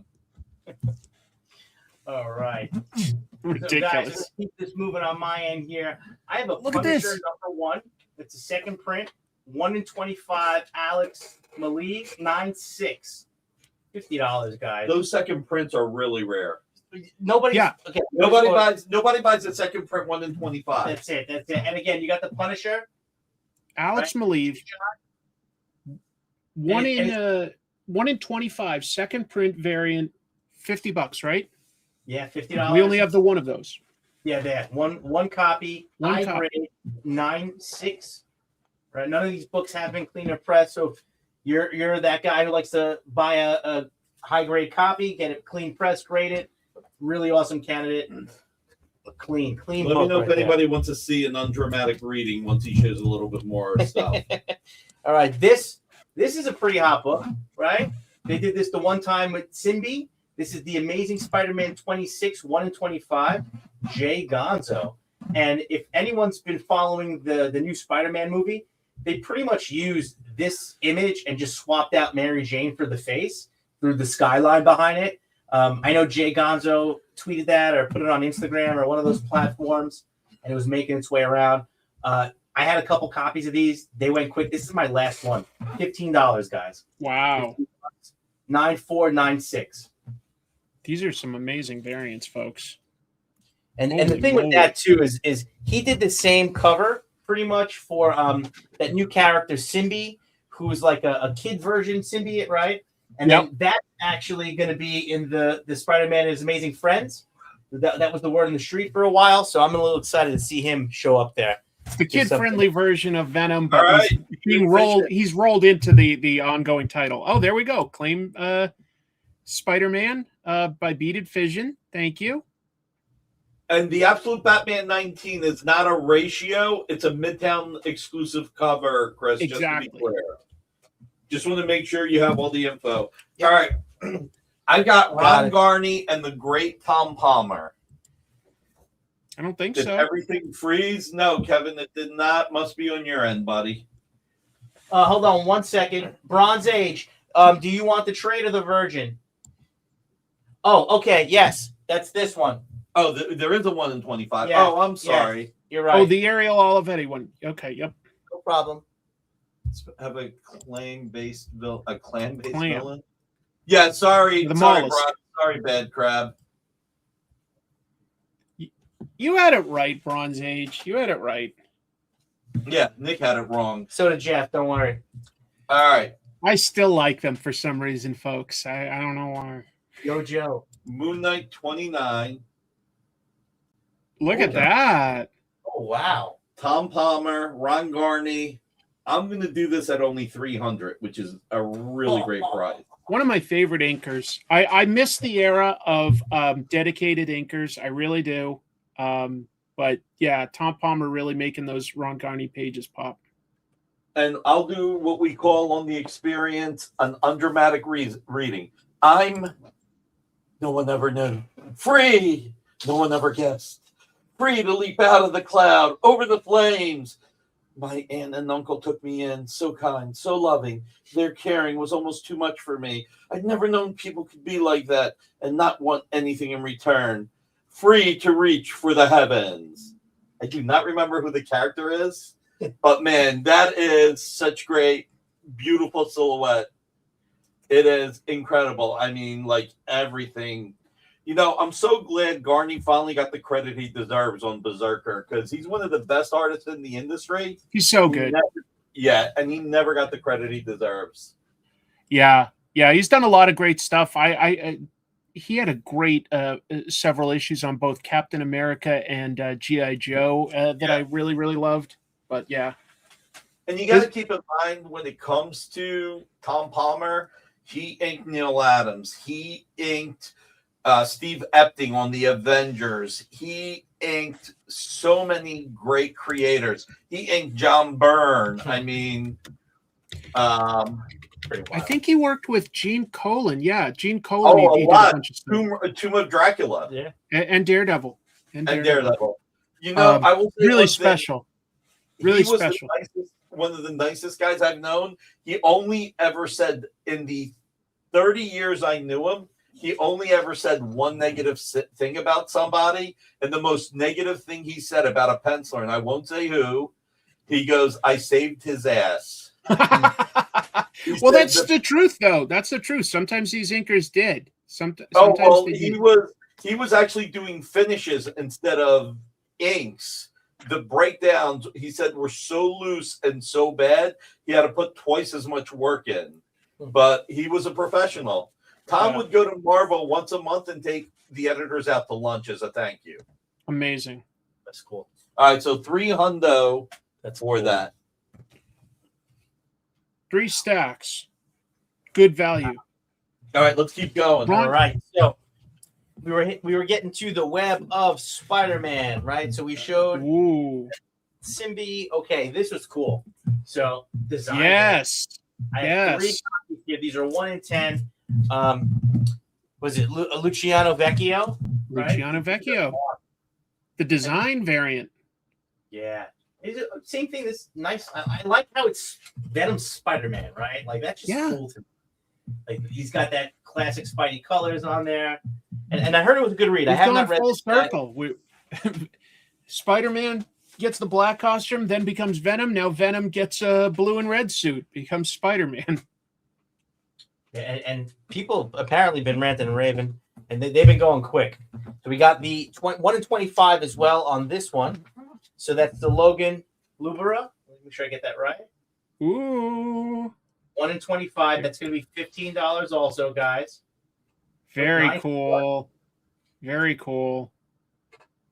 am. All right. Ridiculous. So guys, let's keep this moving on my end here. I have a Look at Punisher this. number 1. It's a second print. 1 in 25. Alex Malik 9.6. $50, guys. Those second prints are really rare. Nobody. Yeah. Okay. Nobody buys a second print 1 in 25. That's it. That's it. And again, you got the Punisher. Alex Right. Maleev, one And- in 25, second print variant, $50, right? Yeah, $50. We only have the one of those. Yeah, there. One copy. One I copy. grade 9.6. Right. None of these books have been cleaner pressed. So if you're that guy who likes to buy a high grade copy, get it clean pressed, grade it. Really awesome candidate. Clean Let me book know if right anybody wants to see an undramatic reading once he shows a little bit more stuff. All right, this is a pretty hot book, right? They did this the one time with Simbi. This is the Amazing Spider-Man 26, 1 in 25, Jay Gonzo. And if anyone's been following the new Spider-Man movie, they pretty much used this image and just swapped out Mary Jane for the face through the skyline behind it. I know Jay Gonzo tweeted that or put it on Instagram or one of those platforms, and it was making its way around. I had a couple copies of these. They went quick. This is my last one. $15, guys. Wow. 9.4, 9.6. These are some amazing variants, folks. And the Holy thing moly. with that too is he did the same cover pretty much for that new character Simbi, who's like a kid version symbiote, right? And Yep. then that's actually going to be in the Spider-Man and His Amazing Friends. That was the word in the street for a while, so I'm a little excited to see him show up there. It's the kid-friendly version of Venom, but All right. he's rolled into the ongoing title. Oh, there we go. Claim Spider-Man by Beaded Fission. Thank you. And the Absolute Batman 19 is not a ratio. It's a Midtown exclusive cover, Chris, Exactly. just to be clear. Just want to make sure you have all the info. Yep. All right. I got Ron Garney and the great Tom Palmer. I don't think Did so. everything freeze? No, Kevin, it did not. Must be on your end, buddy. Hold on 1 second. Bronze Age. Do you want the trade or the Virgin? Oh, okay. Yes, that's this one. Oh, there is a 1 in 25. Yeah. Oh, I'm sorry. Yeah, you're right. Oh, the Ariel Olivetti one. Okay, yep. No problem. Let's have a clan-based Clan. villain. Yeah, sorry. The Sorry, mollusk. Brian. Sorry, Bad Crab. You had it right, Bronze Age. You had it right. Yeah, Nick had it wrong. So did Jeff. Don't worry. All right. I still like them for some reason, folks. I don't know why. Yo, Joe. Moon Knight 29. Look at that. Oh, wow. Tom Palmer, Ron Garney. I'm going to do this at only 300, which is a really great price. One of my favorite inkers. I miss the era of dedicated inkers. I really do. But yeah, Tom Palmer really making those Ron Garney pages pop. And I'll do what we call on the experience an undramatic reading. I'm no one ever knew. Free, no one ever guessed. Free to leap out of the cloud, over the flames. My aunt and uncle took me in, so kind, so loving. Their caring was almost too much for me. I'd never known people could be like that and not want anything in return. Free to reach for the heavens. I do not remember who the character is, but man, that is such great, beautiful silhouette. It is incredible. I mean, like everything. You know, I'm so glad Garney finally got the credit he deserves on Berserker because he's one of the best artists in the industry. He's so good. And he never got the credit he deserves. Yeah, he's done a lot of great stuff. He had a great several issues on both Captain America and G.I. Joe that I really, really loved. But yeah. And you got to keep in mind when it comes to Tom Palmer, he inked Neil Adams. He inked Steve Epting on the Avengers. He inked so many great creators. He inked John Byrne. I mean, I think he worked with Gene Colan. Yeah, Gene Colan. Oh, he a lot. Did a bunch of stuff. Tomb of Dracula. Yeah. And Daredevil. And Daredevil. You know, I will say really special. Really he was special. One of the nicest guys I've known. He only ever said in the 30 years I knew him, he only ever said one negative thing about somebody. And the most negative thing he said about a penciler, and I won't say who, he goes, I saved his ass. Well, that's the truth, though. That's the truth. Sometimes these inkers did. Sometimes he was actually doing finishes instead of inks. The breakdowns, he said, were so loose and so bad, he had to put twice as much work in. But he was a professional. Tom would go to Marvel once a month and take the editors out to lunch as a thank you. Amazing. That's cool. All right, so $300 for that. 3 stacks. Good value. All right, let's keep going. All right. So we were getting to the web of Spider-Man, right? So we showed Symbi. Okay, this was cool. So design. Yes. I have 3 copies here. These are 1 in 10. Was it Luciano Vecchio? Right? Luciano Vecchio. The design variant. Yeah. Same thing. This nice. I like how it's Venom Spider-Man, right? Like that's just cool to me. Like he's got that classic Spidey colors on there, and I heard it was a good read. I have not read full circle. Spider-Man gets the black costume, then becomes Venom. Now Venom gets a blue and red suit, becomes Spider-Man. And people apparently been ranting and raving, and they've been going quick. So we got the 1 in 25 as well on this one. So that's the Logan Lubera. Let me make sure I get that right. Ooh. 1 in 25. That's going to be $15 also, guys. Very cool. Very cool.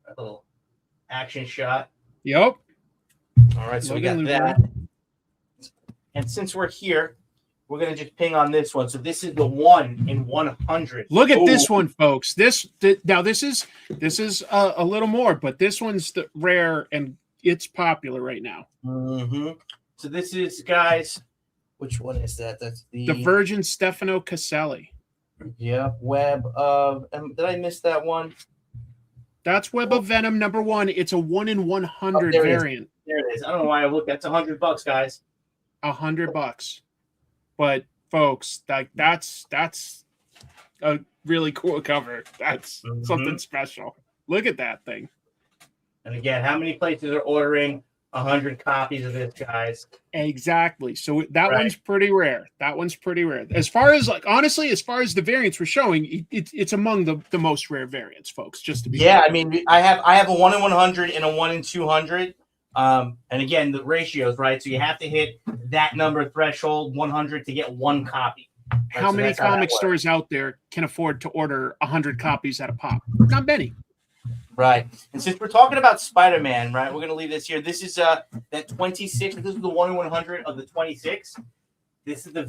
A little action shot. Yep. All right, so Logan we got Lubera. that. And since we're here, we're gonna just ping on this one. So this is the 1 in 100. Look at this one, folks. This is a little more, but this one's the rare and it's popular right now. Mm-hmm. So this is, guys. Which one is that? That's the Virgin Stefano Caselli. Yeah, Web of. Did I miss that one? That's Web of Venom #1. It's a 1 in 100 variant. There it is. I don't know why I looked. That's $100, guys. $100. But folks, that's a really cool cover. That's something special. Look at that thing. And again, how many places are ordering 100 copies of this, guys? Exactly. So that one's pretty rare. As far as honestly, as far as the variants we're showing, it's among the most rare variants, folks. Just to be clear. I mean, I have a 1 in 100 and a 1 in 200. And again, the ratios, right? So you have to hit that number threshold, 100, to get one copy. Right? How many comic stores out there can afford to order 100 copies at a pop? Not many. Right. And since we're talking about Spider-Man, right, we're going to leave this here. This is that 26. This is the 1 in 100 of the 26. This is the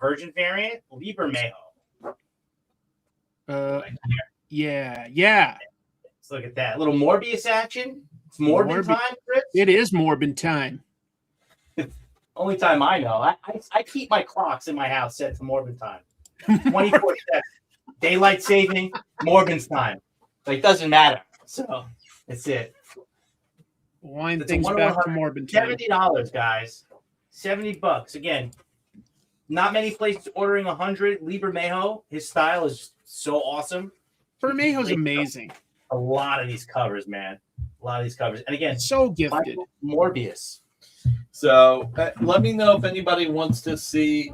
Virgin variant, Liber Mejo. Yeah. Let's look at that. A little Morbius action. It's Morbin time, Chris? It is Morbin time. Only time I know. I keep my clocks in my house set to Morbin time. 24/7. Daylight saving, Morbin's time. Like, doesn't matter. So that's it. Wind things back to Morbin time. $70, guys. $70. Again, not many places ordering 100. Liber Mejo, his style is so awesome. Bermejo's amazing. A lot of these covers, man. A lot of these covers. And again, so gifted. Morbius. So let me know if anybody wants to see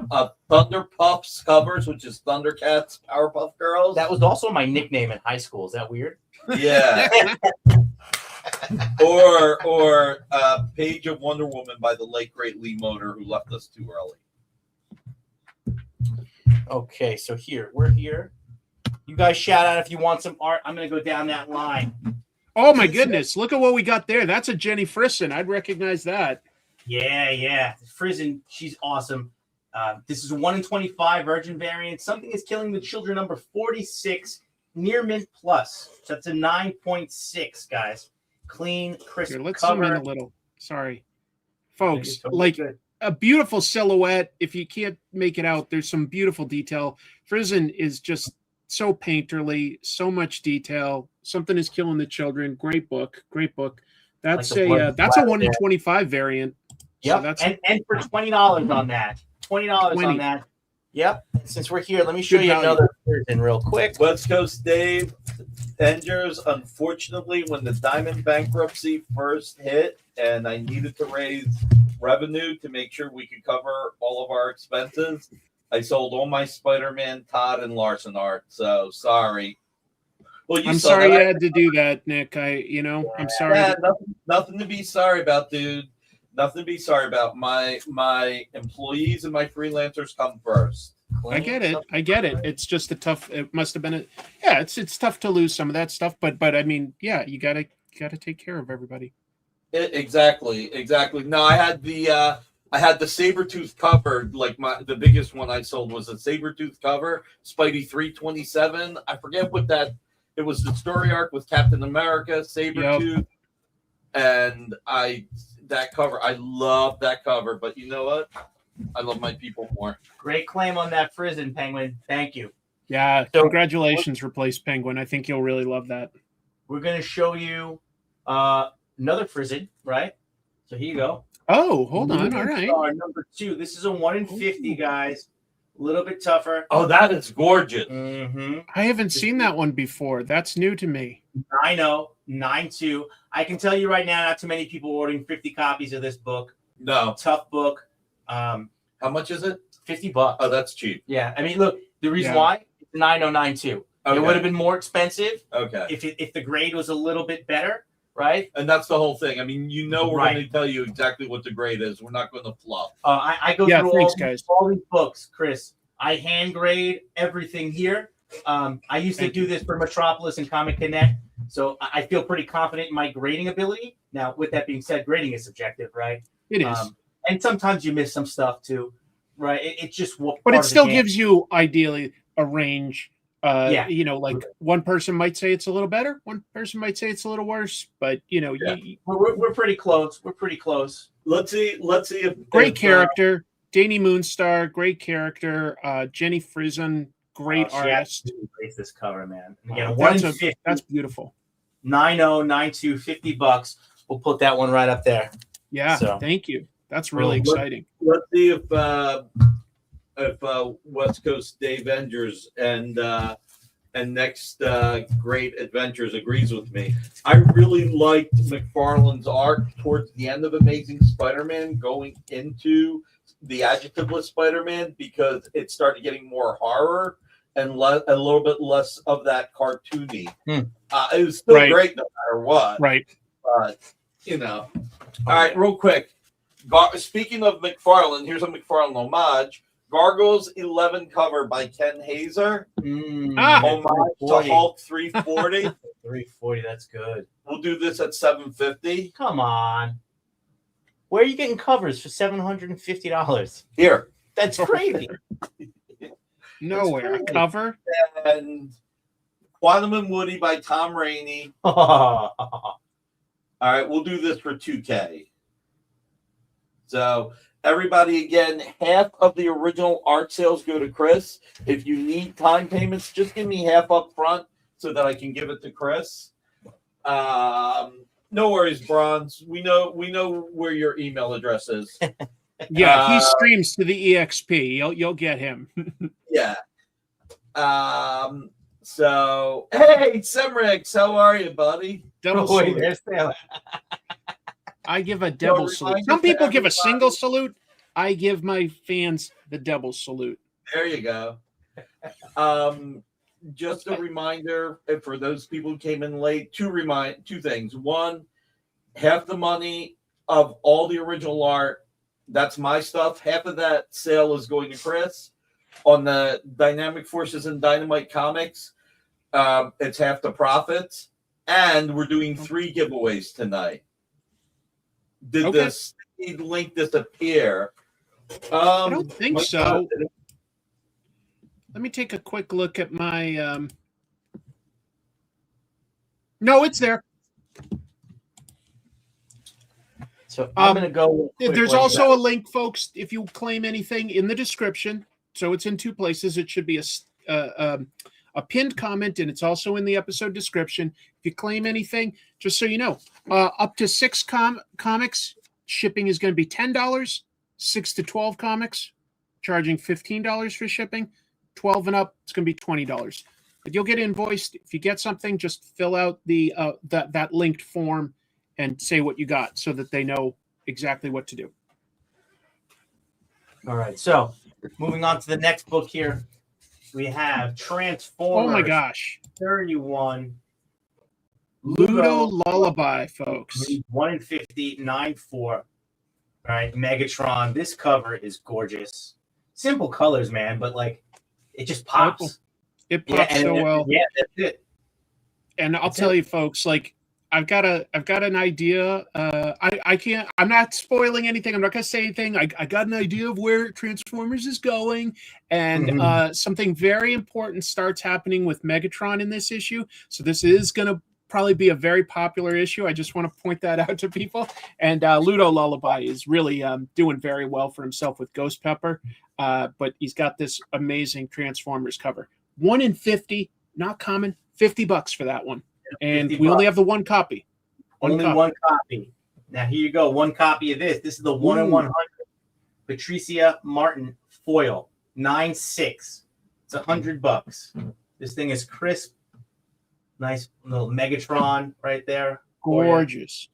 Thunder Pups covers, which is Thundercats, Powerpuff Girls. That was also my nickname in high school. Is that weird? Yeah. or Page of Wonder Woman by the late great Lee Moder, who left us too early. Okay, so we're here. You guys shout out if you want some art. I'm gonna go down that line. Oh my goodness! Look at what we got there. That's a Jenny Frison. I'd recognize that. Yeah. Frison, she's awesome. This is a 1 in 25 Virgin variant. Something is Killing the Children number 46, near mint plus. So that's a 9.6, guys. Clean, crisp Here, let's cover. zoom in a little. Sorry, folks. A beautiful silhouette. If you can't make it out, there's some beautiful detail. Frison is just so painterly, so much detail. Something is Killing the Children. Great book. That's a 1 in 25 variant. Yep. So and for $20 on that. $20 on that. Yep. Since we're here, let me show you another version real quick. West Coast Dave Enders. Unfortunately, when the Diamond bankruptcy first hit and I needed to raise revenue to make sure we could cover all of our expenses, I sold all my Spider-Man, Todd, and Larson art. So sorry. Well, I'm sorry you had to do that, Nick. I'm sorry. Yeah, nothing to be sorry about, dude. Nothing to be sorry about. My employees and my freelancers come first. I get it. It's just it must have been it's tough to lose some of that stuff, but I mean, yeah, you gotta take care of everybody. Exactly. No, I had the Sabretooth cover. Like the biggest one I sold was a Sabretooth cover, Spidey 327. I forget what that. It was the story arc with Captain America, Sabretooth, and that cover. I love that cover, but you know what? I love my people more. Great claim on that Frison, Penguin. Thank you. Yeah, congratulations, Replace Penguin. I think you'll really love that. We're going to show you another Frison, right? So here you go. Oh, hold on. All right. Number 2. This is a 1 in 50, guys. A little bit tougher. Oh, that is gorgeous. Mm-hmm. I haven't seen that one before. That's new to me. 9-0, 9-2. I can tell you right now, not too many people ordering 50 copies of this book. No. Tough book. How much is it? $50. Oh, that's cheap. Yeah. I mean, look, the reason why, it's 9092. Okay. It would have been more expensive if the grade was a little bit better, right? And that's the whole thing. I mean, we're going to tell you exactly what the grade is. We're not going to fluff. I go through all these books, Chris. I hand grade everything here. I used to do this for Metropolis and Comic Connect, so I feel pretty confident in my grading ability. Now, with that being said, grading is subjective, right? It is. And sometimes you miss some stuff too. right? It's just what. But it still gives you ideally a range. Yeah. You know, like one person might say it's a little better, one person might say it's a little worse, but you know, we're pretty close. We're pretty close. Let's see if great character, Danny Moonstar, great character, Jenny Friesen, great artist. Embrace this cover, man. And again, 150. That's beautiful. 9092, $50. We'll put that one right up there. Yeah, thank you. That's really exciting. Let's see if West Coast Day Avengers and Next Great Adventures agrees with me. I really liked McFarlane's art towards the end of Amazing Spider-Man going into the adjectiveless Spider-Man because it started getting more horror and a little bit less of that cartoony. It was still great no matter what. Right. But, you know. All right, real quick. Speaking of McFarlane, here's a McFarlane homage. Gargoyles 11 cover by Ken Hazer. Homage to Hulk 340. 340, that's good. We'll do this at $750. Come on. Where are you getting covers for $750? Here. That's crazy. Nowhere. A cover. And Quantum and Woody by Tom Rainey. All right, we'll do this for $2K. So everybody, again, half of the original art sales go to Chris. If you need time payments, just give me half up front so that I can give it to Chris. No worries, Bronze. We know where your email address is. Yeah, he streams to the EXP. You'll get him. Yeah. So hey, Semrex, how are you, buddy? Double salute. I give a double salute. Some people give a single salute. I give my fans the double salute. There you go. Just a reminder for those people who came in late, two things. One, half the money of all the original art, that's my stuff. Half of that sale is going to Chris. On the Dynamic Forces and Dynamite Comics, it's half the profits. And we're doing 3 giveaways tonight. Did this link disappear? I don't think so. Let me take a quick look at my. No, it's there. So I'm going to go. There's also a link, folks, if you claim anything in the description. So it's in 2 places. It should be a pinned comment, and it's also in the episode description. If you claim anything, just so you know, up to 6 comics, shipping is going to be $10. 6 to 12 comics, charging $15 for shipping. 12 and up, it's going to be $20. But you'll get invoiced. If you get something, just fill out the that linked form and say what you got so that they know exactly what to do. All right, so moving on to the next book here. We have Transformers. Oh my gosh. 31. Ludo Lullaby, folks. 1 in 50, 9-4. All right, Megatron. This cover is gorgeous. Simple colors, man, but like it just pops. It pops so well. Yeah, that's it. And I'll tell you, folks, like I've got an idea. I'm not spoiling anything. I'm not going to say anything. I got an idea of where Transformers is going, and something very important starts happening with Megatron in this issue. So this is going to probably be a very popular issue. I just want to point that out to people. And Ludo Lullaby is really doing very well for himself with Ghost Pepper, but he's got this amazing Transformers cover. 1 in 50, not common. $50 for that one. And we only have the 1 copy. Only one copy. Now here you go. 1 copy of this. This is the 1 in 100. Patricia Martin foil. 9.6. It's $100. This thing is crisp. Nice little Megatron right there. Gorgeous.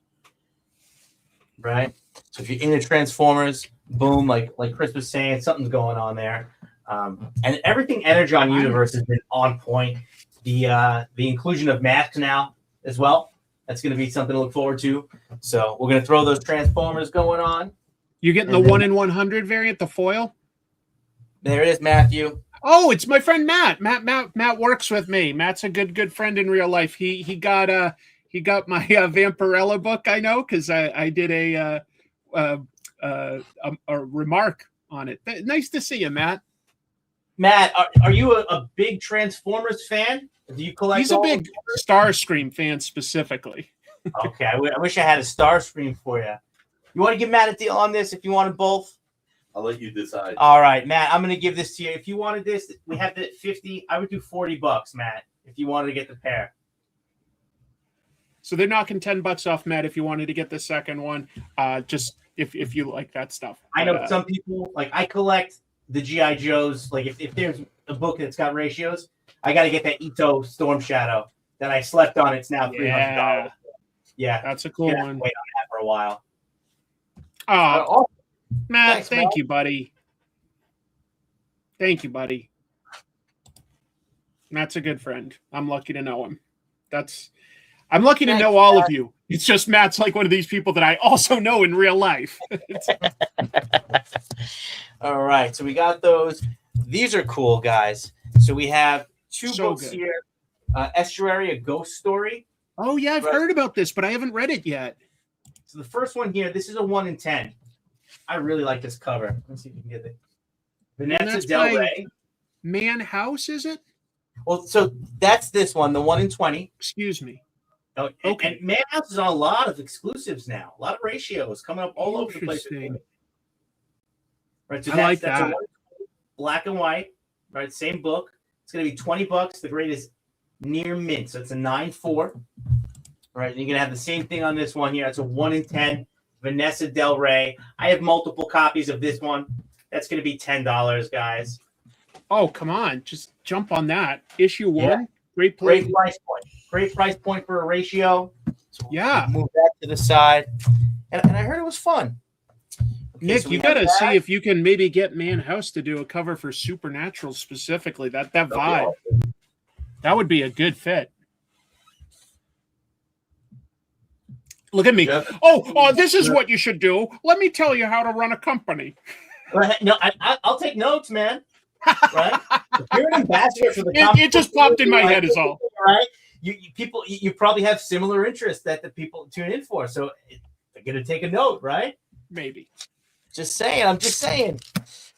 Right? So if you're into Transformers, boom, like Chris was saying, something's going on there. And everything Energon Universe has been on point. The inclusion of masks now as well. That's going to be something to look forward to. So we're going to throw those Transformers going on. You're getting the 1 in 100 variant, the foil? There it is, Matthew. Oh, it's my friend Matt. Matt works with me. Matt's a good friend in real life. He got my Vampirella book. I know because I did a remark on it. Nice to see you, Matt. Matt, are you a big Transformers fan? Do you collect? He's a big Starscream fan specifically. Okay, I wish I had a Starscream for you. You want to give Matt a deal on this if you wanted both? I'll let you decide. All right, Matt, I'm going to give this to you. If you wanted this, we have the 50. I would do $40, Matt, if you wanted to get the pair. So they're knocking $10 off, Matt, if you wanted to get the second one. Just if you like that stuff. I know some people, like I collect the G.I. Joes. Like if there's a book that's got ratios, I got to get that Ito Storm Shadow that I slept on. It's now $300. Yeah, that's a cool one. Wait on that for a while. Oh, Matt, thanks, thank Matt. you, buddy. Thank you, buddy. Matt's a good friend. I'm lucky to know him. I'm lucky to know all of you. It's just Matt's like one of these people that I also know in real life. All right, so we got those. These are cool, guys. So we have two books here. Estuary, A Ghost Story. Oh, yeah, I've heard about this, but I haven't read it yet. So the first one here, this is a 1 in 10. I really like this cover. Let me see if you can get it. Vanessa Del Rey. Man House, is it? Well, so that's this one, the 1 in 20. Excuse me. Oh, okay. And Man House is on a lot of exclusives now. A lot of ratios coming up all over the place. Right, so I like that's that. Black and white. Right, same book. It's going to be $20. The grade is near mint, so it's a 9.4. Right, and you're gonna have the same thing on this one here. It's a 1 in 10. Vanessa Del Rey. I have multiple copies of this one. That's gonna be $10, guys. Oh, come on, just jump on that. Issue 1. Yeah. Great price point. Great price point for a ratio. So yeah. Move that to the side. And I heard it was fun. Okay, Nick, so you gotta see if you can maybe get Man House to do a cover for Supernatural specifically. That vibe. That would be a good fit. Look at me. Yeah. Oh, this is what you should do. Let me tell you how to run a company. No, I'll take notes, man. Right? If you're an ambassador for the company. It just popped in my head is all. Right? You probably have similar interests that the people tune in for. So they're going to take a note, right? Maybe. I'm just saying.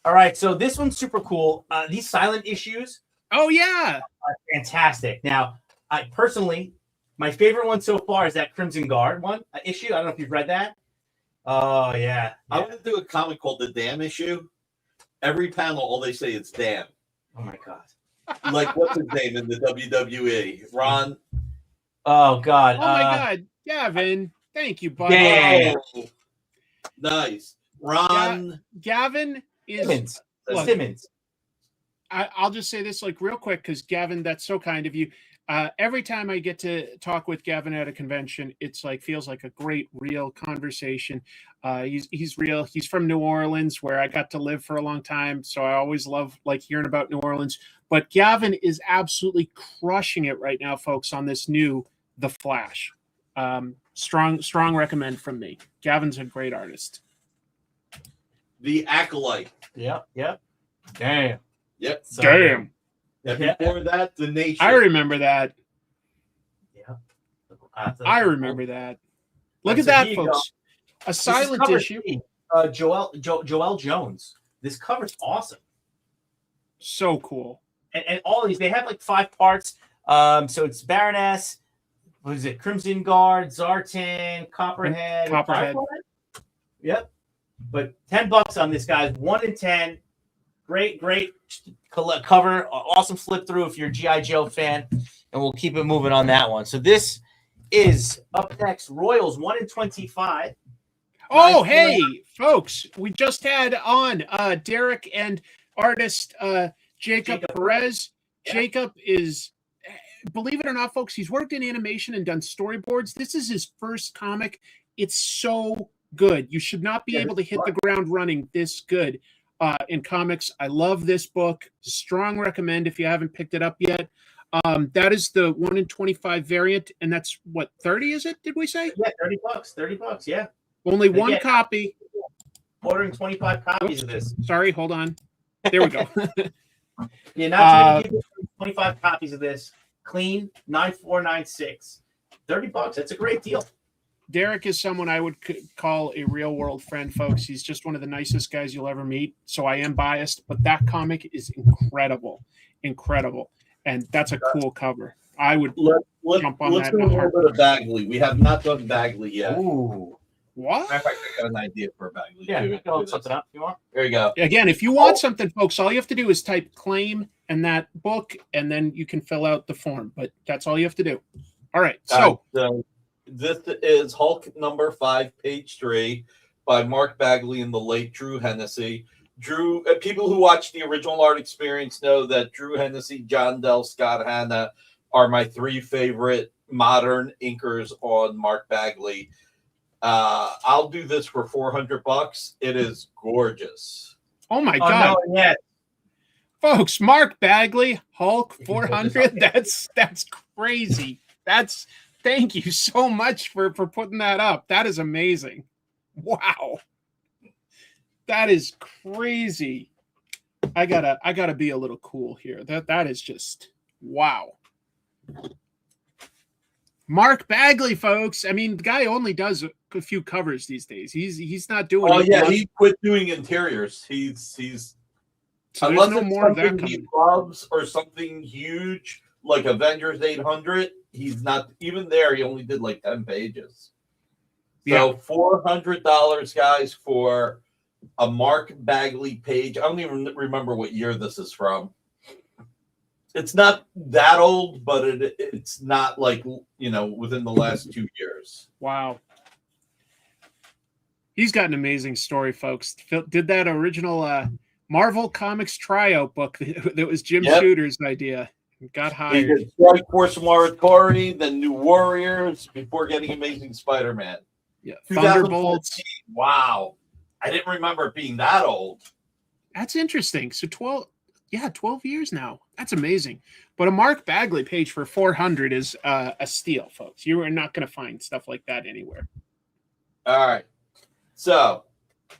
All right, so this one's super cool. These silent issues. Oh, yeah. Are fantastic. Now, I personally, my favorite one so far is that Crimson Guard issue. I don't know if you've read that. Oh, yeah. I want to do a comic called The Damn Issue. Every panel, all they say is damn. Oh, my God. Like, what's his name in the WWE? Ron? Oh, God. Oh, my God. Gavin. Thank you, buddy. Yeah. Oh, nice. Ron. Gavin is... Simmons. Simmons. I'll just say this like real quick because Gavin, that's so kind of you. Every time I get to talk with Gavin at a convention, it's like feels like a great, real conversation. He's real. He's from New Orleans, where I got to live for a long time, so I always love like hearing about New Orleans. But Gavin is absolutely crushing it right now, folks, on this new The Flash. Strong recommend from me. Gavin's a great artist. The Acolyte. Yep. Damn. Yep. So damn. Before that, The Nation. I remember that. Yeah. I remember that. Look at that, folks. A silent issue. Joel Jones. This cover's awesome. So cool. And all of these, they have like 5 parts. So it's Baroness, what is it? Crimson Guard, Zartan, Copperhead. Yep. But $10 on this, guys. 1 in 10. Great cover. Awesome flip through if you're a G.I. Joe fan. And we'll keep it moving on that one. So this is up next. Royals 1 in 25. Oh, hey, folks. We just had on Derek and artist Jacob Perez. Yeah. Jacob is, believe it or not, folks, he's worked in animation and done storyboards. This is his first comic. It's so good. You should not be able to hit the ground running this good in comics. I love this book. Strong recommend if you haven't picked it up yet. That is the 1 in 25 variant, and that's what, 30 is it? Did we say? Yeah, $30. Yeah. Only one copy. Ordering 25 copies of this. Sorry, hold on. There we go. You're not going to give 25 copies of this. Clean, 9496. $30. That's a great deal. Derek is someone I would call a real world friend, folks. He's just one of the nicest guys you'll ever meet. So I am biased, but that comic is incredible, and that's a cool cover. I would jump on let's that. do a little bit of Bagley. We have not done Bagley yet. Ooh. What? Matter of fact, I got an idea for Bagley. Yeah, too. I'll look something up if you want. There you go. Again, if you want something, folks, all you have to do is type claim and that book, and then you can fill out the form. But that's all you have to do. All right. So this is Hulk number 5, page 3 by Mark Bagley and the late Drew Hennessy. Drew, people who watch the original art experience know that Drew Hennessy, John Dell, Scott Hanna are my 3 favorite modern inkers on Mark Bagley. I'll do this for $400. It is gorgeous. oh my God. No, yeah. Folks, Mark Bagley, Hulk 400. That's crazy. Thank you so much for putting that up. That is amazing. Wow. That is crazy. I gotta be a little cool here. That is just wow. Mark Bagley, folks. I mean, the guy only does a few covers these days. He's not doing. Oh yeah, he quit doing interiors. He's so unless no it's more of that something he coming. loves or something huge like Avengers 800. He's not even there. He only did like 10 pages. So $400, guys, for a Mark Bagley page. I don't even remember what year this is from. It's not that old, but it's not like, within the last 2 years. Wow. He's got an amazing story, folks. Did that original Marvel Comics tryout book that was Jim Shooter's idea. Got He hired. did Strike Force Moratori, then New Warriors, before getting Amazing Spider-Man. Yeah, 2014. Thunderbolts. Wow. I didn't remember it being that old. That's interesting. So 12 years now. That's amazing. But a Mark Bagley page for 400 is a steal, folks. You are not going to find stuff like that anywhere. All right. So,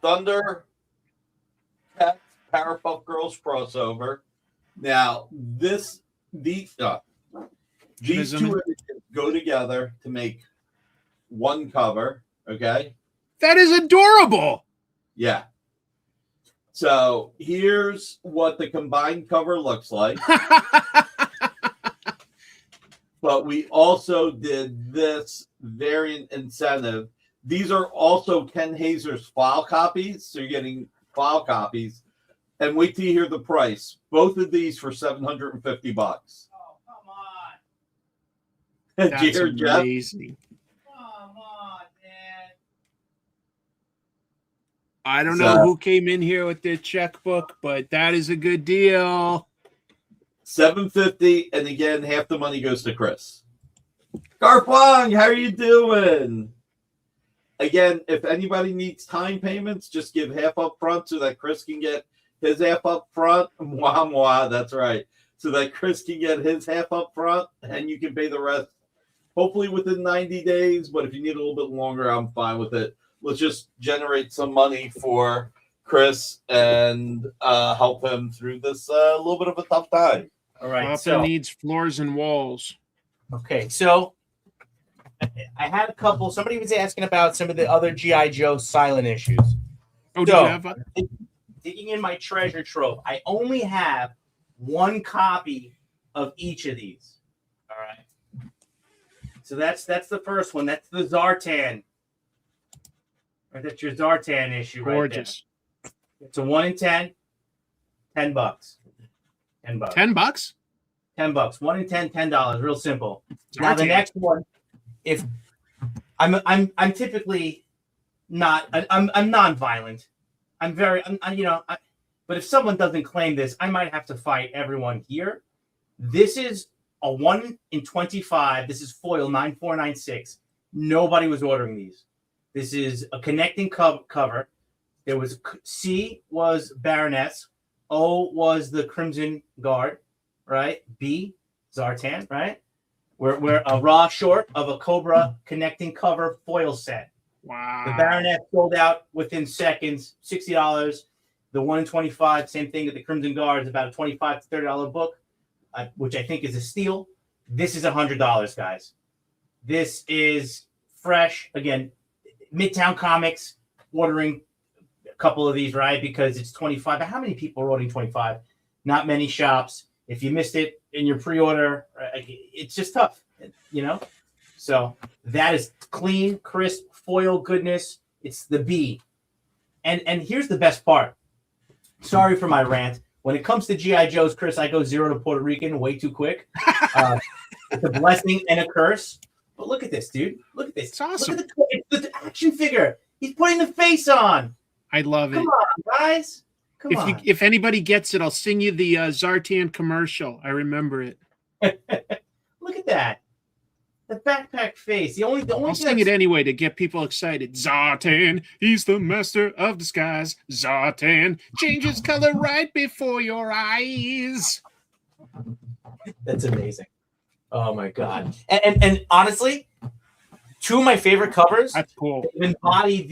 Thundercats Powerpuff Girls crossover. Now, these two images go together to make one cover. Okay. That is adorable. Yeah. So here's what the combined cover looks like. But we also did this variant incentive. These are also Ken Hazer's file copies. So you're getting file copies. And wait till you hear the price. Both of these for $750. Oh, come on. That's amazing. Come on, man. I don't know who came in here with their checkbook, but that is a good deal. $750, and again, half the money goes to Chris. Garpong, how are you doing? Again, if anybody needs time payments, just give half up front so that Chris can get his half up front. Mwah, mwah, that's right. So that Chris can get his half up front, and you can pay the rest, hopefully within 90 days. But if you need a little bit longer, I'm fine with it. Let's just generate some money for Chris and help him through this little bit of a tough time. All right. Papa needs floors and walls. Okay, so I had a couple. Somebody was asking about some of the other G.I. Joe silent issues. Oh, do you have a... Digging in my treasure trove, I only have one copy of each of these. All right. So that's the first one. That's the Zartan. Right, that's your Zartan issue. Gorgeous. Right there. It's a 1 in 10. $10. $10. $10? $10. 1 in 10, $10. Real simple. Zartan. Now the next one, if I'm typically not, I'm non-violent. But if someone doesn't claim this, I might have to fight everyone here. This is a 1 in 25. This is foil 9496. Nobody was ordering these. This is a connecting cover. There was C was Baroness. O was the Crimson Guard, right? B, Zartan, right? We're a raw short of a Cobra connecting cover foil set. Wow. The Baroness sold out within seconds, $60. The 1 in 25, same thing at the Crimson Guard, is about a $25 to $30 book, which I think is a steal. This is $100, guys. This is fresh. Again, Midtown Comics ordering a couple of these, right? Because it's 25. But how many people are ordering 25? Not many shops. If you missed it in your pre-order, it's just tough, you know? So that is clean, crisp, foil goodness. It's the B. And here's the best part. Sorry for my rant. When it comes to G.I. Joes, Chris, I go 0 to Puerto Rican way too quick. It's a blessing and a curse. But look at this, dude. Look at this. It's awesome. Look at the action figure. He's putting the face on. I love it. Come on, guys. Come on. If anybody gets it, I'll sing you the Zartan commercial. I remember it. Look at that. The backpack face. The only I'll thing sing it anyway to get people excited. Zartan, he's the master of disguise. Zartan changes color right before your eyes. That's amazing. Oh my god. And honestly, two of my favorite covers. That's cool. Embody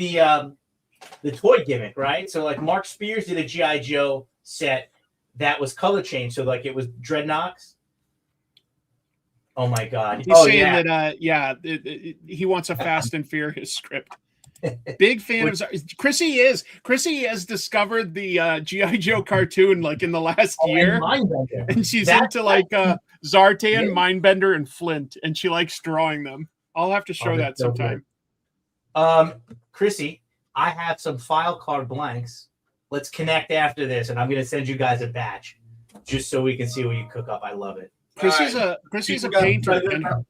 the toy gimmick, right? So like Mark Spears did a G.I. Joe set that was color changed. So like it was Dreadnoks. Oh my god. He's saying that he wants a Fast and Furious script. Big fan of Chrissy has discovered the G.I. Joe cartoon like in the last year. And she's into like Zartan, Mindbender, and Flint, and she likes drawing them. I'll have to show that sometime. Chrissy, I have some file card blanks. Let's connect after this, and I'm going to send you guys a batch just so we can see what you cook up. I love it. Chrissy's a painter.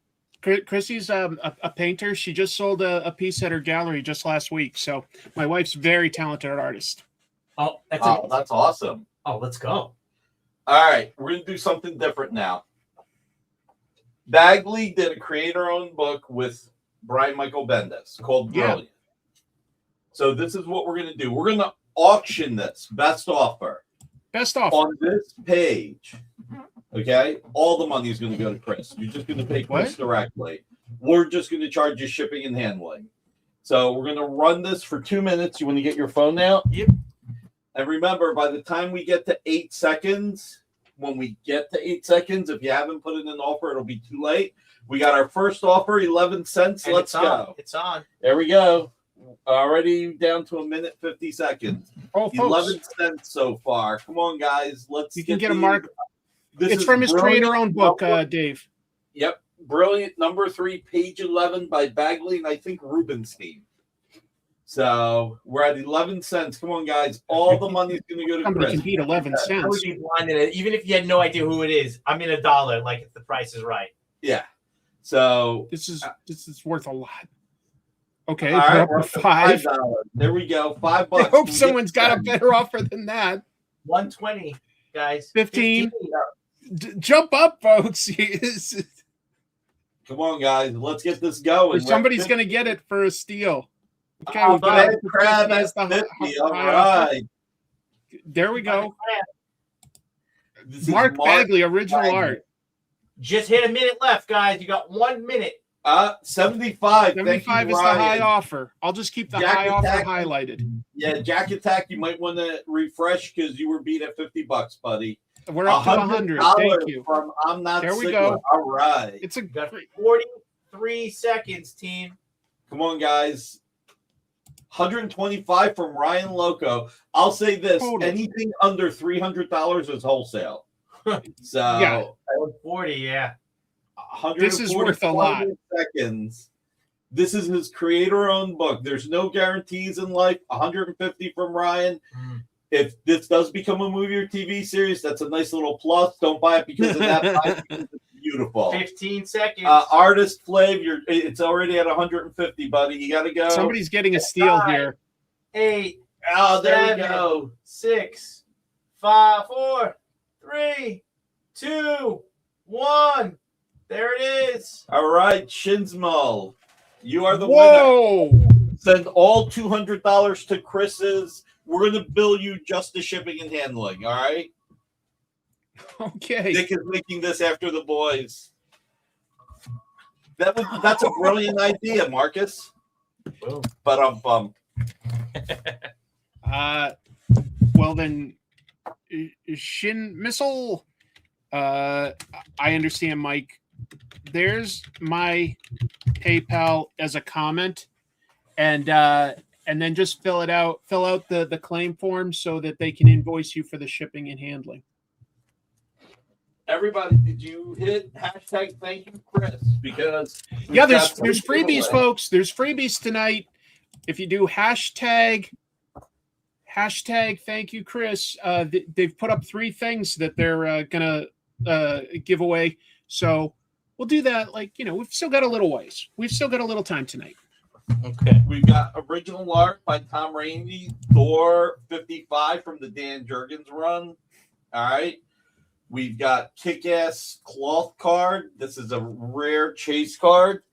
Chrissy's a painter. She just sold a piece at her gallery just last week. So my wife's very talented artist. Oh, that's awesome. Oh, let's go. All right, we're going to do something different now. Bagley did a creator-owned book with Brian Michael Bendis called Brilliant. So this is what we're going to do. We're going to auction this best offer. On this page. Okay? All the money is going to go to Chris. You're just going to pay Chris directly. We're just going to charge you shipping and handling. So we're going to run this for 2 minutes. You want to get your phone out? Yep. And remember, by the time we get to 8 seconds, when we get to 8 seconds, if you haven't put in an offer, it'll be too late. We got our first offer, 11 cents. Let's go. It's on. There we go. Already down to 1:50 seconds. Oh, 11 cents so far. Come on, guys. You can get a mark. It's from his creator-owned book, Dave. Yep. Brilliant. Number 3, page 11 by Bagley and I think Rubenstein. So we're at 11 cents. Come on, guys. All the money's going to go to Somebody Chris. can beat 11 cents. I would be blinded. Even if you had no idea who it is, I'm in $1. Like if the price is right. Yeah. So this is worth a lot. Okay, all right, we're up to $5. There we go. $5. I hope someone's got a better offer than that. 120, guys. 15. Jump up, folks. Come on, guys. Let's get this going. Somebody's going to get it for a steal. Okay, we've got crab at 50. All right. There we go. Mark Bagley, original art. Just hit a minute left, guys. You got 1 minute. 75. 75 is the high offer. I'll just keep the high offer highlighted. Yeah, Jack Attack, you might want to refresh because you were beat at $50, buddy. We're up to 100. Thank you. From I'm Not There we Sigma. go. All right. It's a got 43 seconds, team. Come on, guys. 125 from Ryan Loco. I'll say this: anything under $300 is wholesale. So yeah, 40, yeah. This is worth a lot. Seconds. This is his creator-owned book. There's no guarantees in life. 150 from Ryan. If this does become a movie or TV series, that's a nice little plus. Don't buy it because of that. Buy it because it's beautiful. 15 seconds. Artist Flav, it's already at 150, buddy. You got to go. Somebody's getting a steal 5, here. 8. Oh, there 7, we go. 6, 5, 4, 3, 2, 1. There it is. All right, Shinsmo. You are the winner. Send all $200 to Chris's. We're going to bill you just the shipping and handling, all right? Okay. Nick is making this after the boys. That's a brilliant idea, Marcus. But well then, Shin Missile. I understand, Mike. There's my PayPal as a comment, and then just fill out the claim form so that they can invoice you for the shipping and handling. Everybody, did you hit hashtag thank you, Chris? Because there's freebies, folks. There's freebies tonight. If you do hashtag thank you, Chris, they've put up 3 things that they're gonna give away. So we'll do that. We've still got a little ways. We've still got a little time tonight. Okay. We've got original art by Tom Rainey, Thor 55 from the Dan Jurgens run. All right. We've got Kick-Ass cloth card. This is a rare chase card.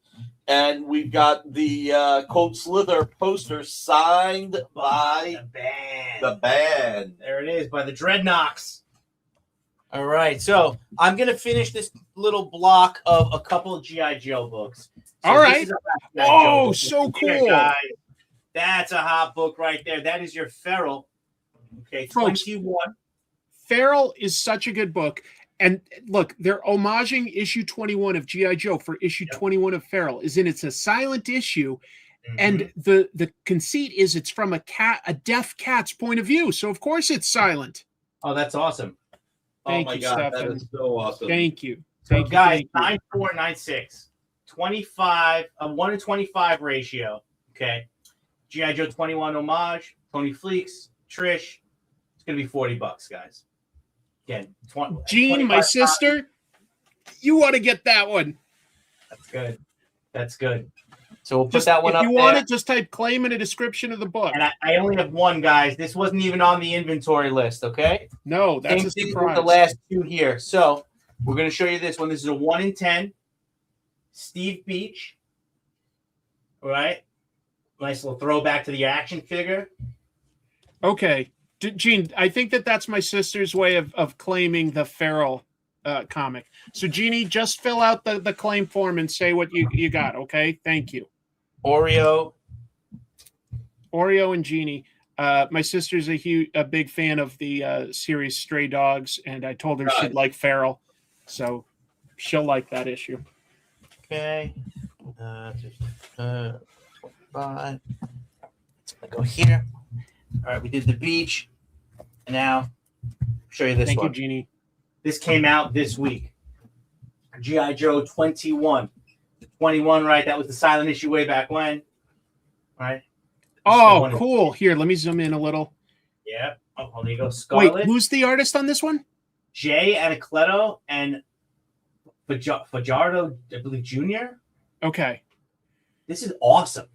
And we've got the Cold Slither poster signed by the band. There it is, by the Dreadnoks. All right, so I'm gonna finish this little block of a couple of GI Joe books. So all right. Oh, so cool! Guys. That's a hot book right there. That is your Feral. Okay, folks, 21. Feral is such a good book. And look, they're homaging issue 21 of G.I. Joe for issue 21 of Feral. It's a silent issue. Mm-hmm. And the conceit is it's from a deaf cat's point of view. So of course it's silent. Oh, that's awesome. Thank you, Stephen. That is so awesome. Thank you. So guys, 9496. 25, a 1-to-25 ratio. Okay. G.I. Joe 21 homage, Tony Fleeks, Trish. It's gonna be $40, guys. Again, Jean, my sister, you want to get that one. That's good. That's good. So we'll put that one up. If you want it, just type claim in a description of the book. And I only have one, guys. This wasn't even on the inventory list, okay? No, that's Same a thing surprise. with the last 2 here. So we're going to show you this one. This is a 1-in-10. Steve Beach. All right. Nice little throwback to the action figure. Okay. Gene, I think that's my sister's way of claiming the Feral comic. So, Jeannie, just fill out the claim form and say what you got, okay? Thank you. Oreo and Jeannie. My sister's a big fan of the series Stray Dogs, and I told her she'd like Feral, so she'll like that issue. Okay. 25. It's going to go here. All right, we did the beach. And now, show you this one. Thank you, Jeannie. This came out this week. G.I. Joe 21. The 21, right? That was the silent issue way back when. Right? Oh, cool. Here, let me zoom in a little. Yeah. Oh, there you go. Scarlet. Wait, who's the artist on this one? Jay Anacleto and Fajardo, I believe, Jr. Okay. This is awesome.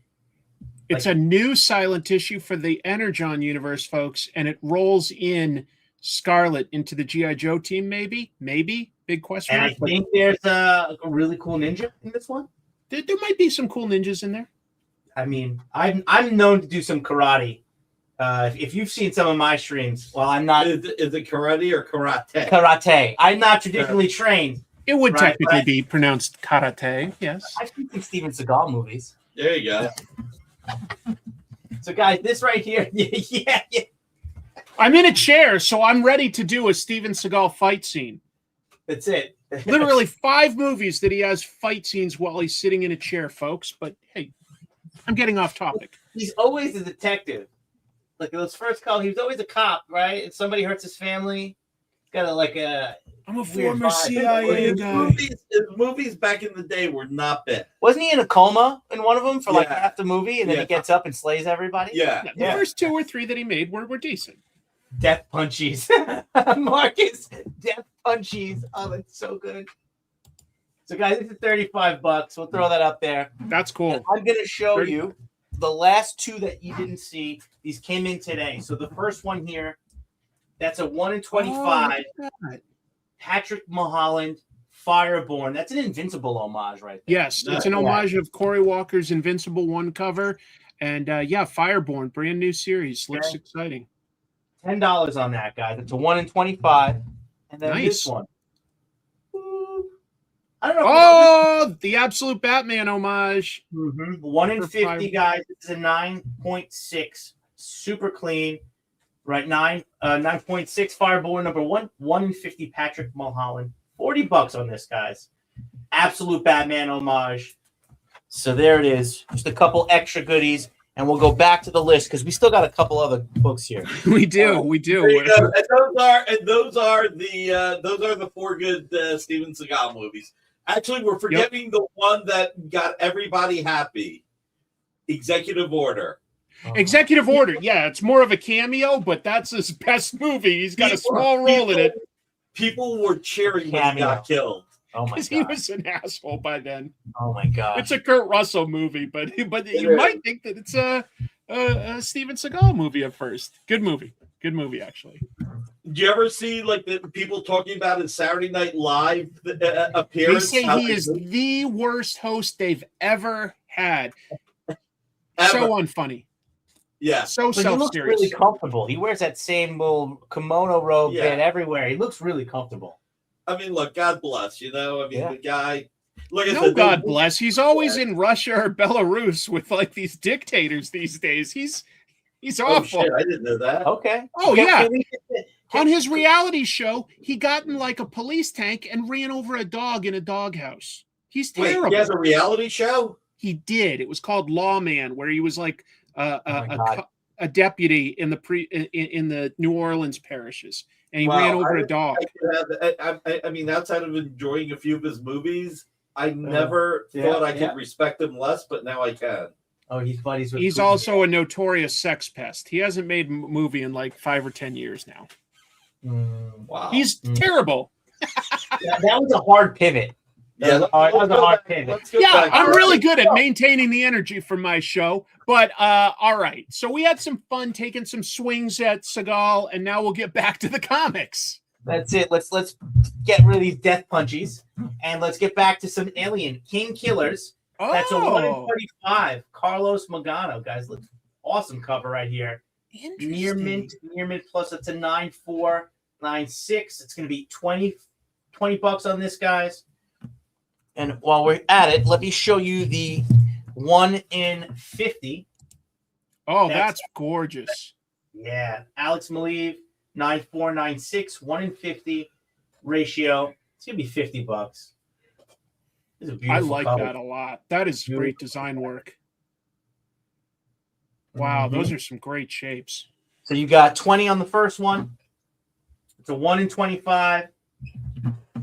It's a new silent issue for the Energon universe, folks, and it rolls in Scarlet into the G.I. Joe team, maybe? Big question mark. And I think there's a really cool ninja in this one. There might be some cool ninjas in there. I mean, I'm known to do some karate. If you've seen some of my streams, well, I'm not. Is it karate or karate? Karate. I'm not traditionally trained. It would technically be pronounced karate, yes. I've seen some Steven Seagal movies. There you go. So, guys, this right here, yeah. I'm in a chair, so I'm ready to do a Steven Seagal fight scene. That's it. Literally 5 movies that he has fight scenes while he's sitting in a chair, folks. But, hey, I'm getting off topic. He's always a detective. Like, those first calls, he was always a cop, right? If somebody hurts his family, got I'm a former CIA guy. His movies back in the day were not bad. Wasn't he in a coma in one of them for like half the movie, and then he gets up and slays everybody? Yeah. The first 2 or 3 that he made were decent. Death punchies. Marcus, death punchies. Oh, that's so good. So, guys, this is $35. We'll throw that up there. That's cool. And I'm going to show you the last 2 that you didn't see. These came in today. So the first one here, that's a 1-in-25. Patrick Mulholland, Fireborn. That's an Invincible homage right there. Yes, it's an homage of Cory Walker's Invincible 1 cover. And, Fireborn, brand new series. Looks exciting. $10 on that, guys. It's a 1-in-25. And then this one. I don't know. Oh, the Absolute Batman homage. 1-in-50, guys. It's a 9.6. Super clean. Right, 9.6 Fireborn number 1, 1-in-50 Patrick Mulholland. $40 on this, guys. Absolute Batman homage. So there it is. Just a couple extra goodies, and we'll go back to the list because we still got a couple other books here. We do. We do. And those are the 4 good Steven Seagal movies. Actually, we're forgetting the one that got everybody happy. Executive Order. Executive Order. Yeah, it's more of a cameo, but that's his best movie. He's got a small role in it. People were cheering when he got killed. Oh my god, he was an asshole by then. Oh my god, it's a Kurt Russell movie, but you might think that it's a Steven Seagal movie at first. Good movie actually. Do you ever see like the people talking about his Saturday Night Live appearance? They say he is the worst host they've ever had. So unfunny. Yeah, so self-serious. He looks really comfortable. He wears that same little kimono robe and everywhere. He looks really comfortable. I mean, look, God bless. You know, I mean, the guy. Look at no, God bless. He's always in Russia or Belarus with like these dictators these days. He's awful. Shit, I didn't know that. Okay. Oh yeah. On his reality show, he got in like a police tank and ran over a dog in a doghouse. He's terrible. Wait, he has a reality show? He did. It was called Lawman, where he was like a deputy in the New Orleans parishes, and he ran over a dog. I mean, outside of enjoying a few of his movies, I never thought I could respect him less, but now I can. Oh, he's buddies with. He's also a notorious sex pest. He hasn't made a movie in like 5 or 10 years now. Wow, he's terrible. That was a hard pivot. Yeah, that was a hard pivot. Yeah, I'm really good at maintaining the energy for my show. But all right, so we had some fun taking some swings at Seagal, and now we'll get back to the comics. That's it. Let's get rid of these death punchies, and let's get back to some Alien King Killers. Oh. That's a 1 in 25. Carlos Magano, guys. Look, awesome cover right here. Near mint plus it's a 9496. It's going to be 20 bucks on this, guys. And while we're at it, let me show you the 1 in 50. Oh, that's gorgeous. Yeah. Alex Maleev, 9496, 1 in 50 ratio. It's going to be 50 bucks. This is a beautiful I like that a lot. That is great design work. Wow, those are some great shapes. So you got 20 on the first one. It's a 1 in 25.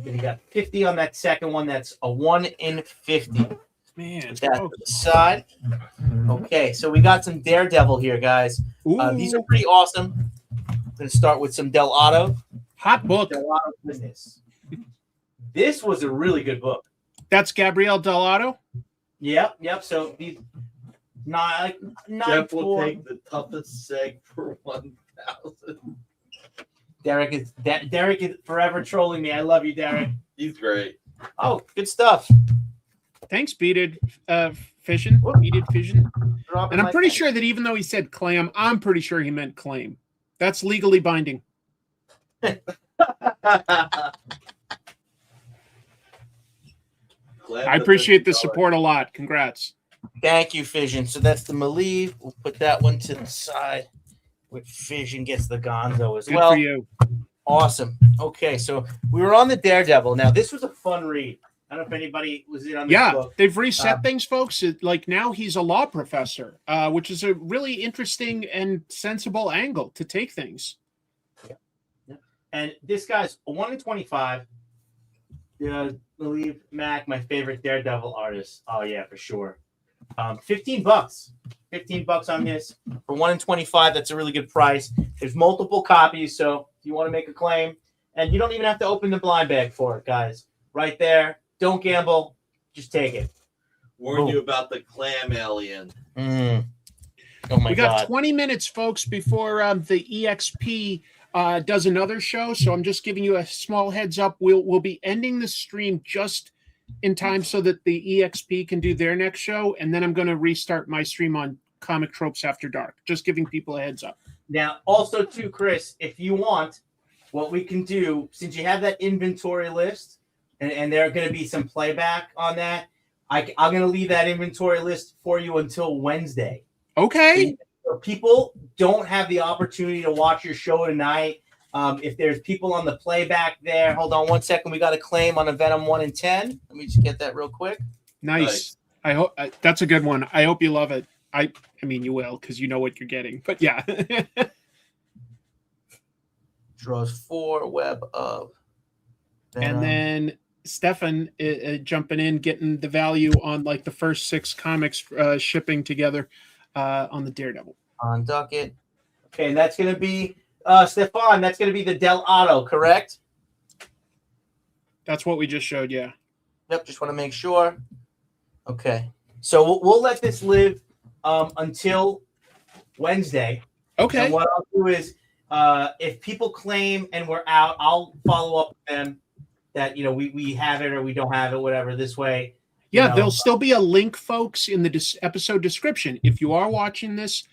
Then you got 50 on that second one. That's a 1 in 50. Man, put that to the side. Okay, so we got some Daredevil here, guys. These are pretty awesome. I'm going to start with some Delato. Hot book. Delato business. This was a really good book. That's Gabrielle Delato? Yep. So these Jeff will take the toughest seg for 1,000. Derek is forever trolling me. I love you, Derek. He's great. Oh, good stuff. Thanks, Beaded Fission. Beaded Fission. And I'm pretty sure that even though he said clam, I'm pretty sure he meant claim. That's legally binding. I appreciate the support a lot. Congrats. Thank you, Fission. So that's the Maleev. We'll put that one to the side. With Fission gets the Gonzo as well. Good for you. Awesome. Okay, so we were on the Daredevil. Now, this was a fun read. I don't know if anybody was in on this book. They've reset things, folks. Like now he's a law professor, which is a really interesting and sensible angle to take things. Yeah. And this guy's a 1 in 25. Maleev Mac, my favorite Daredevil artist. Oh, yeah, for sure. 15 bucks. 15 bucks on this. For 1 in 25, that's a really good price. There's multiple copies, so if you want to make a claim, and you don't even have to open the blind bag for it, guys. Right there. Don't gamble. Just take it. Warned you about the clam alien. Oh my God. We got 20 minutes, folks, before the EXP does another show. So I'm just giving you a small heads up. We'll be ending the stream just in time so that the EXP can do their next show. And then I'm going to restart my stream on Comic Tropes After Dark. Just giving people a heads up. Now, also, too, Chris, if you want, what we can do, since you have that inventory list, and there are going to be some playback on that, I'm going to leave that inventory list for you until Wednesday. Okay. So people don't have the opportunity to watch your show tonight. If there's people on the playback there, hold on 1 second. We got a claim on a Venom 1 in 10. Let me just get that real quick. Nice. I hope that's a good one. I hope you love it. I mean, you will because you know what you're getting. But yeah. Draws 4, web of. And then Stefan jumping in, getting the value on like the first 6 comics shipping together on the Daredevil. On docket. Okay, and that's going to be, Stefan, that's going to be the Del Auto, correct? That's what we just showed, yeah. Yep, just want to make sure. Okay. So we'll let this live until Wednesday. Okay. And what I'll do is, if people claim and we're out, I'll follow up with them that, we have it or we don't have it, whatever, this way. Yeah, there'll still be a link, folks, in the episode description. If you are watching this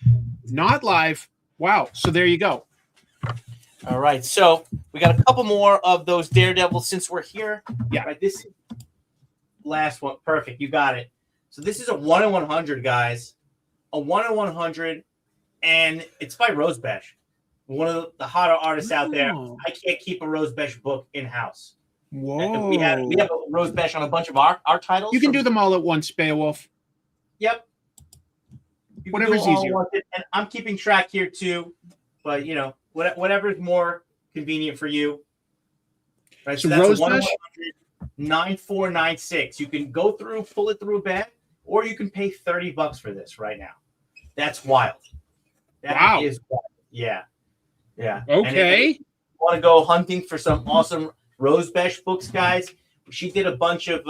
not live, wow. So there you go. All right. So we got a couple more of those Daredevils since we're here. Yeah. Right, this last one. Perfect. You got it. So this is a 1 in 100, guys. A 1 in 100, and it's by Rosebesh, one of the hotter artists out there. I can't keep a Rosebesh book in-house. Whoa. We have a Rosebesh on a bunch of our titles. You can do them all at once, Beowulf. Yep. Whatever's easier. And I'm keeping track here too, but whatever is more convenient for you. Right. So that's a 9496. You can go through, pull it through a bag, or you can pay $30 for this right now. That's wild. That is wild. Yeah. Yeah. Okay. And if you want to go hunting for some awesome Rosebesh books, guys, she did a bunch of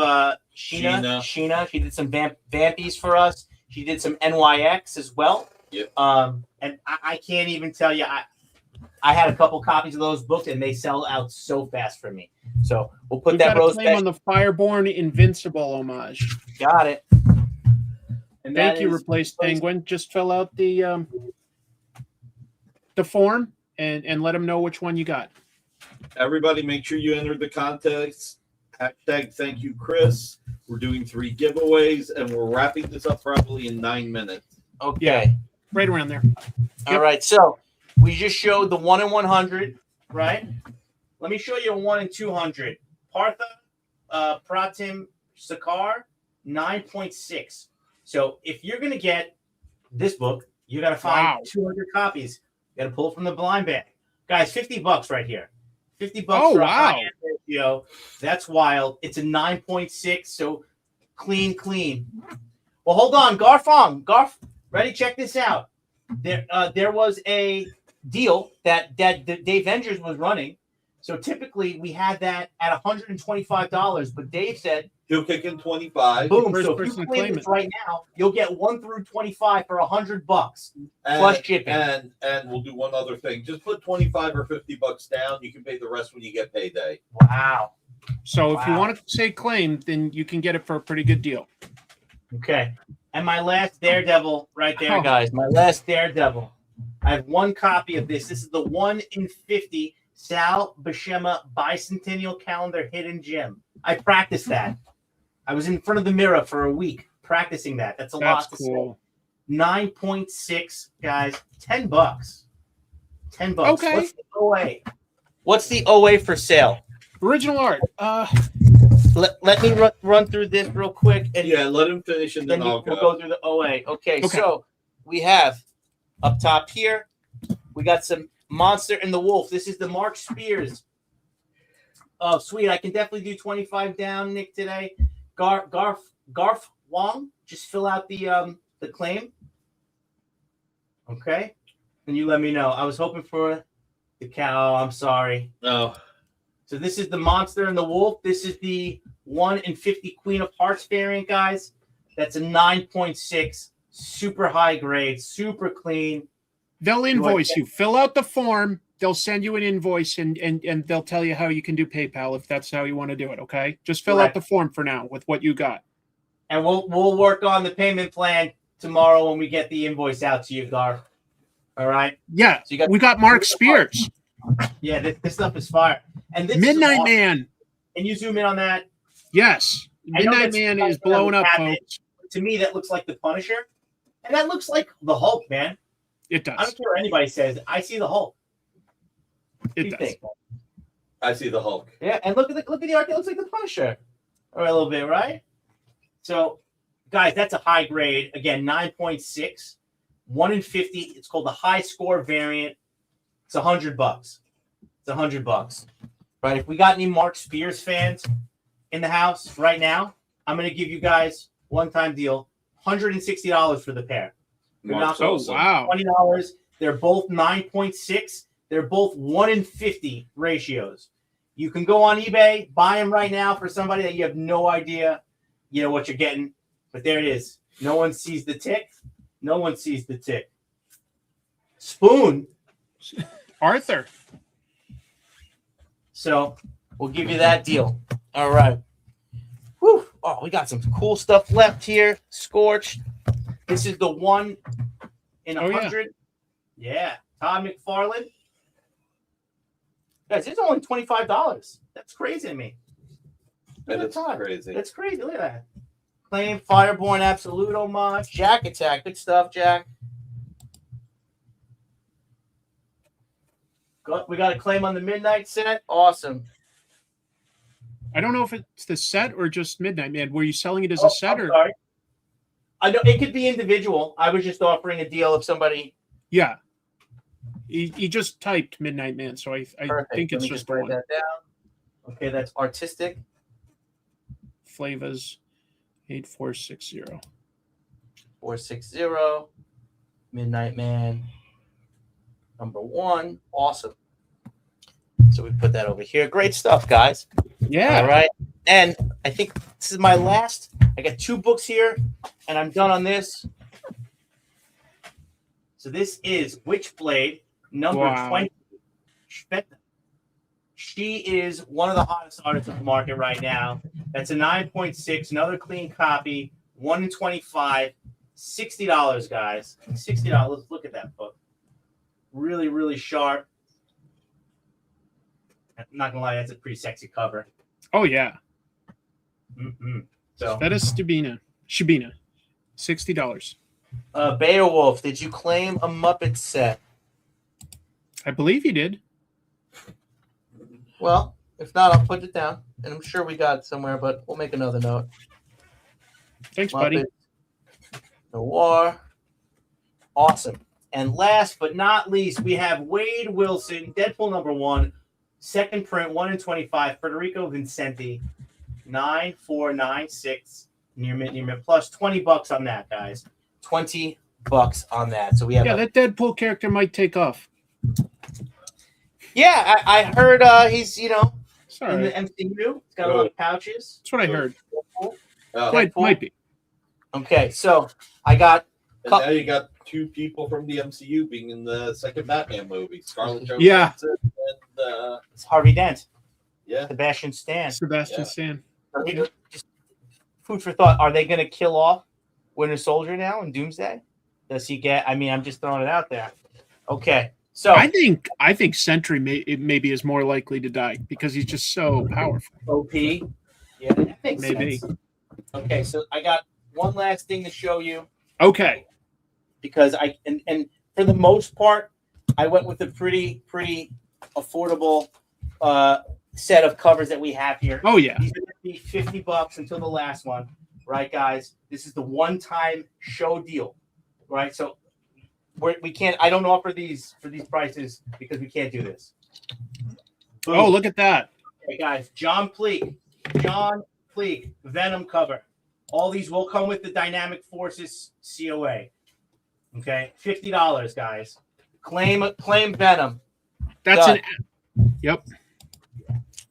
Sheena. She did some Vampies for us. She did some NYX as well. Yep. And I can't even tell you, I had a couple copies of those books, and they sell out so fast for me. So we'll put that Rosebesh on the Fireborn Invincible homage. Got it. And thank you, Replaced Penguin. Just fill out the form and let them know which one you got. Everybody, make sure you enter the contest. Hashtag thank you, Chris. We're doing 3 giveaways, and we're wrapping this up probably in 9 minutes. Okay. Yeah, right around there. All right. So we just showed the 1 in 100, right? Let me show you a 1 in 200. Partha Pratim Sakar, 9.6. So if you're going to get this book, you got to find 200 copies. You got to pull it from the blind bag. Guys, $50 right here. $50 for a high-end ratio. That's wild. It's a 9.6, so clean. Well, hold on. Garf, ready? Check this out. There was a deal that Dave Vengers was running. So typically we had that at $125, but Dave said he'll kick in 25. Boom! So if you claim this right now, you'll get 1 through 25 for $100 plus shipping. And we'll do one other thing. Just put 25 or $50 down. You can pay the rest when you get payday. Wow! So if you want to say claim, then you can get it for a pretty good deal. Okay. And my last Daredevil right there, guys. My last Daredevil. I have 1 copy of this. This is the 1 in 50 Sal Buscema Bicentennial Calendar Hidden Gem. I practiced that. I was in front of the mirror for a week practicing that. That's a lot to say. 9.6, guys. $10. $10. Okay. What's the OA? What's the OA for sale? Original art. Let me run through this real quick. And yeah, let him finish, and then we'll go through the OA. Okay, so we have up top here, we got some Monster and the Wolf. This is the Mark Spears. Oh, sweet. I can definitely do 25 down, Nick, today. Garf Wong, just fill out the claim. Okay. And you let me know. I was hoping for the cow. I'm sorry. No. So this is the Monster and the Wolf. This is the 1 in 50 Queen of Hearts variant, guys. That's a 9.6. Super high grade, super clean. They'll invoice you. Fill out the form. They'll send you an invoice, and they'll tell you how you can do PayPal if that's how you want to do it. Okay, just fill out the form for now with what you got, and we'll work on the payment plan tomorrow when we get the invoice out to you, Gar. All right. Yeah. So we got Mark Spears. Yeah, this stuff is fire. And this Midnight Man. Can you zoom in on that? Yes. Midnight Man is blowing up, folks. To me, that looks like the Punisher, and that looks like the Hulk, man. It does. I don't care what anybody says. I see the Hulk. It does. I see the Hulk. Yeah, and look at the art. It looks like the Punisher, or a little bit, right? So guys, that's a high grade. Again, 9.6, 1 in 50. It's called the high score variant. It's $100. It's $100. Right? If we got any Mark Spears fans in the house right now, I'm going to give you guys one-time deal, $160 for the pair. Wow. $20. They're both 9.6. They're both 1 in 50 ratios. You can go on eBay, buy them right now for somebody that you have no idea, what you're getting. But there it is. No one sees the tick. No one sees the tick. Spoon. Arthur. So we'll give you that deal. All right. Whew. Oh, we got some cool stuff left here. Scorched. This is the 1 in 100. Yeah. Todd McFarlane. Guys, it's only $25. That's crazy to me. That's crazy. That's crazy. Look at that. Claim, Fireborn, Absolute Homage, Jack Attack. Good stuff, Jack. We got a claim on the Midnight set. Awesome. I don't know if it's the set or just Midnight Man. Were you selling it as a set or? Sorry. I know it could be individual. I was just offering a deal if somebody. Yeah. He just typed Midnight Man, so I think it's just write one. that down. Okay, that's artistic. Flavas 8460. 460. Midnight Man. #1. Awesome. So we put that over here. Great stuff, guys. Yeah. All right. And I think this is my last. I got 2 books here, and I'm done on this. So this is Witchblade, number 20. She is one of the hottest artists on the market right now. That's a 9.6, another clean copy, 1 in 25, $60, guys. $60. Look at that book. Really, really sharp. I'm not gonna lie, that's a pretty sexy cover. Oh yeah. So that is Shabina. $60. Beowulf, did you claim a Muppet set? I believe you did. Well, if not, I'll put it down. And I'm sure we got it somewhere, but we'll make another note. Thanks, Muppet buddy. Noir. Awesome. And last but not least, we have Wade Wilson, Deadpool #1, second print, 1 in 25, Federico Vincenti, 9496, near mint, plus $20 on that, guys. $20 on that. So we have that Deadpool character might take off. Yeah, I heard he's in Sorry. the MCU. He's got a lot of pouches. That's what I heard. Deadpool. Might be. Okay, so I got. And now you got 2 people from the MCU being in the second Batman movie. Scarlett Johansson and It's Harvey Dent. Yeah. Sebastian Stan. Stan. Just food for thought. Are they going to kill off Winter Soldier now in Doomsday? Does he get? I mean, I'm just throwing it out there. Okay, so I think Sentry maybe is more likely to die because he's just so powerful. OP. Yeah, that makes Maybe. sense. Okay, so I got one last thing to show you. Okay. Because and for the most part, I went with a pretty affordable set of covers that we have here. Oh yeah. These are going to be $50 until the last one, right, guys? This is the one-time show deal, right? So we can't. I don't offer these for these prices because we can't do this. Boom. Oh, look at that. Hey guys, John Pleak, Venom cover. All these will come with the Dynamic Forces COA. Okay, $50, guys. Claim Venom. That's Done. Yep.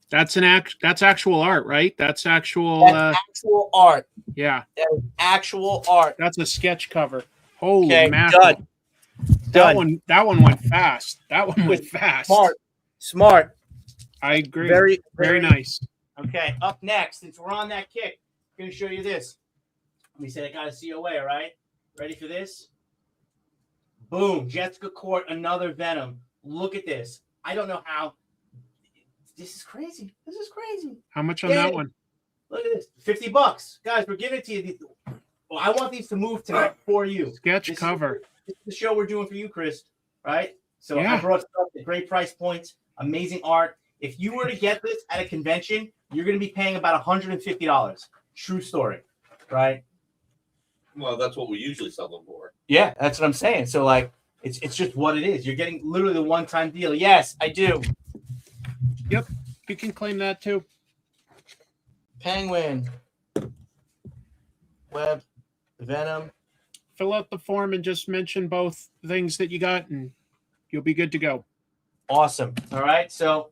That's actual art, right? That's actual. That's actual art. Yeah. That is actual art. That's a sketch cover. Holy Okay, mackerel. Done. That one went fast. That one went fast. Smart. I agree. Very nice. Okay, up next, since we're on that kick, I'm going to show you this. We said I got a COA, all right? Ready for this? Boom. Jessica Court, another Venom. Look at this. I don't know how. This is crazy. How much on that one? Look at this. $50. Guys, we're giving it to you. Well, I want these to move tonight for you. Sketch cover. This is the show we're doing for you, Chris. Right? So Yeah. I brought stuff at great price points, amazing art. If you were to get this at a convention, you're going to be paying about $150. True story. Right? Well, that's what we usually sell them for. Yeah, that's what I'm saying. So like, it's just what it is. You're getting literally the one-time deal. Yes, I do. Yep, you can claim that too. Penguin, Web, Venom. Fill out the form and just mention both things that you got, and you'll be good to go. Awesome. All right, so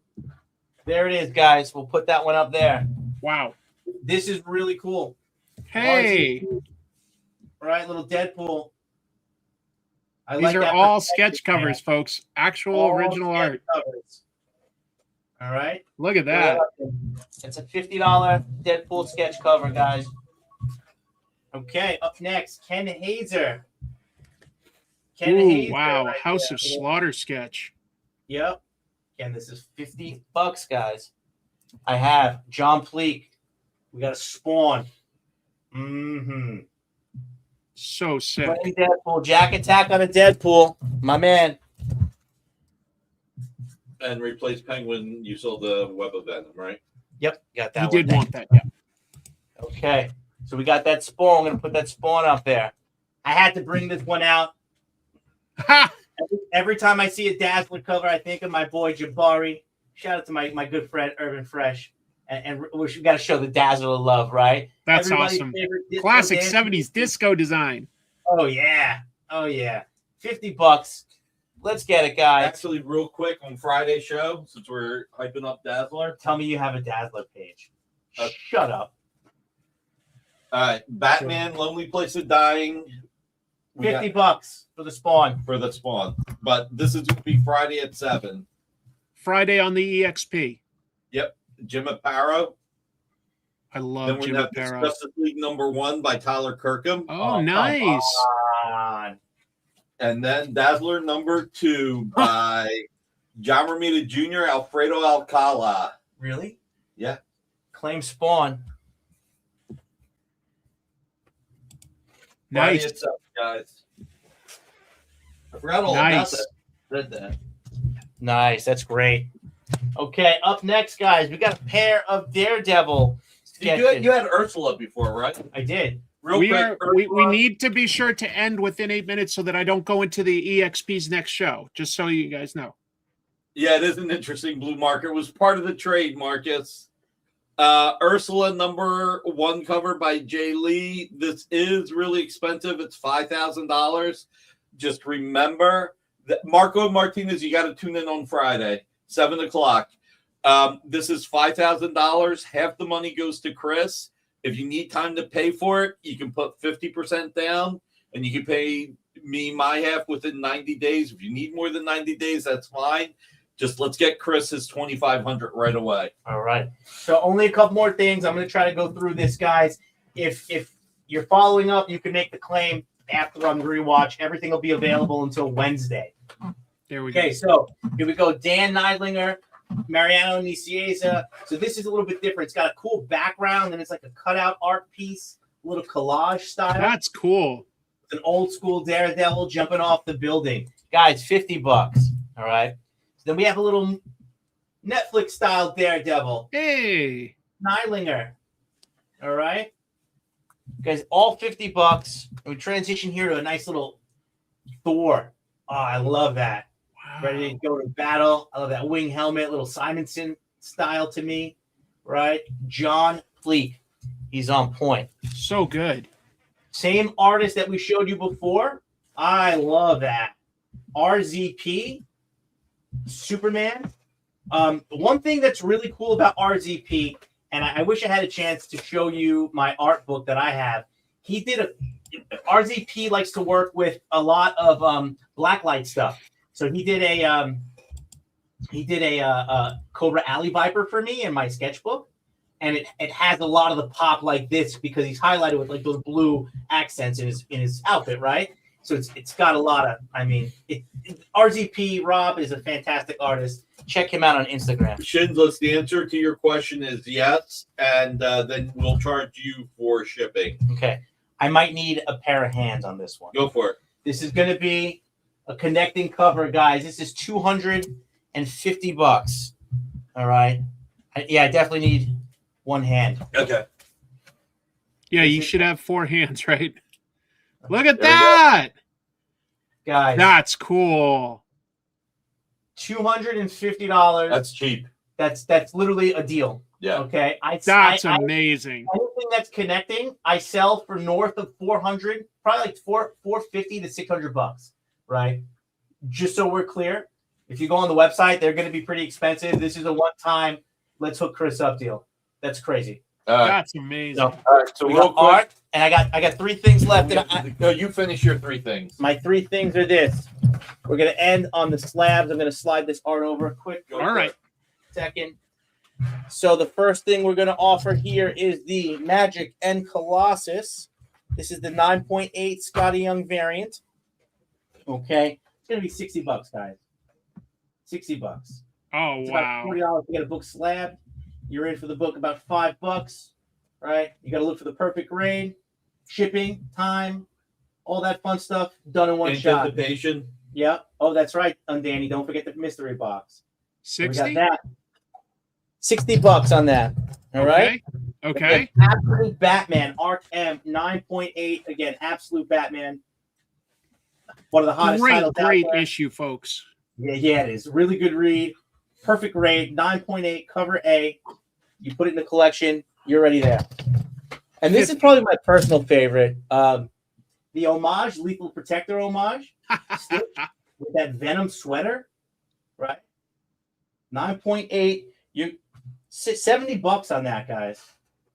there it is, guys. We'll put that one up there. Wow. This is really cool. Hey, All right, little Deadpool. these are all sketch covers, folks. Actual All original sketch art. covers. All right. Look at that. It's a $50 Deadpool sketch cover, guys. Okay, up next, Ken Hazer. Ken Ooh, Hazer. wow. right House there. of Slaughter sketch. Yep. Again, this is $50, guys. I have John Pleak. We got a Spawn. Mm-hmm. So sick. Playing Deadpool. Jack Attack on a Deadpool. My man. And replace Penguin, you sold the Web of Venom, right? Yep, got that You one. did want that, yeah. Okay. So we got that Spawn. I'm going to put that Spawn up there. I had to bring this one out. Ha! Every time I see a Dazzler cover, I think of my boy Jabari. Shout out to my good friend Urban Fresh. And we got to show the Dazzler love, right? That's Everybody's awesome. favorite disco Classic dance. 70s disco design. Oh yeah. Oh yeah. $50. Let's get it, guys. Actually, real quick on Friday's show, since we're hyping up Dazzler. Tell me you have a Dazzler page. Uh, Shut up. All right, Batman, Lonely Place of Dying. We got $50 for the Spawn. for the Spawn, but this is going to be Friday at 7. Friday on the EXP. Yep, Jim Aparo. I love Then we Jim have Aparo. Justice League #1 by Tyler Kirkham. Oh, nice. Come on. And then Dazzler #2 by John Romita Jr., Alfredo Alcala. Really? Yeah. Claim Spawn. Friday Nice. at 7, guys. I forgot all Nice. about that. Read that. Nice. That's great. Okay, up next, guys, we got a pair of Daredevil sketches. You had Ursula before, right? I did. Real We quick, we need to be sure to end within 8 minutes so that I don't go into the EXP's next show, just so you guys know. Yeah, it is an interesting blue market. It was part of the trade, Marcus. Ursula #1 cover by Jay Lee. This is really expensive. It's $5,000. Just remember that Marco Martinez, you got to tune in on Friday, 7 o'clock. This is $5,000. Half the money goes to Chris. If you need time to pay for it, you can put 50% down and you can pay me my half within 90 days. If you need more than 90 days, that's fine. Just let's get Chris his $2,500 right away. All right. So only a couple more things. I'm going to try to go through this, guys. If you're following up, you can make the claim after on the rewatch. Everything will be available until Wednesday. There we go. Okay, so here we go. Dan Neidlinger, Mariano Nicieza. So this is a little bit different. It's got a cool background, and it's like a cutout art piece, a little collage style. That's cool. It's an old school Daredevil jumping off the building. Guys, $50. All right. Then we have a little Netflix style Daredevil. Hey. Neidlinger. All right. Guys, all $50. We transition here to a nice little Thor. Oh, I love that. Wow. Ready to go to battle. I love that wing helmet, little Simonson style to me. Right? John Pleak. He's on point. So good. Same artist that we showed you before. I love that. RZP. Superman. One thing that's really cool about RZP, and I wish I had a chance to show you my art book that I have. RZP likes to work with a lot of blacklight stuff. So he did a Cobra Alley Viper for me in my sketchbook, and it has a lot of the pop like this because he's highlighted with like those blue accents in his outfit, right? So it's got a lot of, RZP Rob is a fantastic artist. Check him out on Instagram. Shins, the answer to your question is yes, and then we'll charge you for shipping. Okay. I might need a pair of hands on this one. Go for it. This is going to be a connecting cover, guys. This is $250. All right. I definitely need one hand. Okay. Yeah, you should have 4 hands, right? Look at There we go. that. Guys, That's cool. $250. That's cheap. That's literally a deal. Yeah. Okay. That's amazing. Anything that's connecting, I sell for north of 400, probably like 450 to $600, right? Just so we're clear, if you go on the website, they're going to be pretty expensive. This is a one-time, let's hook Chris up deal. That's crazy. That's amazing. No. All right. So We real got quick. art, and I got 3 things left. No, you finish your 3 things. My 3 things are this. We're going to end on the slabs. I'm going to slide this art over quick. All right. Second. So the first thing we're going to offer here is the Magic and Colossus. This is the 9.8 Scotty Young variant. Okay. It's going to be $60, guys. $60. Oh, It's wow. about $40 to get a book slab. You're in for the book about $5, right? You got to look for the perfect grade, shipping, time, all that fun stuff done in one shot. Anticipation. Yeah. Oh, that's right, Danny. Don't forget the mystery box. So we got 60? that. $60 on that. All right. Okay. Again, Absolute Batman, Arc M 9.8. Again, Absolute Batman. One of the hottest titles out Great there. issue, folks. Yeah, it is. Really good read. Perfect grade. 9.8 cover A. You put it in the collection. You're already there. And this is probably my personal favorite. The homage, Lethal Protector homage, Stitch, with that Venom sweater, right? 9.8. You $70 on that, guys.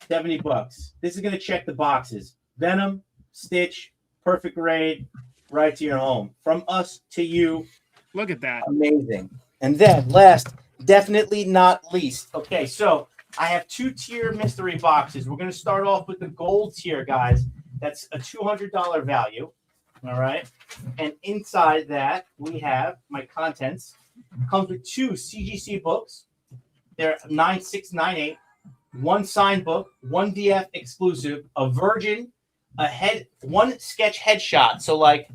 $70. This is gonna check the boxes. Venom, Stitch, perfect grade, right to your home. From us to you. Look at that. Amazing. And then last, definitely not least. Okay, so I have 2-tier mystery boxes. We're going to start off with the gold tier, guys. That's a $200 value. All right. And inside that, we have my contents. Comes with 2 CGC books. They're 9698. 1 signed book, 1 DF exclusive, a Virgin, one sketch headshot. So like,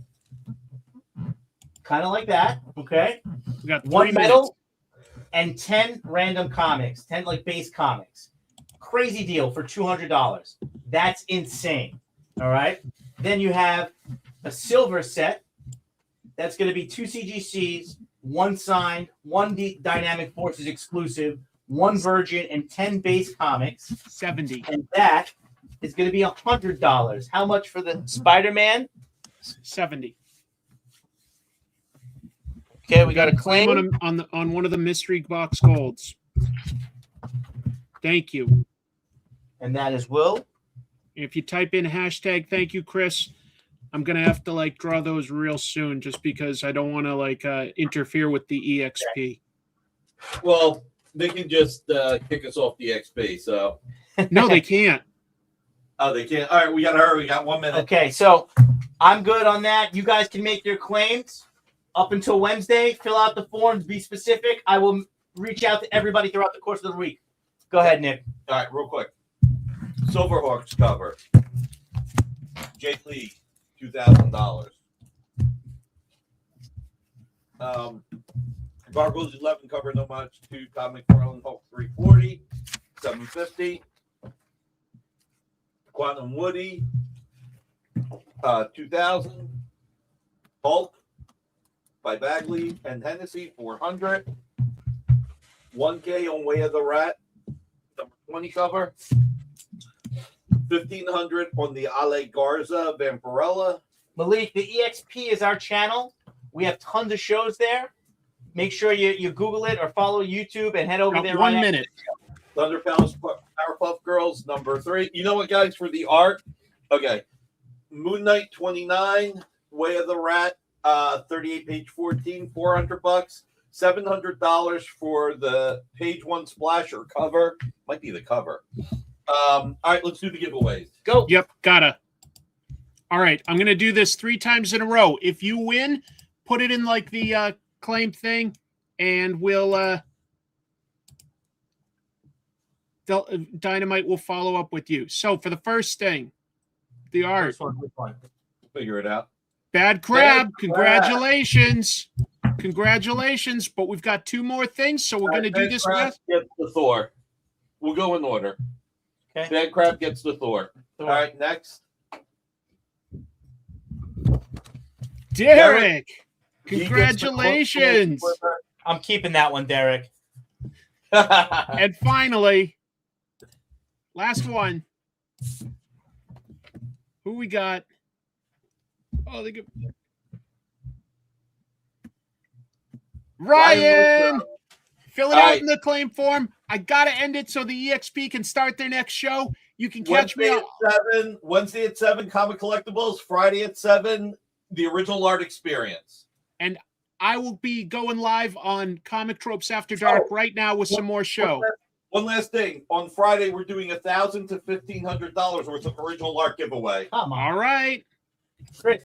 kind of like that. Okay. We got 1 3 medal minutes. and 10 random comics, 10 like base comics. Crazy deal for $200. That's insane. All right. Then you have a silver set. That's going to be 2 CGCs, 1 signed, 1 Dynamic Forces exclusive, 1 Virgin, and 10 base comics. 70. And that is going to be $100. How much for the Spider-Man? 70. Okay, we got a claim. On one of the mystery box golds. Thank you. And that is Will. If you type in hashtag thank you, Chris, I'm gonna have to like draw those real soon just because I don't want to like interfere with the EXP. Well, they can just kick us off the XP. So No, they can't. oh, they can't. All right, we gotta hurry. We got 1 minute. Okay, so I'm good on that. You guys can make your claims up until Wednesday. Fill out the forms. Be specific. I will reach out to everybody throughout the course of the week. Go ahead, Nick. All right, real quick. Silverhawks cover. Jake Lee, $2,000. Barrucci 11 cover, no much. 2 Comic Tropes, Hulk 340, $750. Quantum Woody, 2,000. Hulk by Bagley and Hennessy, 400. 1K on Way of the Rat, number 20 cover. 1,500 on the Ale Garza Vampirella. Malik, the EXP is our channel. We have tons of shows there. Make sure you Google it or follow YouTube and head over Got there. 1 right minute. Powerpuff Girls, number 3. You know what, guys, for the art? Okay. Moon Knight 29, Way of the Rat, 38, page 14, $400. $700 for the page 1 splasher cover. Might be the cover. All right, let's do the giveaways. Go. Yep, gotta. All right, I'm gonna do this 3 times in a row. If you win, put it in like the claim thing, and we'll Dynamite will follow up with you. So for the first thing, the art. Which one? Figure it out. Bad Crab, Bad Crab. Congratulations. Congratulations. But we've got 2 more things, so we're gonna do this with. Gets the Thor. We'll go in order. Okay. Bad Crab gets the Thor. Thor. All right, next. Derek, he gets the congratulations. I'm keeping that one, Derek. And finally, last one. Who we got? Oh, they get Ryan. Fill it out in the claim form. I gotta end it so the EXP can start their next show. You can catch me on Wednesday at 7, Comic Collectibles. Friday at 7, the original art experience. And I will be going live on Comic Tropes After Dark right now with some more show. One last thing. On Friday, we're doing $1,000 to $1,500 worth of original art giveaway. All right. Great.